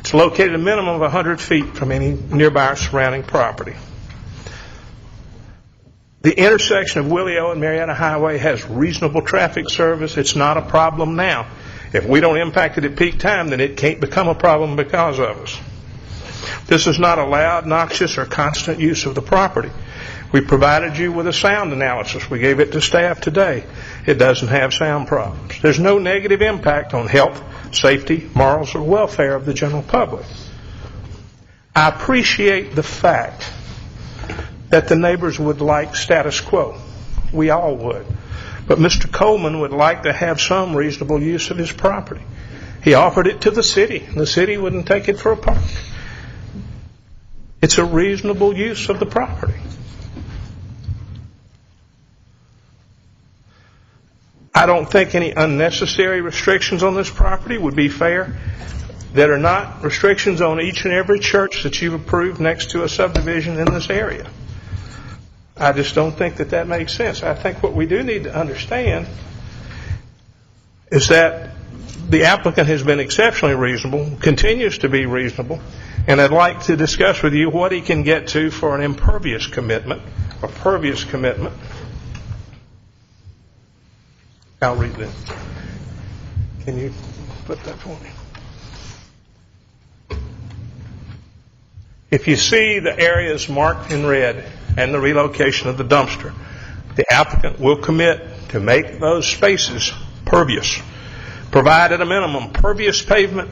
It's located a minimum of 100 feet from any nearby surrounding property. The intersection of Willio and Marietta Highway has reasonable traffic service. It's not a problem now. If we don't impact it at peak time, then it can't become a problem because of us. This is not a loud, noxious, or constant use of the property. We provided you with a sound analysis. We gave it to staff today. It doesn't have sound problems. There's no negative impact on health, safety, morals, or welfare of the general public. I appreciate the fact that the neighbors would like status quo. We all would. But Mr. Coleman would like to have some reasonable use of his property. He offered it to the city. The city wouldn't take it for a park. It's a reasonable use of the property. I don't think any unnecessary restrictions on this property would be fair that are not restrictions on each and every church that you've approved next to a subdivision in this area. I just don't think that that makes sense. I think what we do need to understand is that the applicant has been exceptionally reasonable, continues to be reasonable, and I'd like to discuss with you what he can get to for an impervious commitment, a pervious commitment. I'll read this. Can you put that for me? If you see the areas marked in red and the relocation of the dumpster, the applicant will commit to make those spaces pervious. Provide at a minimum pervious pavement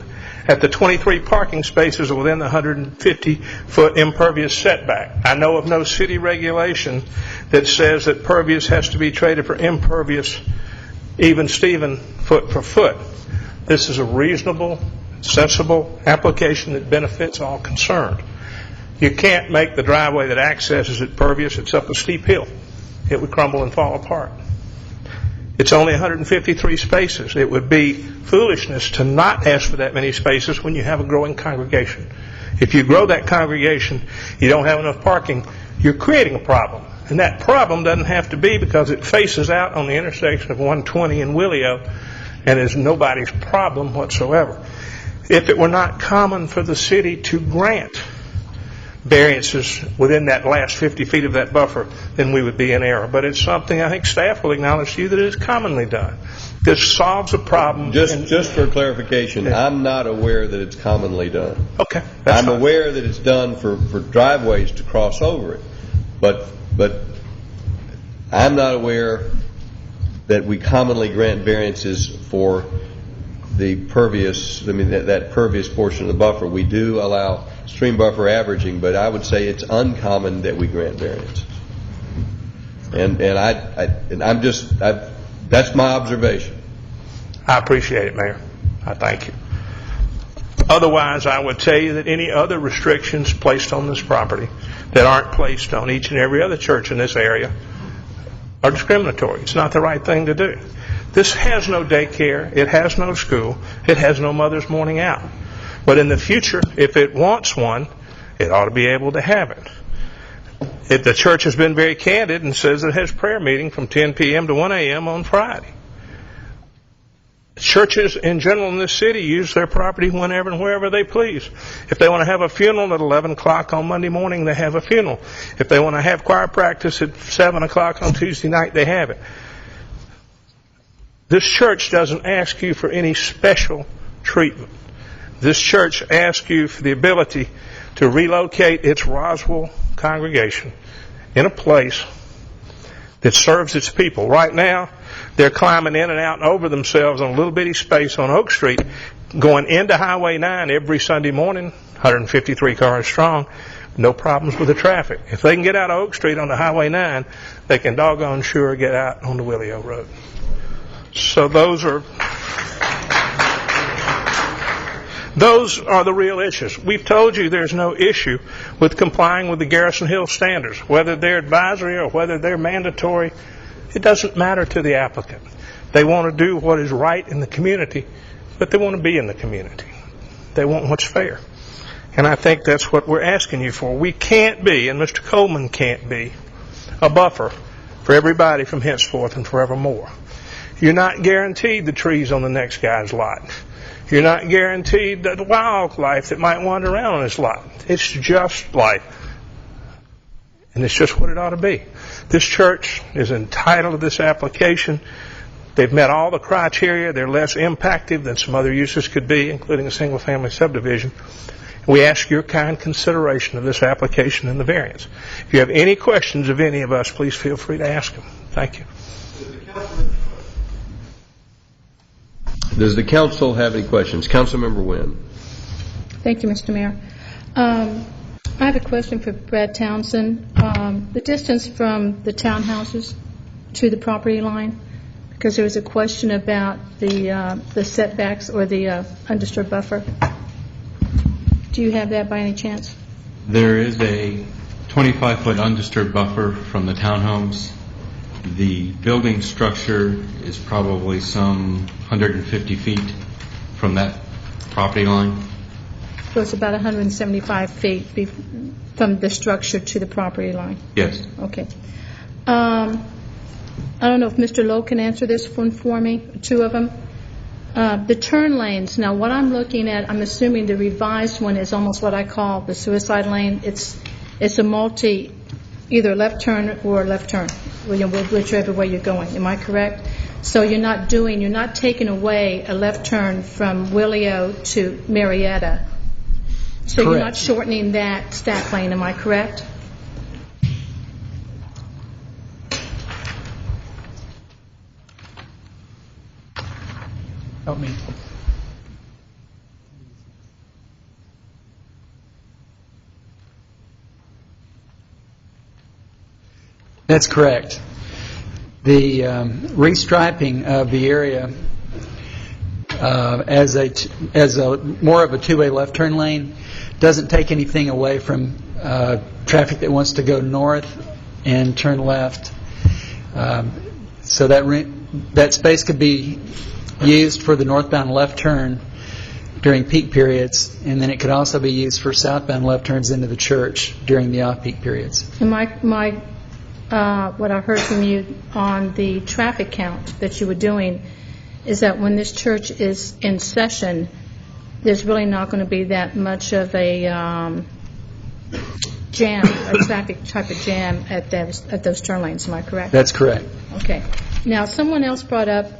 at the 23 parking spaces within the 150-foot impervious setback. I know of no city regulation that says that pervious has to be traded for impervious even Steven foot for foot. This is a reasonable, sensible application that benefits all concerned. You can't make the driveway that accesses it pervious. It's up a steep hill. It would crumble and fall apart. It's only 153 spaces. It would be foolishness to not ask for that many spaces when you have a growing congregation. If you grow that congregation, you don't have enough parking, you're creating a problem. And that problem doesn't have to be because it faces out on the intersection of 120 and Willio and is nobody's problem whatsoever. If it were not common for the city to grant variances within that last 50 feet of that buffer, then we would be in error. But it's something I think staff will acknowledge to you that is commonly done. This solves a problem. Just for clarification, I'm not aware that it's commonly done. Okay. I'm aware that it's done for driveways to cross over it. But I'm not aware that we commonly grant variances for the pervious, that pervious portion of the buffer. We do allow stream buffer averaging, but I would say it's uncommon that we grant variances. That's my observation. I appreciate it, Mayor. I thank you. Otherwise, I would tell you that any other restrictions placed on this property that aren't placed on each and every other church in this area are discriminatory. It's not the right thing to do. This has no daycare. It has no school. It has no mother's morning out. But in the future, if it wants one, it ought to be able to have it. The church has been very candid and says it has prayer meeting from 10 p.m. to 1 a.m. on Friday. Churches in general in this city use their property whenever and wherever they please. If they want to have a funeral at 11 o'clock on Monday morning, they have a funeral. If they want to have choir practice at 7 o'clock on Tuesday night, they have it. This church doesn't ask you for any special treatment. This church asks you for the ability to relocate its Roswell congregation in a place that serves its people. Right now, they're climbing in and out and over themselves on a little bitty space on Oak Street, going into Highway 9 every Sunday morning, 153 cars strong, no problems with the traffic. If they can get out of Oak Street onto Highway 9, they can doggone sure get out on the Willio Road. So those are the real issues. We've told you there's no issue with complying with the Garrison Hill standards, whether they're advisory or whether they're mandatory. It doesn't matter to the applicant. They want to do what is right in the community, but they want to be in the community. They want what's fair. And I think that's what we're asking you for. We can't be, and Mr. Coleman can't be, a buffer for everybody from henceforth and forevermore. You're not guaranteed the trees on the next guy's lot. You're not guaranteed the wildlife that might wander around on his lot. It's just life. And it's just what it ought to be. This church is entitled to this application. They've met all the criteria. They're less impactive than some other uses could be, including a single-family subdivision. We ask your kind consideration of this application and the variance. If you have any questions of any of us, please feel free to ask them. Thank you. Does the council have any questions? Councilmember Wynn. Thank you, Mr. Mayor. I have a question for Brad Townsend. The distance from the townhouses to the property line, because there was a question about the setbacks or the undisturbed buffer. Do you have that by any chance? There is a 25-foot undisturbed buffer from the townhomes. The building structure is probably some 150 feet from that property line. So it's about 175 feet from the structure to the property line? Yes. Okay. I don't know if Mr. Lowe can answer this one for me, two of them. The turn lanes, now what I'm looking at, I'm assuming the revised one is almost what I call the suicide lane. It's a multi, either left turn or left turn, whichever way you're going. Am I correct? So you're not taking away a left turn from Willio to Marietta. So Correct. You're not shortening that stack lane, am I correct? Help me. That's correct. The restriping of the area as a more of a two-way left turn lane doesn't take anything away from traffic that wants to go north and turn left. So that space could be used for the northbound left turn during peak periods, and then it could also be used for southbound left turns into the church during the off-peak periods. And what I heard from you on the traffic count that you were doing is that when this church is in session, there's really not going to be that much of a jam, a traffic type of jam at those turn lanes. Am I correct? That's correct. Okay. Now, someone else brought up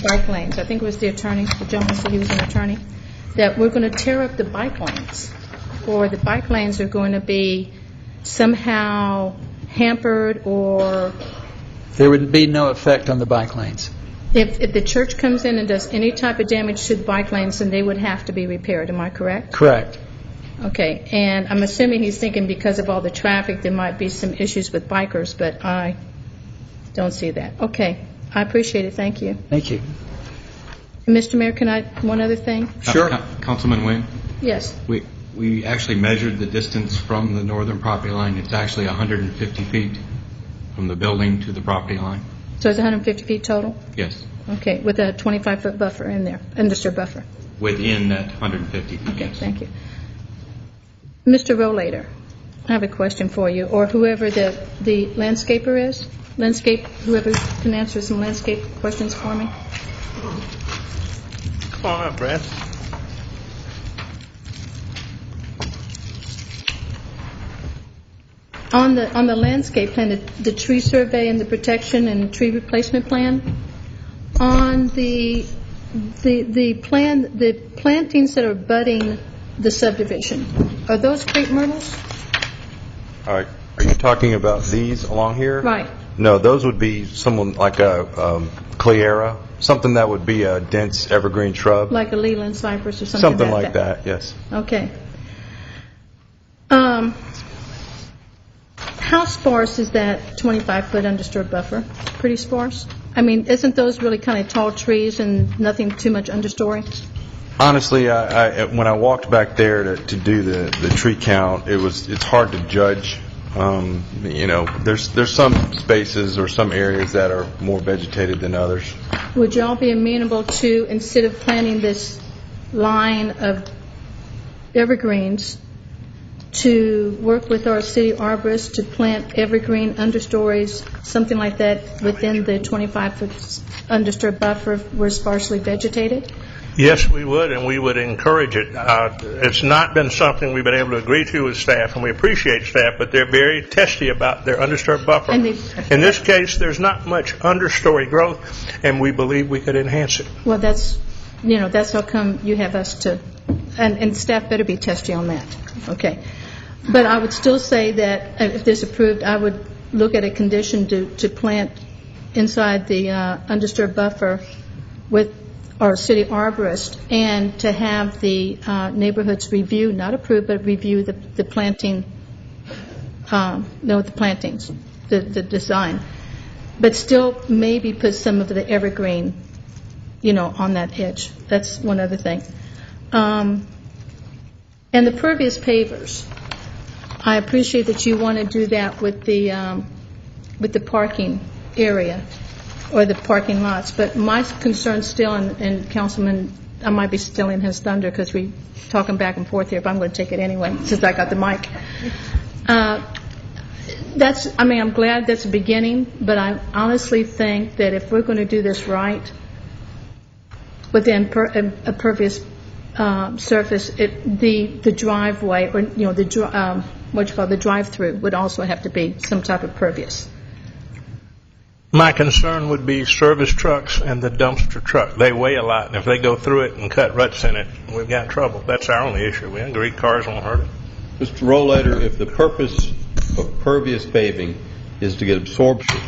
bike lanes. I think it was the attorney. The gentleman said he was an attorney. That we're going to tear up the bike lanes, or the bike lanes are going to be somehow hampered, or there would be no effect on the bike lanes. If the church comes in and does any type of damage to the bike lanes, then they would have to be repaired. Am I correct? Correct. Okay. And I'm assuming he's thinking because of all the traffic there might be some issues with bikers, but I don't see that. Okay. I appreciate it. Thank you. Thank you. Mr. Mayor, can I, one other thing? Sure. Councilman Wynn? Yes. We actually measured the distance from the northern property line. It's actually 150 feet from the building to the property line. So it's 150 feet total? Yes. Okay, with a 25-foot buffer in there, undisturbed buffer. Within that 150 feet. Okay, yes. thank you. Mr. Rollator, I have a question for you, or whoever the landscaper is. Whoever can answer some landscape questions for me. Come on up, Brad. On the landscape plan, the tree survey and the protection and tree replacement plan, on the plan, the plantings that are budding the subdivision, are those crepe myrtles? Are you talking about these along here? Right. No, those would be someone like a Cleara, something that would be a dense evergreen shrub. Like a Leland cypress or something Something like that, yes. Okay. How sparse is that 25-foot undisturbed buffer? Pretty sparse? I mean, isn't those really kind of tall trees and nothing too much understory? Honestly, when I walked back there to do the tree count, it's hard to judge There's some spaces or some areas that are more vegetated than others. Would you all be amenable to, instead of planting this line of evergreens, to work with our city arborist to plant evergreen understories, something like that, within the 25-foot undisturbed buffer where it's sparsely vegetated? Yes, we would, and we would encourage it. It's not been something we've been able to agree to with staff, and we appreciate staff, but they're very testy about their undisturbed buffer. In this case, there's not much understory growth, and we believe we could enhance it. Well, that's how come you have us to, and staff better be testy on that. Okay. But I would still say that if this approved, I would look at a condition to plant inside the undisturbed buffer with our city arborist, and to have the neighborhoods review, not approve, but review the planting, the plantings, the design. But still maybe put some of the evergreen, on that edge. That's one other thing. And the pervious pavers. I appreciate that you want to do that with the parking area or the parking lots, but my concern still, and Councilman, I might be stealing his thunder because we're talking back and forth here, but I'm going to take it anyway since I got the mic. I'm glad that's a beginning, but I honestly think that if we're going to do this right, with a pervious surface, the driveway, or the drive-through would also have to be some type of pervious. My concern would be service trucks and the dumpster truck. They weigh a lot, and if they go through it and cut ruts in it, we've got trouble. That's our only issue. We agree cars won't hurt it. Mr. Rollator, if the purpose of pervious paving is to get absorption,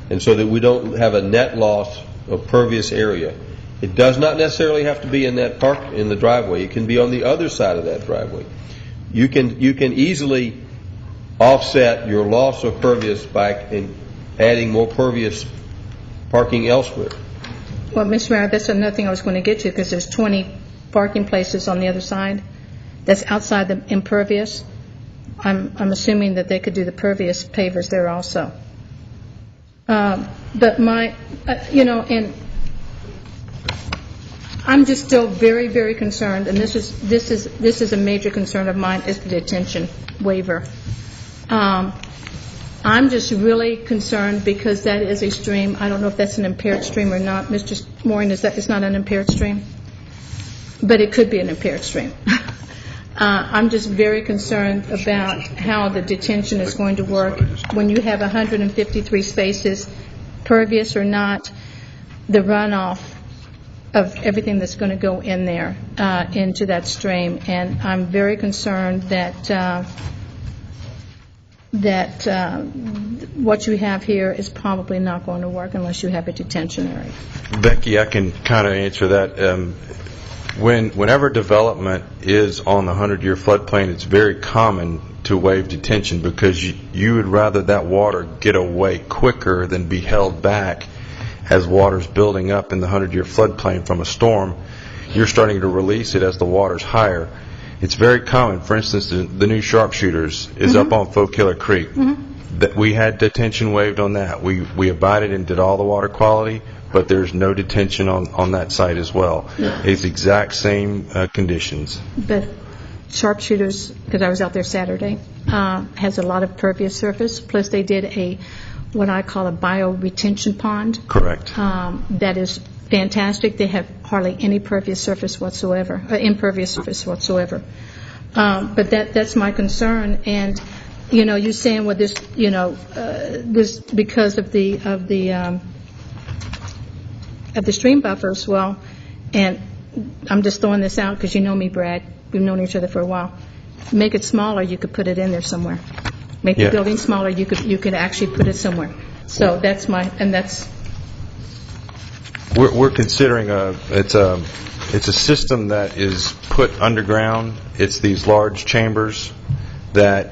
and so that we don't have a net loss of pervious area, it does not necessarily have to be in that in the driveway. It can be on the other side of that driveway. You can easily offset your loss of pervious by adding more pervious parking elsewhere. Well, Mr. Mayor, that's another thing I was going to get to, because there's 20 parking places on the other side that's outside the impervious. I'm assuming that they could do the pervious pavers there also. But and I'm just still very, very concerned, and this is a major concern of mine, is the detention waiver. I'm just really concerned because that is a stream. I don't know if that's an impaired stream or not. Mr. Morin, it's not an impaired stream? But it could be an impaired stream. I'm just very concerned about how the detention is going to work when you have 153 spaces, pervious or not, the runoff of everything that's going to go in there into that stream. And I'm very concerned that what you have here is probably not going to work unless you have a detention area. Becky, I can kind of answer that. Whenever development is on the 100-year floodplain, it's very common to waive detention because you would rather that water get away quicker than be held back as water's building up in the 100-year floodplain from a storm. You're starting to release it as the water's higher. It's very common. For instance, the new Sharpshooters is up on Fokiller Creek. That we had detention waived on that. We abided and did all the water quality, but there's no detention on that site as well. It's exact same conditions. But Sharpshooters, because I was out there Saturday, has a lot of pervious surface. Plus, they did what I call a bio-retention pond. Correct. That is fantastic. They have hardly any pervious surface whatsoever, impervious surface whatsoever. But that's my concern. And you're saying with this, this because of the stream buffers. Well, and I'm just throwing this out because you know me, Brad. We've known each other for a while. Make it smaller, you could put it in there somewhere. Make the building smaller, you could actually put it somewhere. So that's We're considering it's a system that is put underground. It's these large chambers that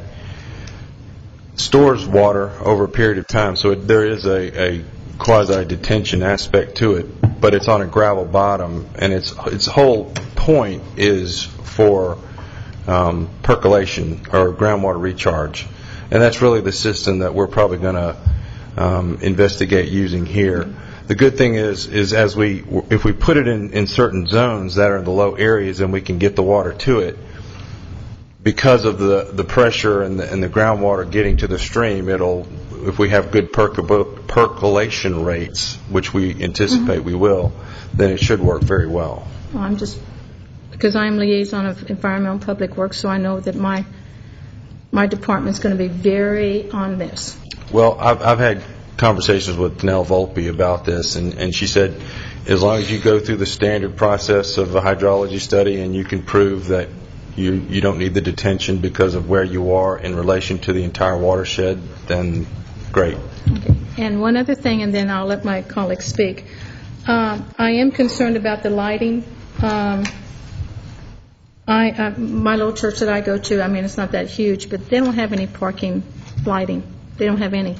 stores water over a period of time. So there is a quasi-detention aspect to it, but it's on a gravel bottom, and its whole point is for percolation or groundwater recharge. And that's really the system that we're probably going to investigate using here. The good thing is if we put it in certain zones that are in the low areas and we can get the water to it, because of the pressure and the groundwater getting to the stream, if we have good percolation rates, which we anticipate we will, then it should work very well. Well, I'm just, because I'm liaison of Environmental and Public Works, so I know that my department's going to be very on this. Well, I've had conversations with Nell Volpe about this, and she said as long as you go through the standard process of a hydrology study and you can prove that you don't need the detention because of where you are in relation to the entire watershed, then great. Okay. And one other thing, and then I'll let my colleagues speak. I am concerned about the lighting. My little church that I go to, I mean, it's not that huge, but they don't have any parking lighting. They don't have any.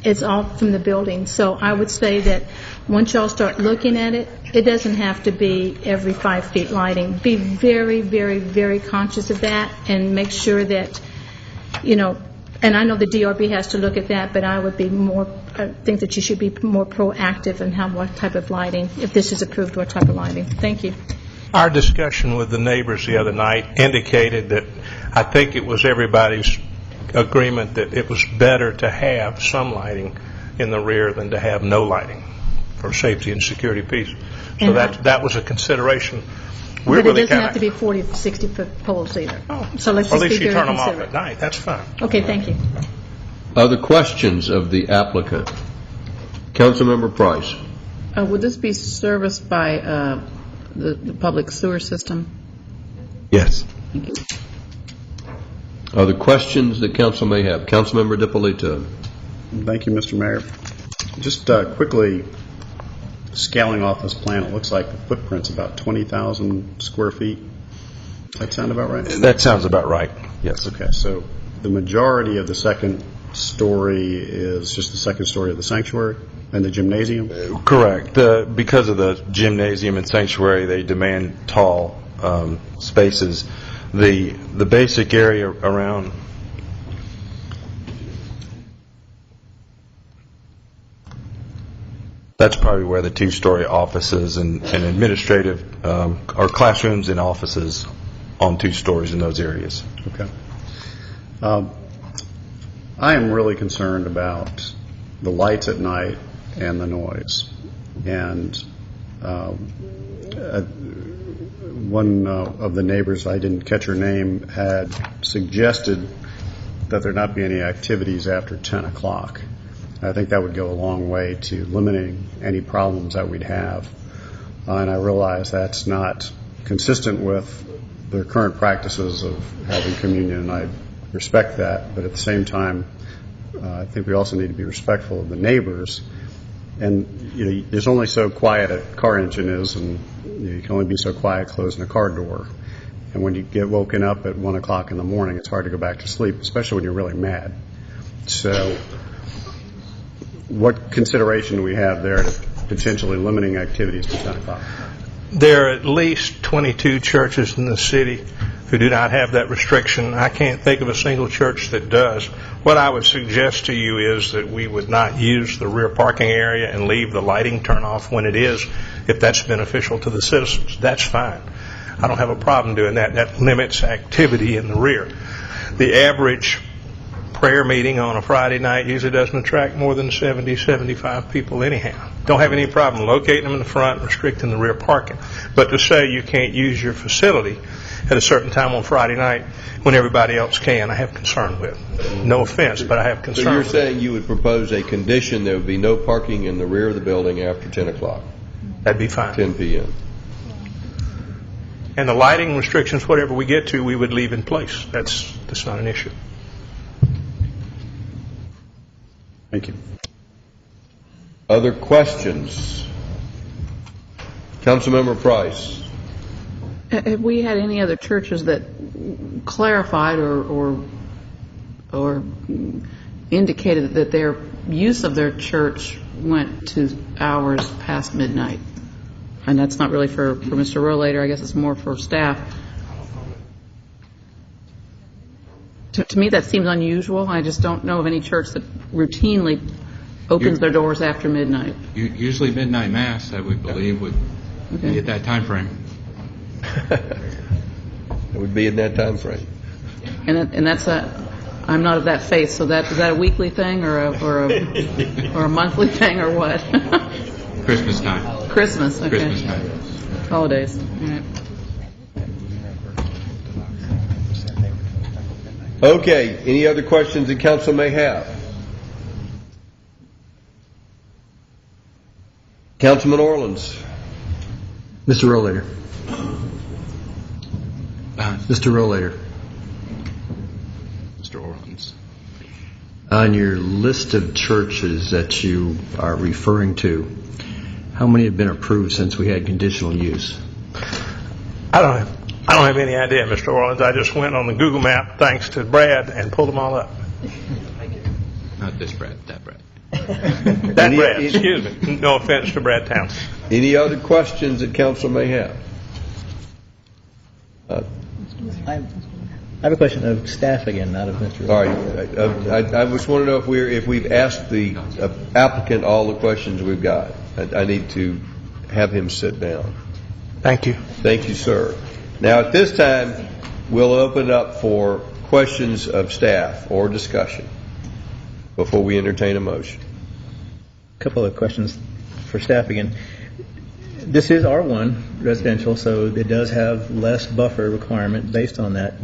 It's all from the building. So I would say that once y'all start looking at it, it doesn't have to be every 5 feet lighting. Be very, very, very conscious of that and make sure that, and I know the DRB has to look at that, but I think that you should be more proactive in what type of lighting, if this is approved, what type of lighting. Thank you. Our discussion with the neighbors the other night indicated that I think it was everybody's agreement that it was better to have some lighting in the rear than to have no lighting for safety and security piece. So that was a consideration. But it doesn't have to be 40 or 60 foot poles either. So let's just be very considerate. Or at least you turn them off at night. That's fine. Okay, thank you. Other questions of the applicant? Councilmember Price. Would this be serviced by the public sewer system? Yes. Thank you. Other questions that council may have? Councilmember DiPolito. Thank you, Mr. Mayor. Just quickly scaling off this plan, it looks like the footprint's about 20,000 square feet. Does that sound about right? That sounds about right, yes. Okay, so the majority of the second story is just the second story of the sanctuary and the gymnasium? Correct. Because of the gymnasium and sanctuary, they demand tall spaces. The basic area around that's probably where the 2-story offices and administrative or classrooms and offices on 2 stories in those areas. Okay. I am really concerned about the lights at night and the noise. And one of the neighbors, I didn't catch her name, had suggested that there not be any activities after 10 o'clock. I think that would go a long way to limiting any problems that we'd have. And I realize that's not consistent with the current practices of having communion, and I respect that. But at the same time, I think we also need to be respectful of the neighbors. And there's only so quiet a car engine is, and you can only be so quiet closing a car door. And when you get woken up at 1 o'clock in the morning, it's hard to go back to sleep, especially when you're really mad. So what consideration do we have there to potentially limiting activities to 10 o'clock? There are at least 22 churches in the city who do not have that restriction. I can't think of a single church that does. What I would suggest to you is that we would not use the rear parking area and leave the lighting turn off when it is, if that's beneficial to the citizens. That's fine. I don't have a problem doing that. That limits activity in the rear. The average prayer meeting on a Friday night usually doesn't attract more than 70, 75 people anyhow. Don't have any problem locating them in the front, restricting the rear parking. But to say you can't use your facility at a certain time on Friday night when everybody else can, I have concern with. No offense, but I have concern. So you're saying you would propose a condition there would be no parking in the rear of the building after 10 o'clock? That'd be fine. 10 p.m. And the lighting restrictions, whatever we get to, we would leave in place. That's not an issue. Thank you. Other questions? Councilmember Price. Have we had any other churches that clarified or indicated that their use of their church went to hours past midnight? And that's not really for Mr. Rollator. I guess it's more for staff. To me, that seems unusual. I just don't know of any church that routinely opens their doors after midnight. Usually midnight mass, I would believe, would be at that time frame. It would be in that time frame. And that's I'm not of that faith, so is that a weekly thing or a monthly thing or what? Christmas time. Christmas, okay. Christmas time. Holidays. All right. Okay, any other questions the council may have? Councilman Orleans. Mr. Rollator. Mr. Rollator. Mr. Orleans. On your list of churches that you are referring to, how many have been approved since we had conditional use? I don't have any idea, Mr. Orleans. I just went on the Google map, thanks to Brad, and pulled them all up. Not this Brad, that Brad. That Brad, excuse me. No offense to Brad Townsend. Any other questions that council may have? I have a question of staff again, not of Mr. All right. I just want to know if we've asked the applicant all the questions we've got. I need to have him sit down. Thank you. Thank you, sir. Now, at this time, we'll open it up for questions of staff or discussion before we entertain a motion. A couple of questions for staff again. This is R1 residential, so it does have less buffer requirement based on that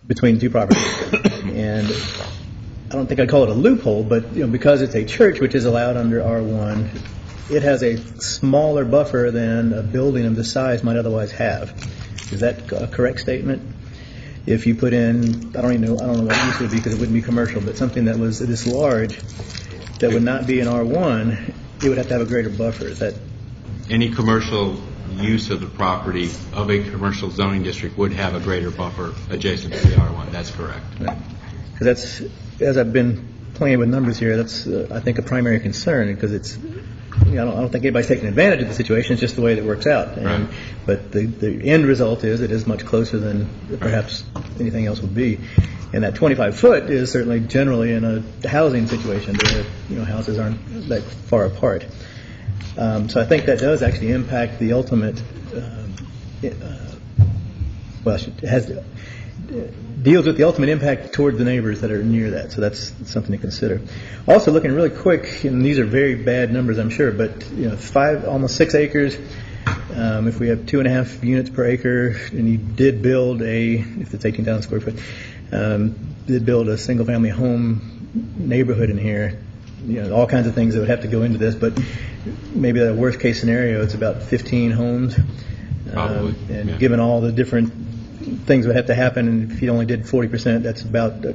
between the two properties. And I don't think I'd call it a loophole, but because it's a church, which is allowed under R1, it has a smaller buffer than a building of this size might otherwise have. Is that a correct statement? If you put in, I don't know what use it would be because it wouldn't be commercial, but something that was this large that would not be in R1, it would have to have a greater buffer. Is that Any commercial use of the property of a commercial zoning district would have a greater buffer adjacent to the R1. That's correct. Because that's, as I've been playing with numbers here, that's I think a primary concern because it's. I don't think anybody's taking advantage of the situation. It's just the way that it works out. And, right. But the end result is it is much closer than perhaps anything else would be. And that 25-foot is certainly generally in a housing situation where houses aren't that far apart. So I think that does actually impact the ultimate. Deals with the ultimate impact toward the neighbors that are near that. So that's something to consider. Also, looking really quick, and these are very bad numbers, I'm sure, but almost 6 acres. If we have 2.5 units per acre, and you did build if it's 18,000 square foot, did build a single-family home neighborhood in here. All kinds of things that would have to go into this, but maybe the worst-case scenario, it's about 15 homes. Probably. And given all the different things would have to happen, and if you only did 40%, that's about a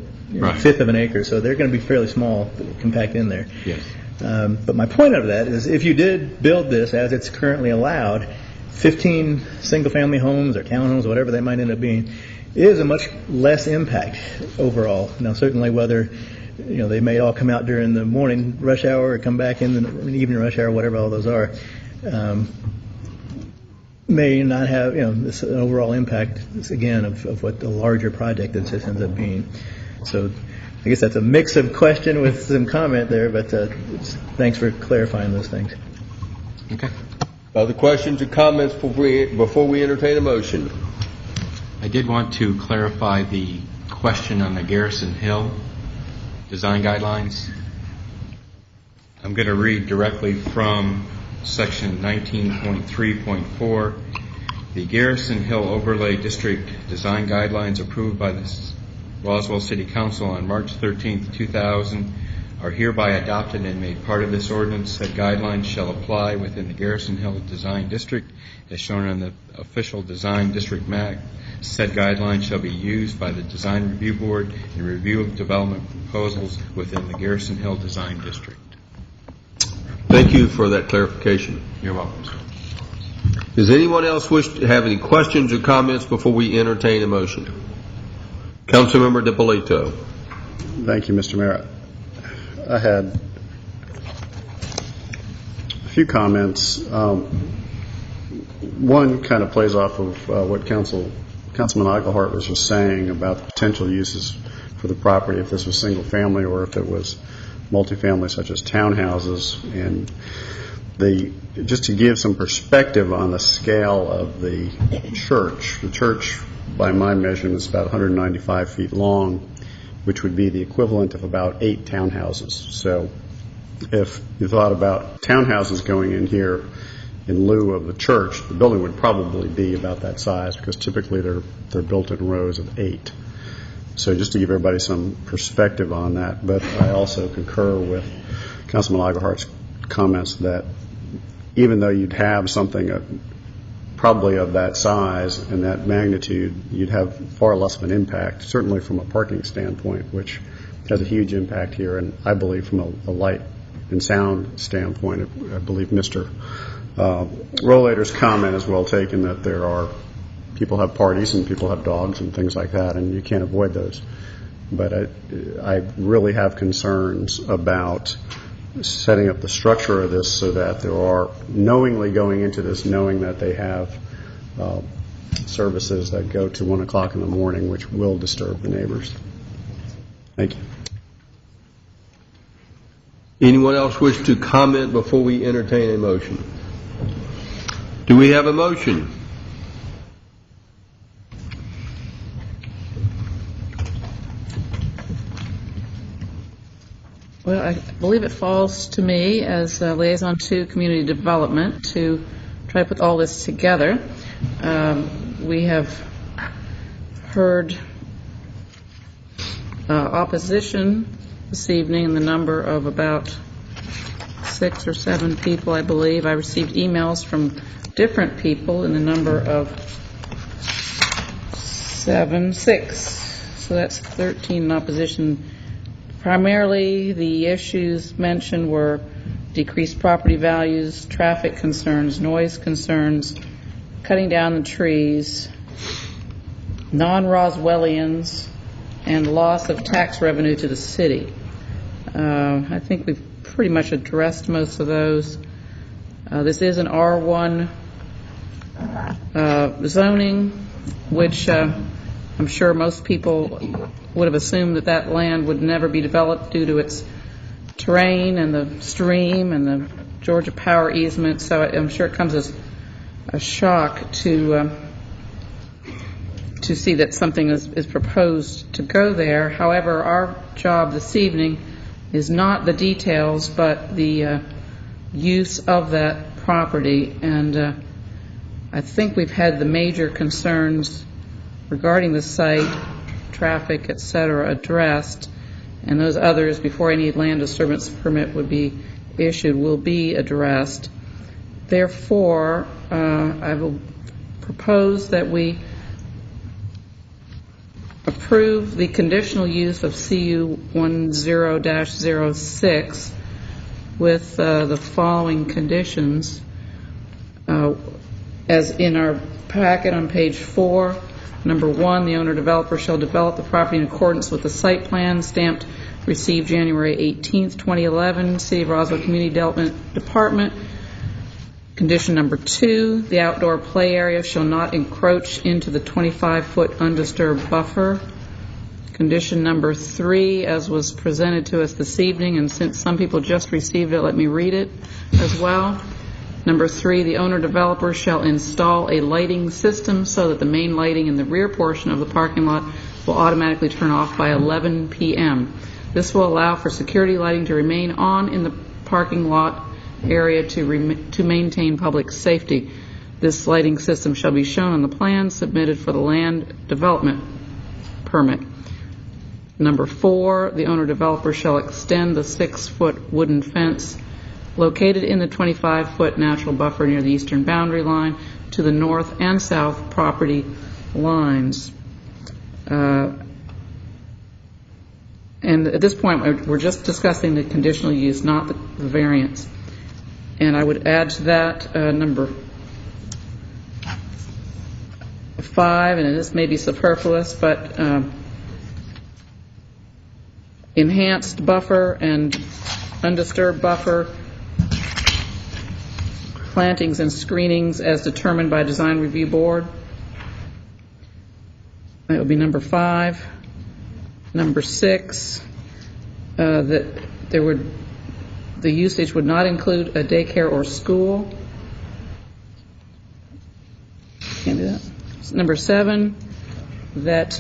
fifth of an acre. So they're going to be fairly small, compact in there. Yes. But my point of that is if you did build this as it's currently allowed, 15 single-family homes or townhomes, whatever they might end up being, is a much less impact overall. Now, certainly whether they may all come out during the morning rush hour or come back in the evening rush hour, whatever all those are, may not have this overall impact again of what the larger project that this ends up being. So I guess that's a mix of question with some comment there, but thanks for clarifying those things. Okay. Other questions or comments before we entertain a motion? I did want to clarify the question on the Garrison Hill design guidelines. I'm going to read directly from Section 19.3.4. The Garrison Hill Overlay District Design Guidelines approved by the Roswell City Council on March 13, 2000 are hereby adopted and made part of this ordinance. Said guidelines shall apply within the Garrison Hill Design District as shown on the official design district map. Said guidelines shall be used by the Design Review Board in review of development proposals within the Garrison Hill Design District. Thank you for that clarification. You're welcome, sir. Does anyone else wish to have any questions or comments before we entertain a motion? Councilmember DiPolito. Thank you, Mr. Mayor. I had a few comments. One kind of plays off of what Council Councilman Eichelhart was just saying about the potential uses for the property if this was single family or if it was multifamily such as townhouses. And just to give some perspective on the scale of the church, by my measurement, is about 195 feet long, which would be the equivalent of about 8 townhouses. So if you thought about townhouses going in here in lieu of the church, the building would probably be about that size because typically they're built in rows of 8. So just to give everybody some perspective on that, but I also concur with Councilman Eichelhart's comments that even though you'd have something probably of that size and that magnitude, you'd have far less of an impact, certainly from a parking standpoint, which has a huge impact here, and I believe from a light and sound standpoint, I believe Mr. Rollator's comment is well taken that people have parties and people have dogs and things like that, and you can't avoid those. But I really have concerns about setting up the structure of this so that there are, knowingly going into this, knowing that they have services that go to 1 o'clock in the morning, which will disturb the neighbors. Thank you. Anyone else wish to comment before we entertain a motion? Do we have a motion? Well, I believe it falls to me as a liaison to community development to try to put all this together. We have heard opposition this evening in the number of about 6 or 7 people, I believe. I received emails from different people in the number of 6. So that's 13 in opposition. Primarily, the issues mentioned were decreased property values, traffic concerns, noise concerns, cutting down the trees, non-Roswellians, and loss of tax revenue to the city. I think we've pretty much addressed most of those. This is an R1 zoning, which I'm sure most people would have assumed that land would never be developed due to its terrain and the stream and the Georgia Power easement, so I'm sure it comes as a shock to see that something is proposed to go there. However, our job this evening is not the details, but the use of that property, and I think we've had the major concerns regarding the site, traffic, etc., addressed, and those others, before any land disturbance permit would be issued, will be addressed. Therefore, I will propose that we approve the conditional use of CU 10-06 with the following conditions. As in our packet on page 4, number 1, the owner-developer shall develop the property in accordance with the site plan stamped received January 18th, 2011, City of Roswell Community Development Department. Condition number 2, the outdoor play area shall not encroach into the 25-foot undisturbed buffer. Condition number 3, as was presented to us this evening, and since some people just received it, let me read it as well. Number 3, the owner-developer shall install a lighting system so that the main lighting in the rear portion of the parking lot will automatically turn off by 11 p.m. This will allow for security lighting to remain on in the parking lot area to maintain public safety. This lighting system shall be shown on the plan submitted for the land development permit. Number 4, the owner-developer shall extend the 6-foot wooden fence located in the 25-foot natural buffer near the eastern boundary line to the north and south property lines. And at this point, we're just discussing the conditional use, not the variance. And I would add to that number 5, and this may be superfluous, but enhanced buffer and undisturbed buffer, plantings and screenings as determined by Design Review Board. That would be number 5. Number 6, that the usage would not include a daycare or school. Can't do that. Number 7, that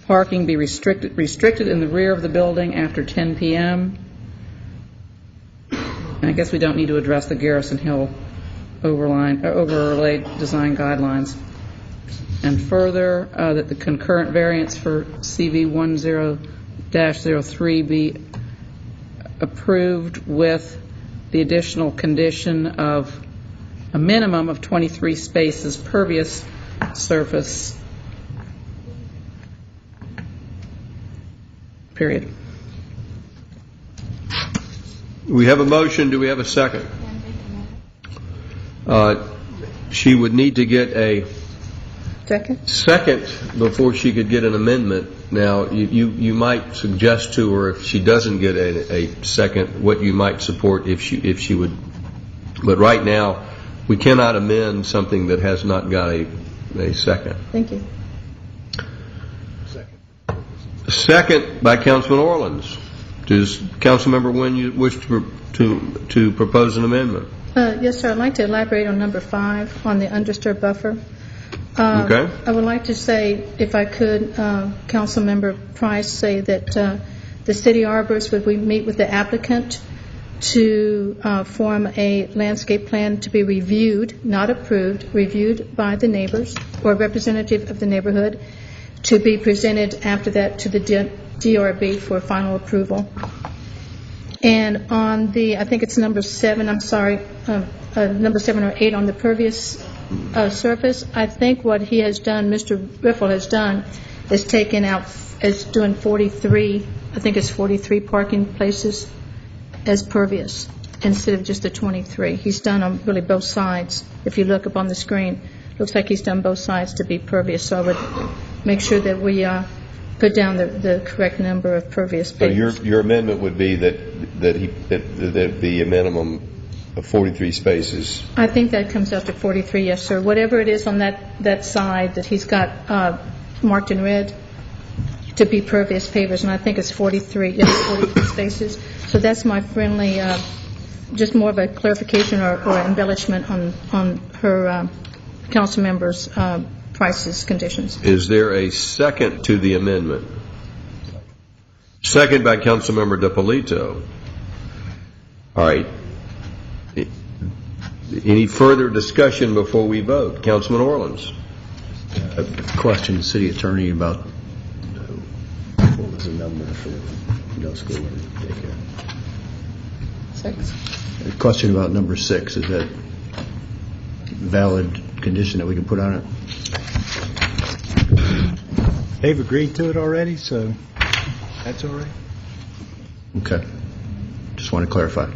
parking be restricted in the rear of the building after 10 p.m. And I guess we don't need to address the Garrison Hill overlay design guidelines. And further, that the concurrent variance for CV10-03 be approved with the additional condition of a minimum of 23 spaces pervious surface, period. We have a motion. Do we have a second? She would need to get a second before she could get an amendment. Now, you might suggest to her, if she doesn't get a second, what you might support if she would. But right now, we cannot amend something that has not got a second. Thank you. Second by Councilman Orleans. Does Councilmember Nguyen wish to propose an amendment? Yes, sir. I'd like to elaborate on number 5 on the undisturbed buffer. Okay. I would like to say, if I could, Councilmember Price, say that the city arborist would meet with the applicant to form a landscape plan to be reviewed, not approved, reviewed by the neighbors or representative of the neighborhood, to be presented after that to the DRB for final approval. And on the, I think it's number 7, I'm sorry, number 7 or 8 on the pervious surface, I think what he has done, Mr. Riffle has done, is taken out, is doing 43, I think it's 43 parking places as pervious instead of just the 23. He's done on really both sides. If you look up on the screen, looks like he's done both sides to be pervious. So I would make sure that we put down the correct number of pervious pavers. So your amendment would be that be a minimum of 43 spaces. I think that comes out to 43, yes, sir. Whatever it is on that side that he's got marked in red to be pervious pavers, and I think it's 43, yes, 43 spaces. So that's my friendly, just more of a clarification or embellishment on her council member's Price's conditions. Is there a second to the amendment? Second by Councilmember DiPolito. All right. Any further discussion before we vote? Councilman Orleans. A question to the city attorney about what was the number for no school or daycare? 6. A question about number 6. Is that valid condition that we can put on it? They've agreed to it already, so that's all right. Okay. Just want to clarify.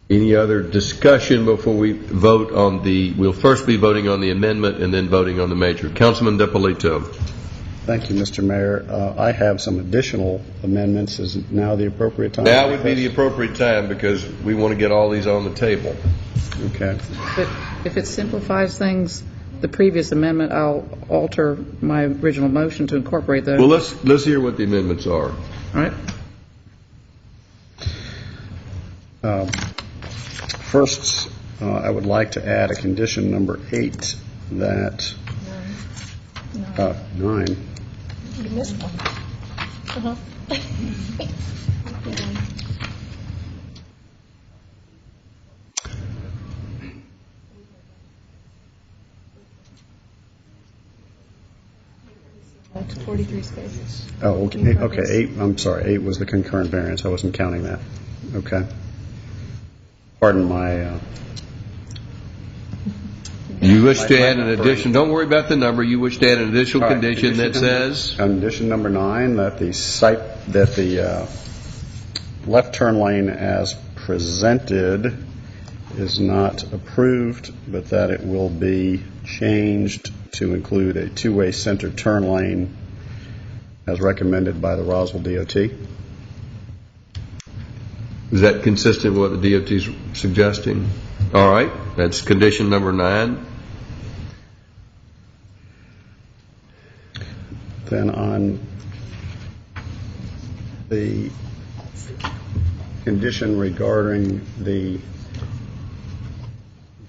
Any other discussion before we vote on we'll first be voting on the amendment and then voting on the measure. Councilman DiPolito. Thank you, Mr. Mayor. I have some additional amendments. Is now the appropriate time? Now would be the appropriate time because we want to get all these on the table. Okay. But if it simplifies things, the previous amendment, I'll alter my original motion to incorporate those. Well, let's hear what the amendments are. All right. First, I would like to add a condition number 8 that 9. You missed one. Uh-huh. That's 43 spaces. Oh, okay. Okay. 8. I'm sorry. 8 was the concurrent variance. I wasn't counting that. Okay. Pardon my. You wish to add an addition. Don't worry about the number. You wish to add an additional condition that says. Condition number 9 that the left turn lane as presented is not approved, but that it will be changed to include a two-way center turn lane as recommended by the Roswell DOT. Is that consistent with what the DOT is suggesting? All right. That's condition number 9. then on the condition regarding the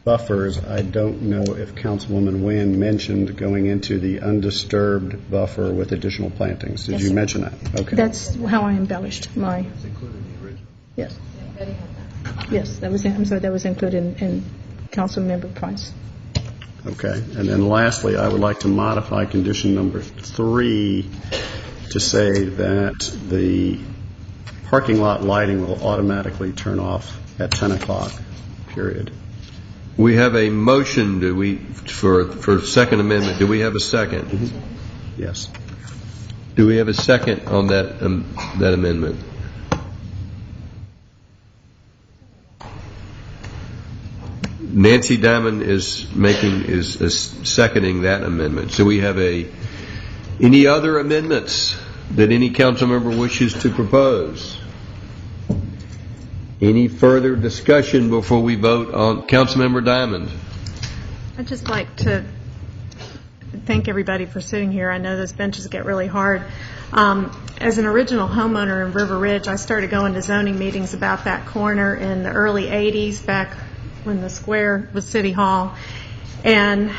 buffers, I don't know if Councilwoman Wynn mentioned going into the undisturbed buffer with additional plantings. Did Yes, you sir. mention that? Okay. That's how I embellished my... Yes. Yes, that was, I'm sorry, that was included in Councilmember Price. Okay. And then lastly, I would like to modify condition number 3 to say that the parking lot lighting will automatically turn off at 10 o'clock, period. We have a motion, for Second Amendment. Do we have a second? Mm-hmm. Yes. Do we have a second on that amendment? Nancy Diamond is seconding that amendment. So we have any other amendments that any council member wishes to propose? Any further discussion before we vote on Councilmember Diamond? I'd just like to thank everybody for sitting here. I know those benches get really hard. As an original homeowner in River Ridge, I started going to zoning meetings about that corner in the early 80s, back when the square was City Hall. And,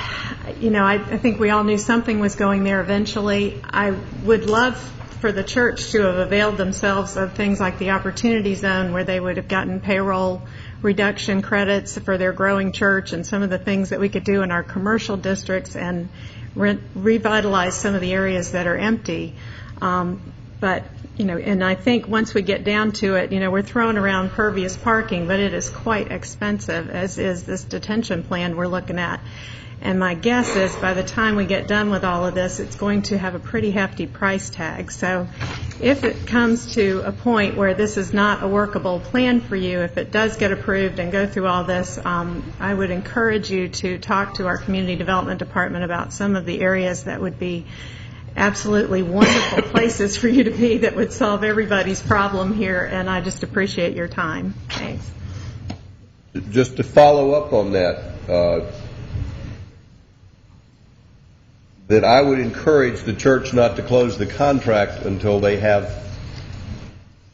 you know, I think we all knew something was going there eventually. I would love for the church to have availed themselves of things like the Opportunity Zone, where they would have gotten payroll reduction credits for their growing church, and some of the things that we could do in our commercial districts and revitalize some of the areas that are empty. But, you know, and I think once we get down to it, you know, we're throwing around pervious parking, but it is quite expensive, as is this detention plan we're looking at. And my guess is by the time we get done with all of this, it's going to have a pretty hefty price tag. So if it comes to a point where this is not a workable plan for you, if it does get approved and go through all this, I would encourage you to talk to our community development department about some of the areas that would be absolutely wonderful places for you to be that would solve everybody's problem here. And I just appreciate your time. Thanks. Just to follow up on that, that I would encourage the church not to close the contract until they have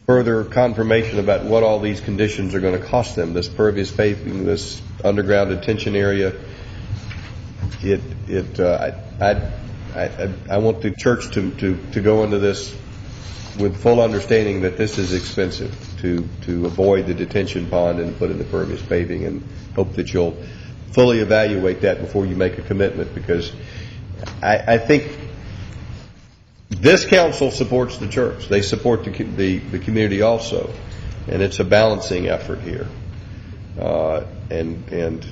further confirmation about what all these conditions are going to cost them. This pervious paving, this underground detention area. I want the church to go into this with full understanding that this is expensive, to avoid the detention pond and put in the pervious paving, and hope that you'll fully evaluate that before you make a commitment, because I think this council supports the church. They support the community also, and it's a balancing effort here. And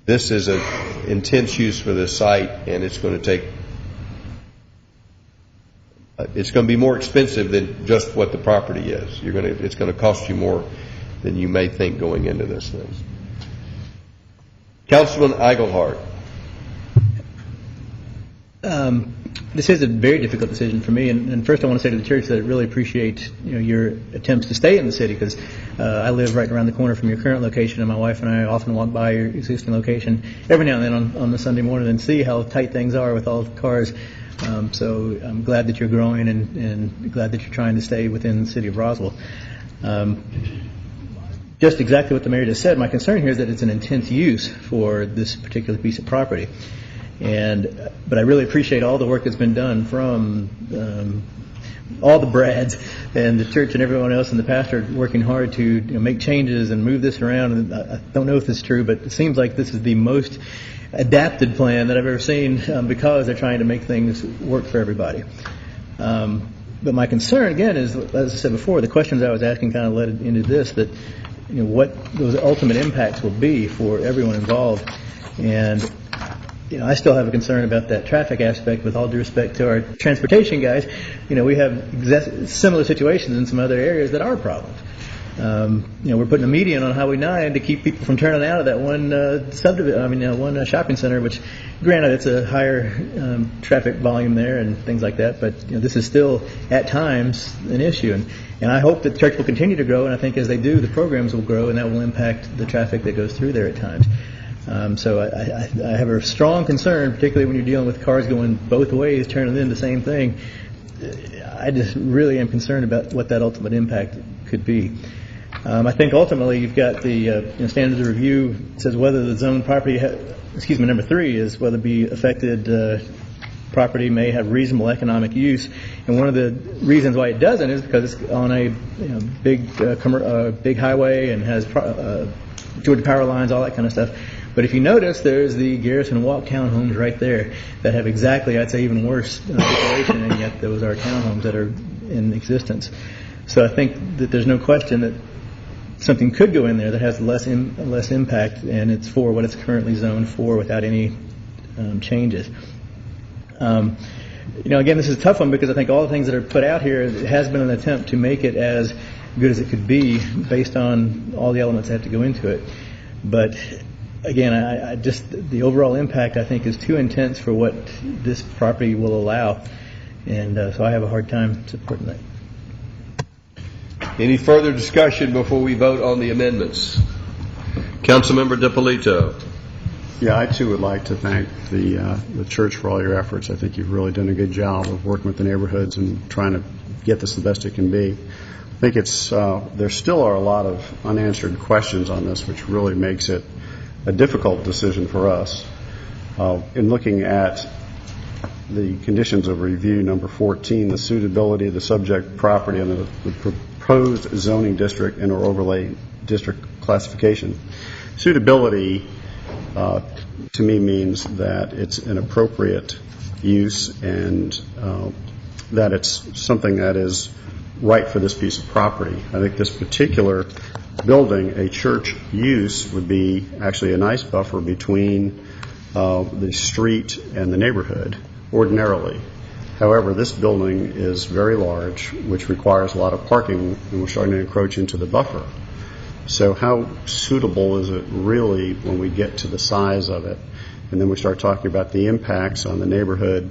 this is an intense use for this site, and it's going to be more expensive than just what the property is. It's going to cost you more than you may think going into this thing. Councilman Eichelhardt. This is a very difficult decision for me, and first I want to say to the church that I really appreciate your attempts to stay in the city, because I live right around the corner from your current location, and my wife and I often walk by your existing location every now and then on the Sunday morning and see how tight things are with all the cars. So I'm glad that you're growing and glad that you're trying to stay within the city of Roswell. Just exactly what the mayor just said, my concern here is that it's an intense use for this particular piece of property. But I really appreciate all the work that's been done from all the Brads and the church and everyone else and the pastor working hard to make changes and move this around. And I don't know if this is true, but it seems like this is the most adapted plan that I've ever seen, because they're trying to make things work for everybody. But my concern, again, is, as I said before, the questions I was asking kind of led into this, that what those ultimate impacts will be for everyone involved. And I still have a concern about that traffic aspect, with all due respect to our transportation guys. We have similar situations in some other areas that are problems. We're putting a median on Highway 9 to keep people from turning out of that one shopping center, which, granted, it's a higher traffic volume there and things like that, but this is still at times an issue. And I hope that the church will continue to grow, and I think as they do, the programs will grow, and that will impact the traffic that goes through there at times. So I have a strong concern, particularly when you're dealing with cars going both ways, turning in the same thing. I just really am concerned about what that ultimate impact could be. I think ultimately you've got the standards of review says whether the zone property, number 3 is whether the affected property may have reasonable economic use. And one of the reasons why it doesn't is because it's on a big highway and has Georgia power lines, all that kind of stuff. But if you notice, there's the Garrison Walk townhomes right there that have exactly, I'd say, even worse situation, and yet those are townhomes that are in existence. So I think that there's no question that something could go in there that has less impact, and it's for what it's currently zoned for without any changes. Again, this is a tough one because I think all the things that are put out here, it has been an attempt to make it as good as it could be based on all the elements that have to go into it. But again, I just the overall impact I think is too intense for what this property will allow, and so I have a hard time supporting that. Any further discussion before we vote on the amendments? Councilmember DiPolito. Yeah, I too would like to thank the church for all your efforts. I think you've really done a good job of working with the neighborhoods and trying to get this the best it can be. I think it's there still are a lot of unanswered questions on this, which really makes it a difficult decision for us. In looking at the conditions of review, number 14, the suitability of the subject property and the proposed zoning district and or overlay district classification. Suitability to me means that it's an appropriate use and that it's something that is right for this piece of property. I think this particular building, a church use, would be actually a nice buffer between the street and the neighborhood ordinarily. However, this building is very large, which requires a lot of parking, and we're starting to encroach into the buffer. So how suitable is it really when we get to the size of it? And then we start talking about the impacts on the neighborhood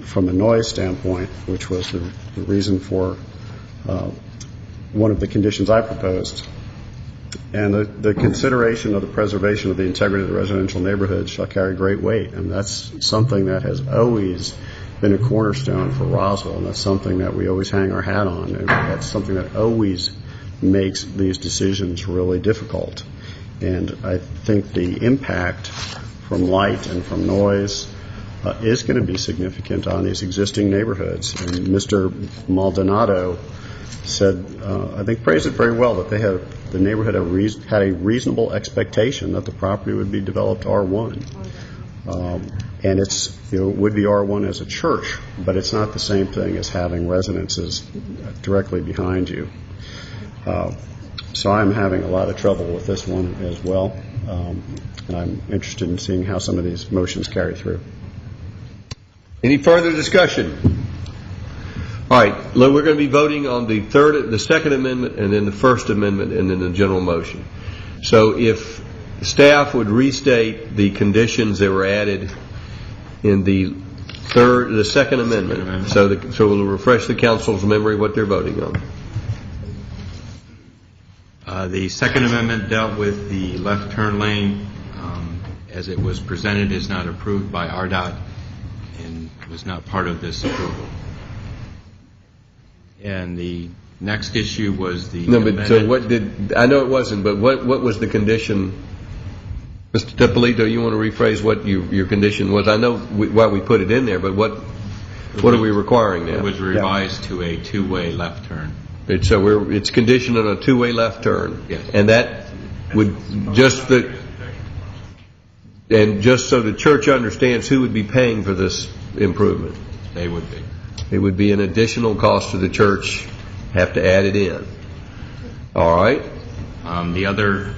from a noise standpoint, which was the reason for one of the conditions I proposed. And the consideration of the preservation of the integrity of the residential neighborhood shall carry great weight. And that's something that has always been a cornerstone for Roswell, and that's something that we always hang our hat on. And that's something that always makes these decisions really difficult. And I think the impact from light and from noise is going to be significant on these existing neighborhoods. And Mr. Maldonado said, I think praised it very well, that the neighborhood had a reasonable expectation that the property would be developed R1. And it would be R1 as a church, but it's not the same thing as having residences directly behind you. So I'm having a lot of trouble with this one as well, and I'm interested in seeing how some of these motions carry through. Any further discussion? All right, we're going to be voting on the Second Amendment, and then the First Amendment, and then the general motion. So if staff would restate the conditions that were added in the Second Amendment, so we'll refresh the council's memory what they're voting on. The Second Amendment dealt with the left turn lane as it was presented is not approved by RDOT and was not part of this approval. And the next issue was the I know it wasn't, but what was the condition? Mr. DiPolito, you want to rephrase what your condition was? I know why we put it in there, but what are we requiring now? It was revised to a two-way left turn. So it's conditioned on a two-way left turn. Yes. And that would just so the church understands who would be paying for this improvement. They would be. It would be an additional cost to the church. Have to add it in. All right. The other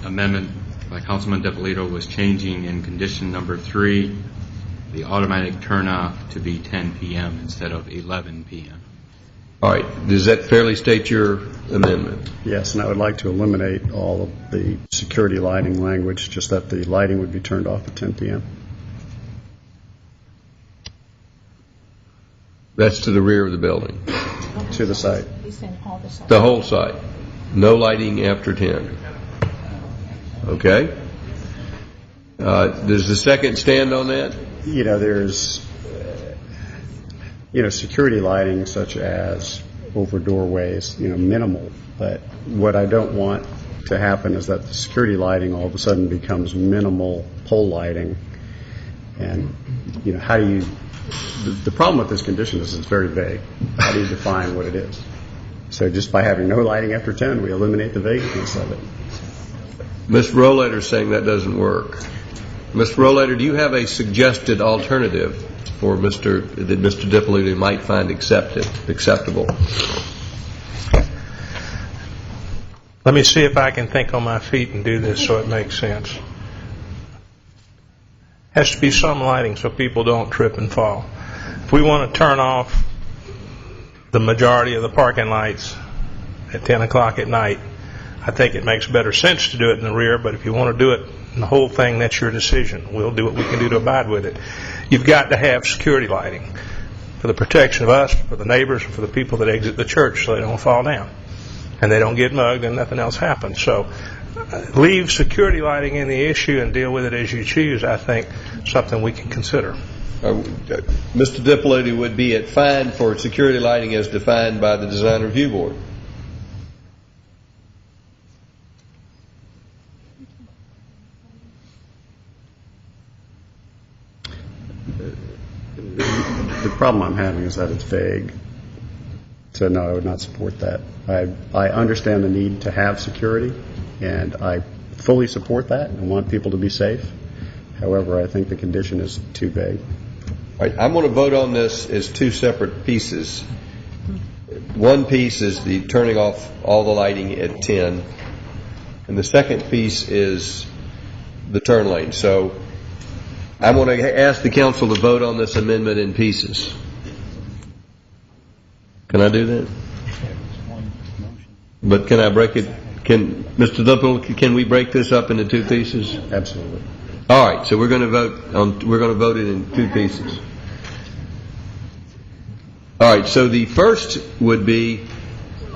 amendment by Councilman DiPolito was changing in condition number 3 the automatic turnoff to be 10 p.m. instead of 11 p.m. All right. Does that fairly state your amendment? Yes, and I would like to eliminate all of the security lighting language, just that the lighting would be turned off at 10 p.m. That's to the rear of the building. To the site. The whole site. No lighting after 10. Okay? Does the second stand on that? There's, security lighting such as over doorways, minimal. But what I don't want to happen is that the security lighting all of a sudden becomes minimal pole lighting. And, how do you, the problem with this condition is it's very vague. How do you define what it is? So just by having no lighting after 10, we eliminate the vagueness of it. Mr. Rollator is saying that doesn't work. Mr. Rollator, do you have a suggested alternative for that Mr. Dippolito might find acceptable? Let me see if I can think on my feet and do this so it makes sense. Has to be some lighting so people don't trip and fall. If we want to turn off the majority of the parking lights at 10 o'clock at night, I think it makes better sense to do it in the rear, but if you want to do it in the whole thing, that's your decision. We'll do what we can do to abide with it. You've got to have security lighting for the protection of us, for the neighbors, and for the people that exit the church so they don't fall down and they don't get mugged and nothing else happens. So leave security lighting in the issue and deal with it as you choose. I think something we can consider. Mr. Dippolito would be at fine for security lighting as defined by the Design Review Board. The problem I'm having is that it's vague. So no, I would not support that. I understand the need to have security, and I fully support that and want people to be safe. However, I think the condition is too vague. All right, I'm going to vote on this as two separate pieces. One piece is the turning off all the lighting at 10, and the second piece is the turn lane. So I'm going to ask the council to vote on this amendment in pieces. Can I do that? But can I break it? Mr. Dippolito, can we break this up into two pieces? Absolutely. All right, so we're going to vote it in two pieces. All right, so the first would be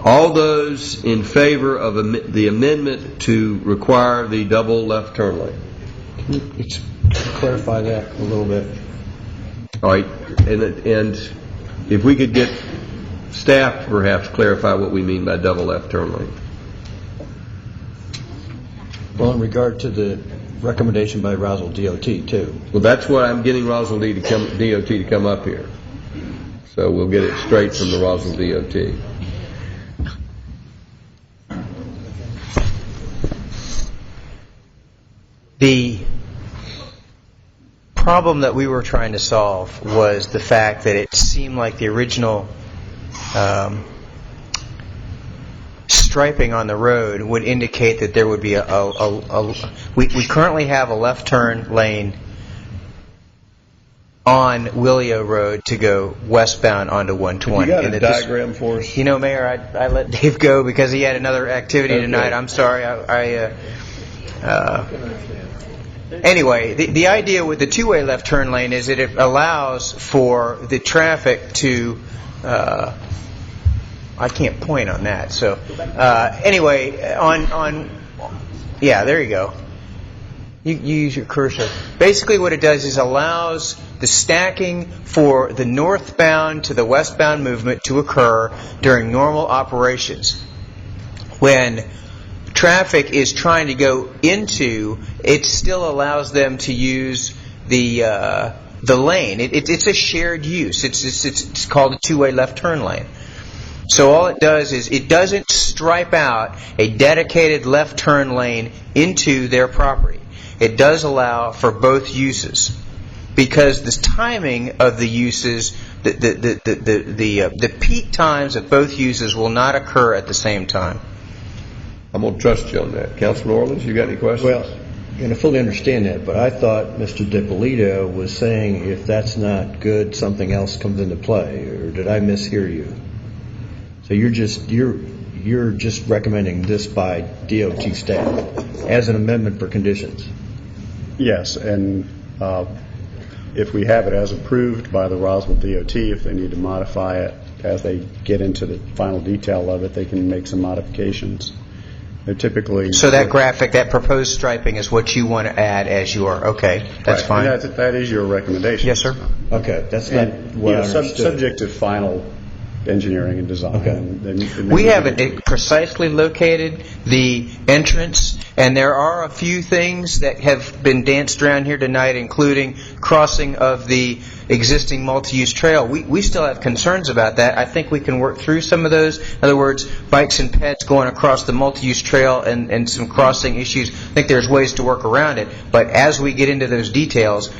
all those in favor of the amendment to require the double left turn lane. Can you clarify that a little bit? All right, and if we could get staff to perhaps clarify what we mean by double left turn lane. Well, in regard to the recommendation by Roswell DOT, too. Well, that's what I'm getting Roswell DOT to come up here. So we'll get it straight from the Roswell DOT. The problem that we were trying to solve was the fact that it seemed like the original striping on the road would indicate that there would be we currently have a left turn lane on Willio Road to go westbound onto 120. Have you got a diagram for us? You know, Mayor, I let Dave go because he had another activity tonight. I'm sorry. Anyway, the idea with the two-way left turn lane is that it allows for the traffic to I can't point on that. So anyway, yeah, there you go. You use your cursor. Basically what it does is allows the stacking for the northbound to the westbound movement to occur during normal operations. When traffic is trying to go into, it still allows them to use the lane. It's a shared use. It's called a two-way left turn lane. So all it does is it doesn't stripe out a dedicated left turn lane into their property. It does allow for both uses, because the timing of the uses, the peak times of both uses will not occur at the same time. I'm going to trust you on that. Councilman Orleans, you got any questions? Well, and I fully understand that, but I thought Mr. Dippolito was saying if that's not good, something else comes into play, or did I mishear you? So you're just recommending this by DOT staff as an amendment for conditions? Yes, and if we have it as approved by the Roswell DOT, if they need to modify it as they get into the final detail of it, they can make some modifications. They're typically... So that graphic, that proposed striping is what you want to add as your, okay, that's Right, fine. and that is your recommendation. Yes, sir. Okay, that's not what I understood. Subject to final engineering and design. Okay. We haven't precisely located the entrance, and there are a few things that have been danced around here tonight, including crossing of the existing multi-use trail. We still have concerns about that. I think we can work through some of those. In other words, bikes and pets going across the multi-use trail and some crossing issues. I think there's ways to work around it. But as we get into those details,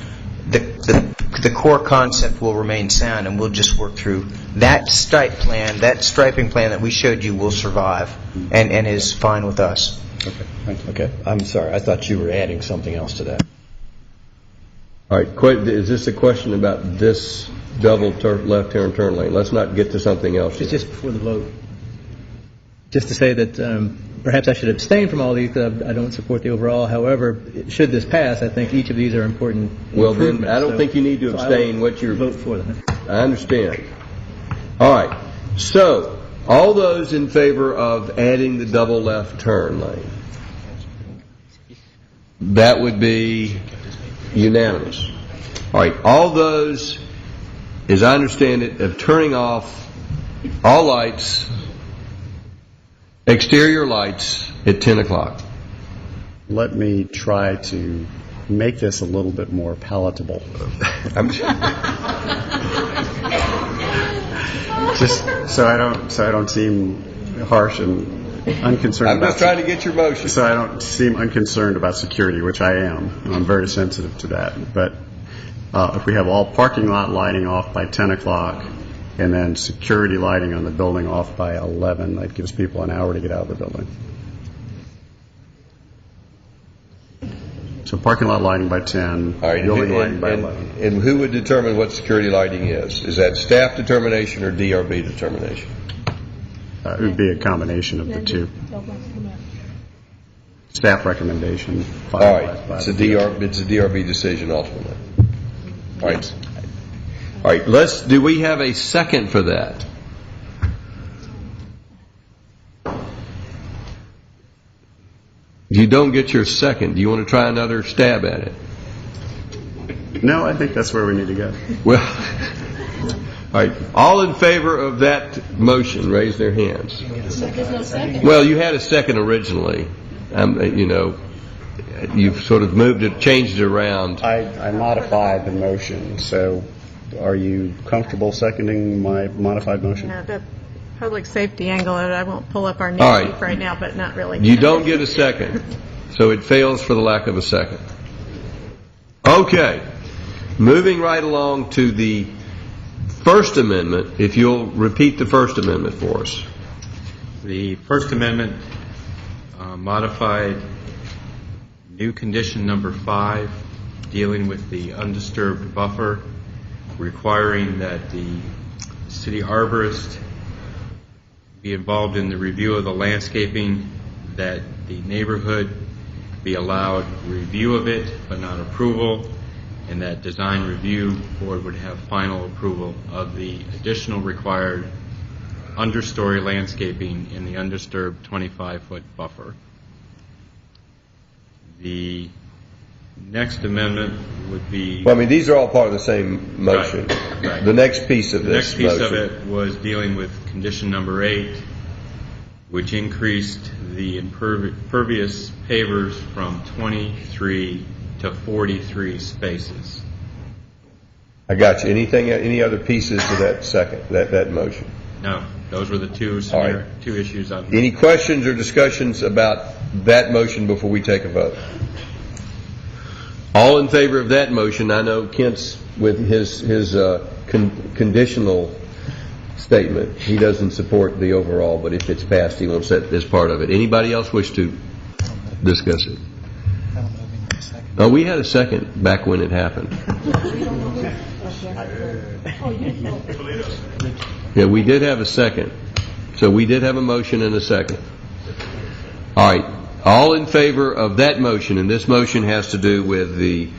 the core concept will remain sound, and we'll just work through that striping plan that we showed you will survive and is fine with us. Okay, thank you. Okay, I'm sorry. I thought you were adding something else to that. All right, is this a question about this double left-hand turn lane? Let's not get to something else yet. Just before the vote, just to say that perhaps I should abstain from all these because I don't support the overall. However, should this pass, I think each of these are important Well, then, improvements. I don't think you need to abstain. What you're vote for them. I understand. All right. So, all those in favor of adding the double left turn lane? That would be unanimous. All right. All those, as I understand it, of turning off all lights, exterior lights at 10 o'clock. Let me try to make this a little bit more palatable. Just so I don't seem harsh and unconcerned. I'm just trying to get your motion. So I don't seem unconcerned about security, which I am. And I'm very sensitive to that. But if we have all parking lot lighting off by 10 o'clock and then security lighting on the building off by 11, that gives people an hour to get out of the building. So parking lot lighting by 10, All right, building lighting by 11. And who would determine what security lighting is? Is that staff determination or DRB determination? It would be a combination of the two. Staff recommendation. All right, it's a DRB decision ultimately. All right. All right, do we have a second for that? You don't get your second. Do you want to try another stab at it? No, I think that's where we need to go. Well, all right. All in favor of that motion, raise their hands. Well, you had a second originally. You've sort of moved it, changed it around. I modified the motion, so are you comfortable seconding my modified motion? Yeah, the public safety angle, I won't pull up our All right. name right now, but not really. You don't get a second, so it fails for the lack of a second. Okay. Moving right along to the First Amendment, if you'll repeat the First Amendment for us. The First Amendment modified new condition number 5 dealing with the undisturbed buffer, requiring that the city arborist be involved in the review of the landscaping, that the neighborhood be allowed review of it but not approval, and that design review board would have final approval of the additional required understory landscaping in the undisturbed 25-foot buffer. The next amendment would be... Well, I mean, these are all part of the same motion. Right. The next piece of this The next piece motion. of it was dealing with condition number 8, which increased the impervious pavers from 23 to 43 spaces. I got you. Any other pieces to that motion? No, those were the two issues on. Any questions or discussions about that motion before we take a vote? All in favor of that motion? I know Kent's with his conditional statement. He doesn't support the overall, but if it's passed, he won't set this part of it. Anybody else wish to discuss it? Oh, we had a second back when it happened. Yeah, we did have a second. So we did have a motion and a second. All right. All in favor of that motion, and this motion has to do with the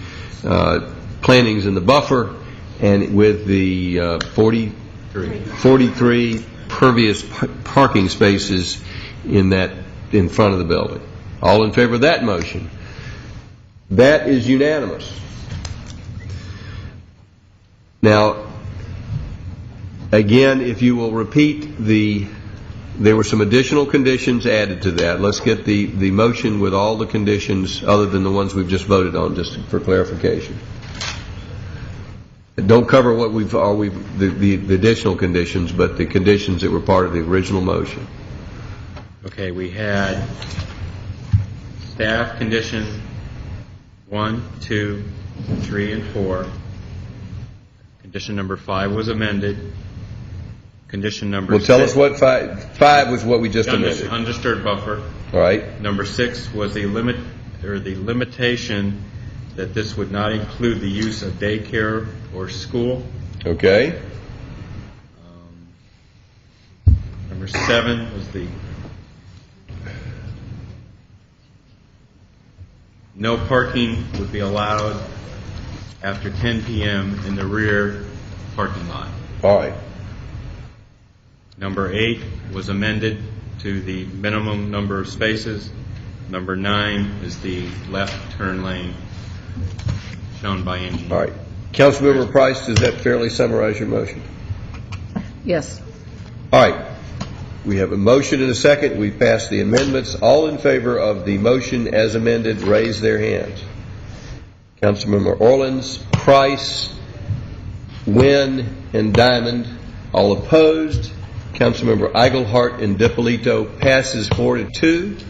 plantings in the buffer and with the 43 pervious parking spaces in that in front of the building. All in favor of that motion? That is unanimous. Now, again, if you will repeat there were some additional conditions added to that. Let's get the motion with all the conditions other than the ones we've just voted on, just for clarification. Don't cover what the additional conditions, but the conditions that were part of the original motion. Okay, we had staff condition 1, 2, 3, and 4. Condition number 5 was amended. Condition number 6. Well, tell us what 5 was what we just amended. Undisturbed buffer. All right. Number 6 was the limitation that this would not include the use of daycare or school. Okay. Number 7 was the no parking would be allowed after 10 p.m. in the rear parking lot. All right. Number 8 was amended to the minimum number of spaces. Number 9 is the left turn lane shown by engineer. All right. Councilmember Price, does that fairly summarize your motion? Yes. All right. We have a motion and a second. We've passed the amendments. All in favor of the motion as amended, raise their hands. Councilmember Orleans, Price, Wynn, and Diamond. All opposed. Councilmember Eigelhart and DiPolito passes 4-2.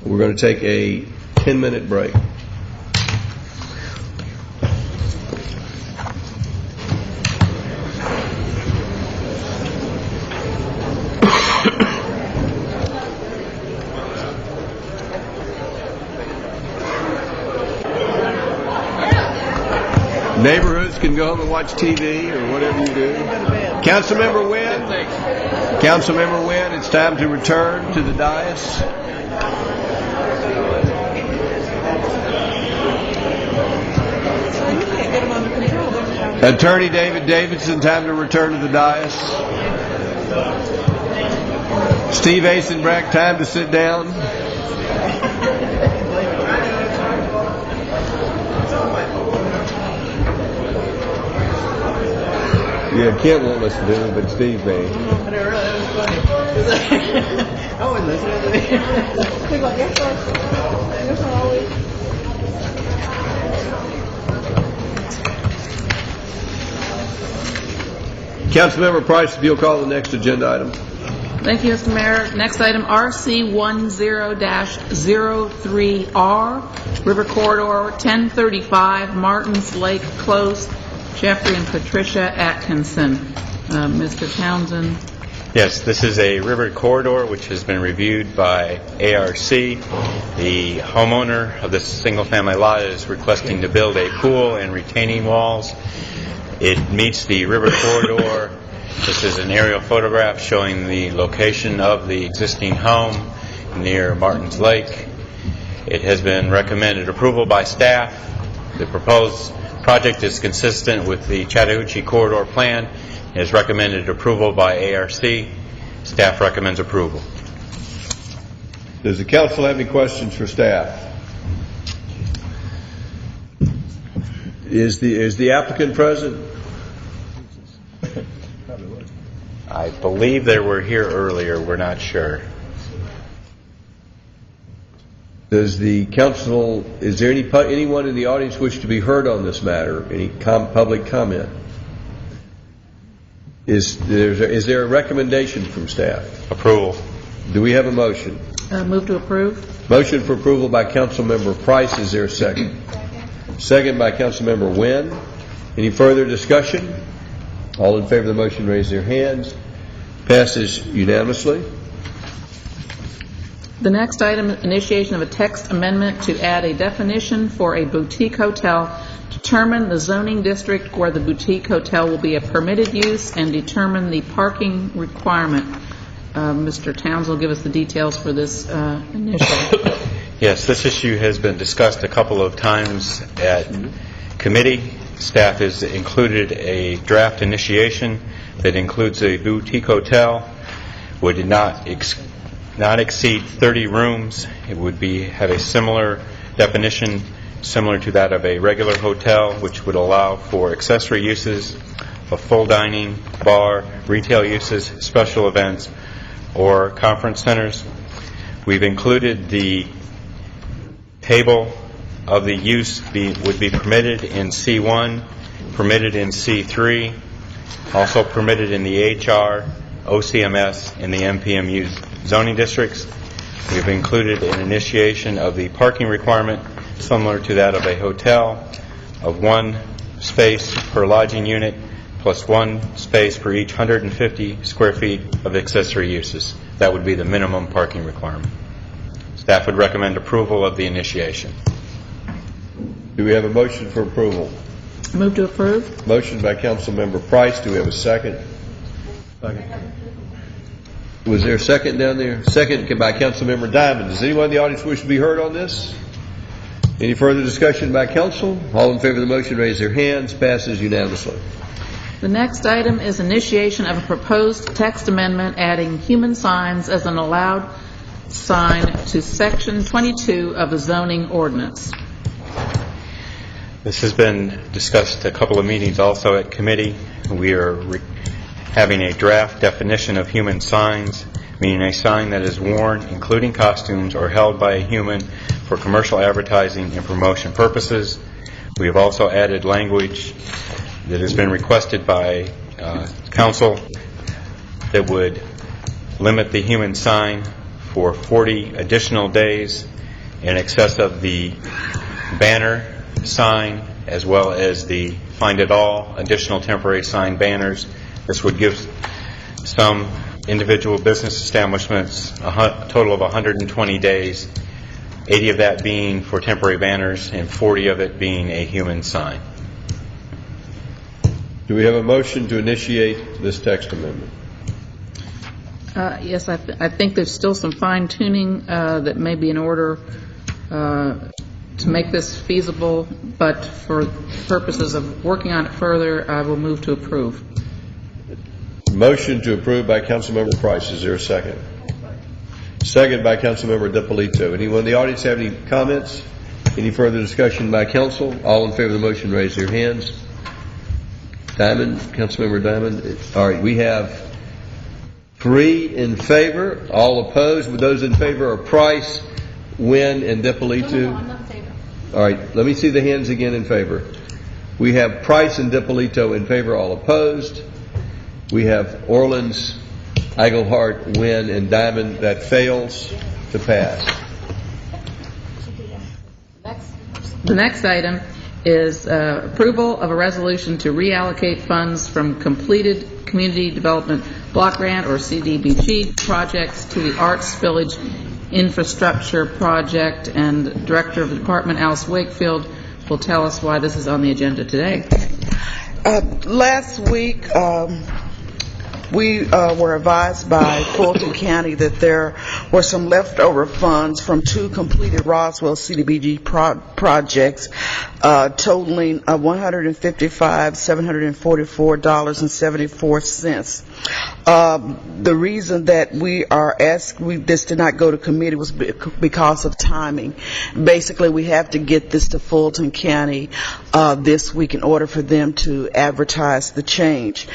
We're going to take a 10-minute break. Neighborhoods can go home and watch TV or whatever you do. Councilmember Wynn, it's time to return to the dais. Attorney David Davidson, time to return to the dais. Steve Asenbrack, time to sit down. Yeah, Kent won't listen to it, but Steve may. I wouldn't listen to it. He's like, yes, sir. Always. Councilmember Price, if you'll call the next agenda item. Thank you, Mr. Mayor. Next item, RC10-03R, River Corridor, 1035 Martins Lake Close, Jeffrey and Patricia Atkinson. Mr. Townsend. Yes, this is a river corridor which has been reviewed by ARC. The homeowner of this single-family lot is requesting to build a pool and retaining walls. It meets the river corridor. This is an aerial photograph showing the location of the existing home near Martins Lake. It has been recommended approval by staff. The proposed project is consistent with the Chattahoochee Corridor Plan. It is recommended approval by ARC. Staff recommends approval. Does the council have any questions for staff? Is the applicant present? I believe they were here earlier. We're not sure. Does the council, is there anyone in the audience wish to be heard on this matter? Any public comment? Is there a recommendation from staff? Approval. Do we have a motion? Move to approve. Motion for approval by Councilmember Price. Is there a second? Second by Councilmember Wynn. Any further discussion? All in favor of the motion raise their hands. Passes unanimously. The next item, initiation of a text amendment to add a definition for a boutique hotel, determine the zoning district where the boutique hotel will be a permitted use, and determine the parking requirement. Mr. Towns will give us the details for this initiative. Yes, this issue has been discussed a couple of times at committee. Staff has included a draft initiation that includes a boutique hotel. We did not not exceed 30 rooms. It would have a similar definition, similar to that of a regular hotel, which would allow for accessory uses of full dining, bar, retail uses, special events, or conference centers. We've included the table of the use would be permitted in C1, permitted in C3, also permitted in the HR, OCMS, and the MPMU zoning districts. We've included an initiation of the parking requirement similar to that of a hotel of 1 space per lodging unit plus 1 space per each 150 square feet of accessory uses. That would be the minimum parking requirement. Staff would recommend approval of the initiation. Do we have a motion for approval? Move to approve. Motion by Councilmember Price. Do we have a second? Was there a second down there? Second by Councilmember Diamond. Does anyone in the audience wish to be heard on this? Any further discussion by council? All in favor of the motion, raise their hands. Passes unanimously. The next item is initiation of a proposed text amendment adding human signs as an allowed sign to Section 22 of the zoning ordinance. This has been discussed a couple of meetings also at committee. We are having a draft definition of human signs, meaning a sign that is worn, including costumes, or held by a human for commercial advertising and promotion purposes. We have also added language that has been requested by council that would limit the human sign for 40 additional days in excess of the banner sign, as well as the Find It All additional temporary sign banners. This would give some individual business establishments a total of 120 days, 80 of that being for temporary banners and 40 of it being a human sign. Do we have a motion to initiate this text amendment? Yes, I think there's still some fine-tuning that may be in order to make this feasible, but for purposes of working on it further, I will move to approve. Motion to approve by Councilmember Price. Is there a second? Second by Councilmember DiPolito. Anyone in the audience have any comments? Any further discussion by council? All in favor of the motion, raise their hands. Diamond, Councilmember Diamond. All right, we have 3 in favor, all opposed. With those in favor are Price, Wynn, and DiPolito. I'm not in favor. All right, let me see the hands again in favor. We have Price and DiPolito in favor, all opposed. We have Orleans, Eigelhart, Wynn, and Diamond. That fails to pass. The next item is approval of a resolution to reallocate funds from completed community development block grant or CDBG projects to the Arts Village Infrastructure Project, and Director of the Department, Alice Wakefield, will tell us why this is on the agenda today. Last week, we were advised by Fulton County that there were some leftover funds from 2 completed Roswell CDBG projects totaling $155,744.74. The reason that we are asking this did not go to committee was because of timing. Basically, we have to get this to Fulton County this week in order for them to advertise the change.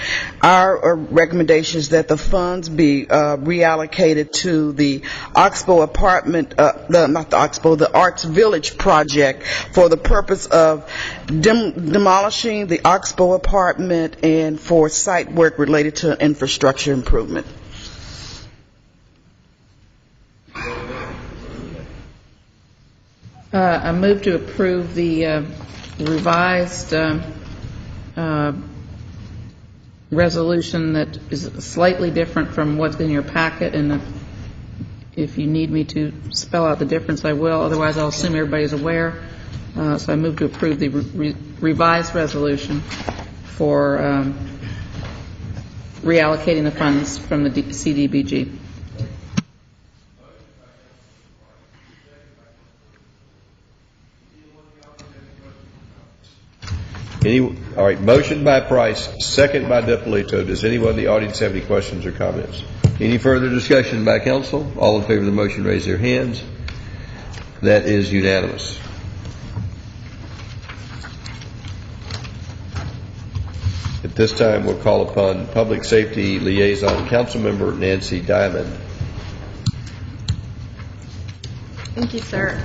Our recommendation is that the funds be reallocated to the Oxbow apartment, the Arts Village project, for the purpose of demolishing the Oxbow apartment and for site work related to infrastructure improvement. I move to approve the revised resolution that is slightly different from what's in your packet, and if you need me to spell out the difference, I will. Otherwise, I'll assume everybody's aware. So I move to approve the revised resolution for reallocating the funds from the CDBG. All right, motion by Price, second by DiPolito. Does anyone in the audience have any questions or comments? Any further discussion by council? All in favor of the motion, raise their hands. That is unanimous. At this time, we'll call upon Public Safety Liaison Councilmember Nancy Diamond. Thank you, sir.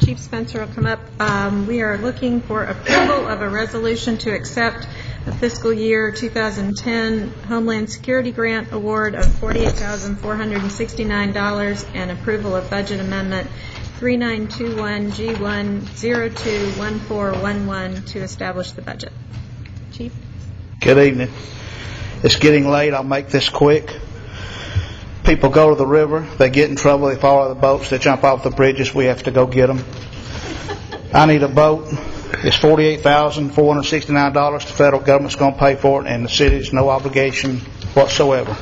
Chief Spencer will come up. We are looking for approval of a resolution to accept a fiscal year 2010 Homeland Security Grant Award of $48,469 and approval of Budget Amendment 3921G1021411 to establish the budget. Chief? Good evening. It's getting late. I'll make this quick. People go to the river. They get in trouble. They fall out of the boats. They jump off the bridges. We have to go get them. I need a boat. It's $48,469. The federal government's going to pay for it, and the city's no obligation whatsoever.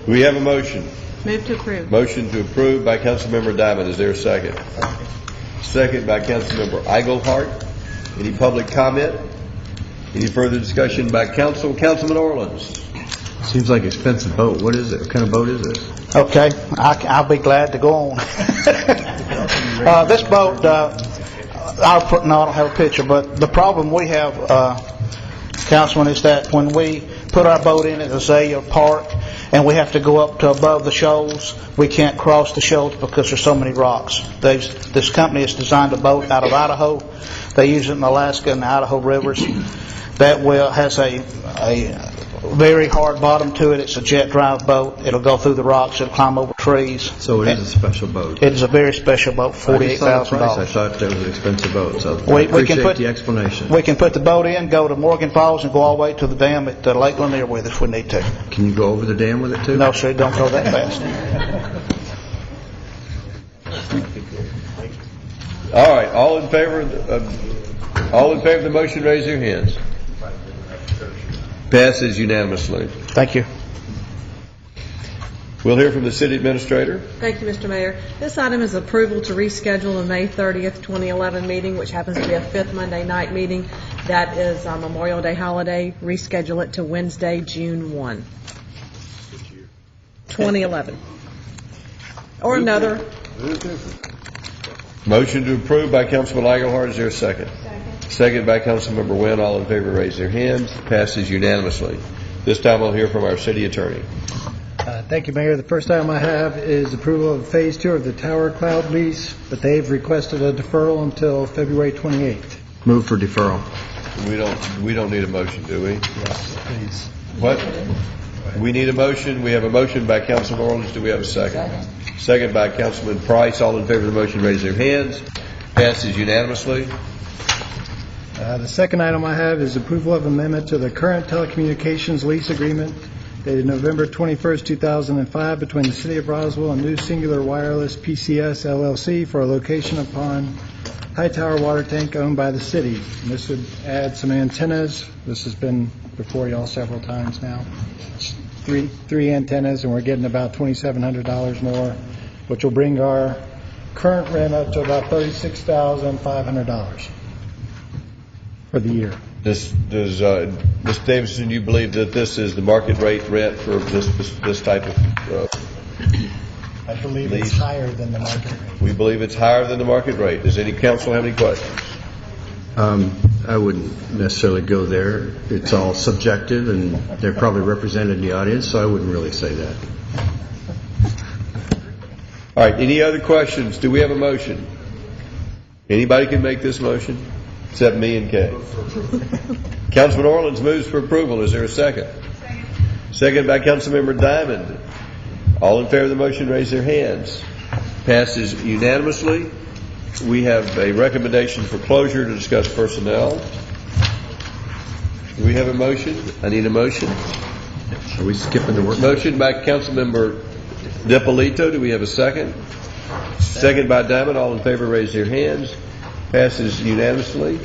We have a motion. Move to approve. Motion to approve by Councilmember Diamond. Is there a second? Second by Councilmember Eigelhart. Any public comment? Any further discussion by council? Councilman Orleans. Seems like an expensive boat. What is it? What kind of boat is this? Okay, I'll be glad to go on. This boat, no, I don't have a picture, but the problem we have, Councilman, is that when we put our boat in at Azalea Park and we have to go up to above the shoals, we can't cross the shoals because there's so many rocks. This company has designed a boat out of Idaho. They use it in Alaska and the Idaho rivers. That has a very hard bottom to it. It's a jet drive boat. It'll go through the rocks. It'll climb over trees. So it is a special boat. It is a very special boat, $48,000. I thought that was an expensive boat, so I appreciate the explanation. We can put the boat in, go to Morgan Falls, and go all the way to the dam at Lake Lanier with us if we need to. Can you go over the dam with it, too? No, sir, don't go that fast. All right, all in favor of the motion, raise your hands. Passes unanimously. Thank you. We'll hear from the city administrator. Thank you, Mr. Mayor. This item is approval to reschedule the May 30th, 2011 meeting, which happens to be a fifth Monday night meeting. That is a Memorial Day holiday. Reschedule it to Wednesday, June 1, 2011. Or another. Motion to approve by Councilman Eigelhart. Is there a second? Second by Councilmember Wynn. All in favor, raise their hands. Passes unanimously. This time we'll hear from our city attorney. Thank you, Mayor. The first item I have is approval of Phase 2 of the Tower Cloud lease, but they've requested a deferral until February 28th. Move for deferral. We don't need a motion, do we? Yes, please. What? We need a motion. We have a motion by Councilman Orleans. Do we have a second? Second by Councilman Price. All in favor of the motion, raise their hands. Passes unanimously. The second item I have is approval of amendment to the current telecommunications lease agreement dated November 21st, 2005 between the City of Roswell and New Singular Wireless PCS LLC for a location upon high tower water tank owned by the city. And this would add some antennas. This has been before y'all several times now. It's three antennas, and we're getting about $2,700 more, which will bring our current rent up to about $36,500 for the year. Does Ms. Davidson, you believe that this is the market rate rent for this type of I believe lease? it's higher than the market rate. We believe it's higher than the market rate. Does any council have any questions? I wouldn't necessarily go there. It's all subjective, and they're probably represented in the audience, so I wouldn't really say that. All right, any other questions? Do we have a motion? Anybody can make this motion? Except me and Kay. Councilman Orleans moves for approval. Is there a second? Second by Councilmember Diamond. All in favor of the motion, raise their hands. Passes unanimously. We have a recommendation for closure to discuss personnel. Do we have a motion? I need a motion. Are we skipping the work? Motion by Councilmember DiPolito. Do we have a second? Second by Diamond. All in favor, raise their hands. Passes unanimously.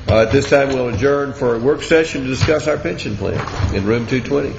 At this time, we'll adjourn for a work session to discuss our pension plan in room 220.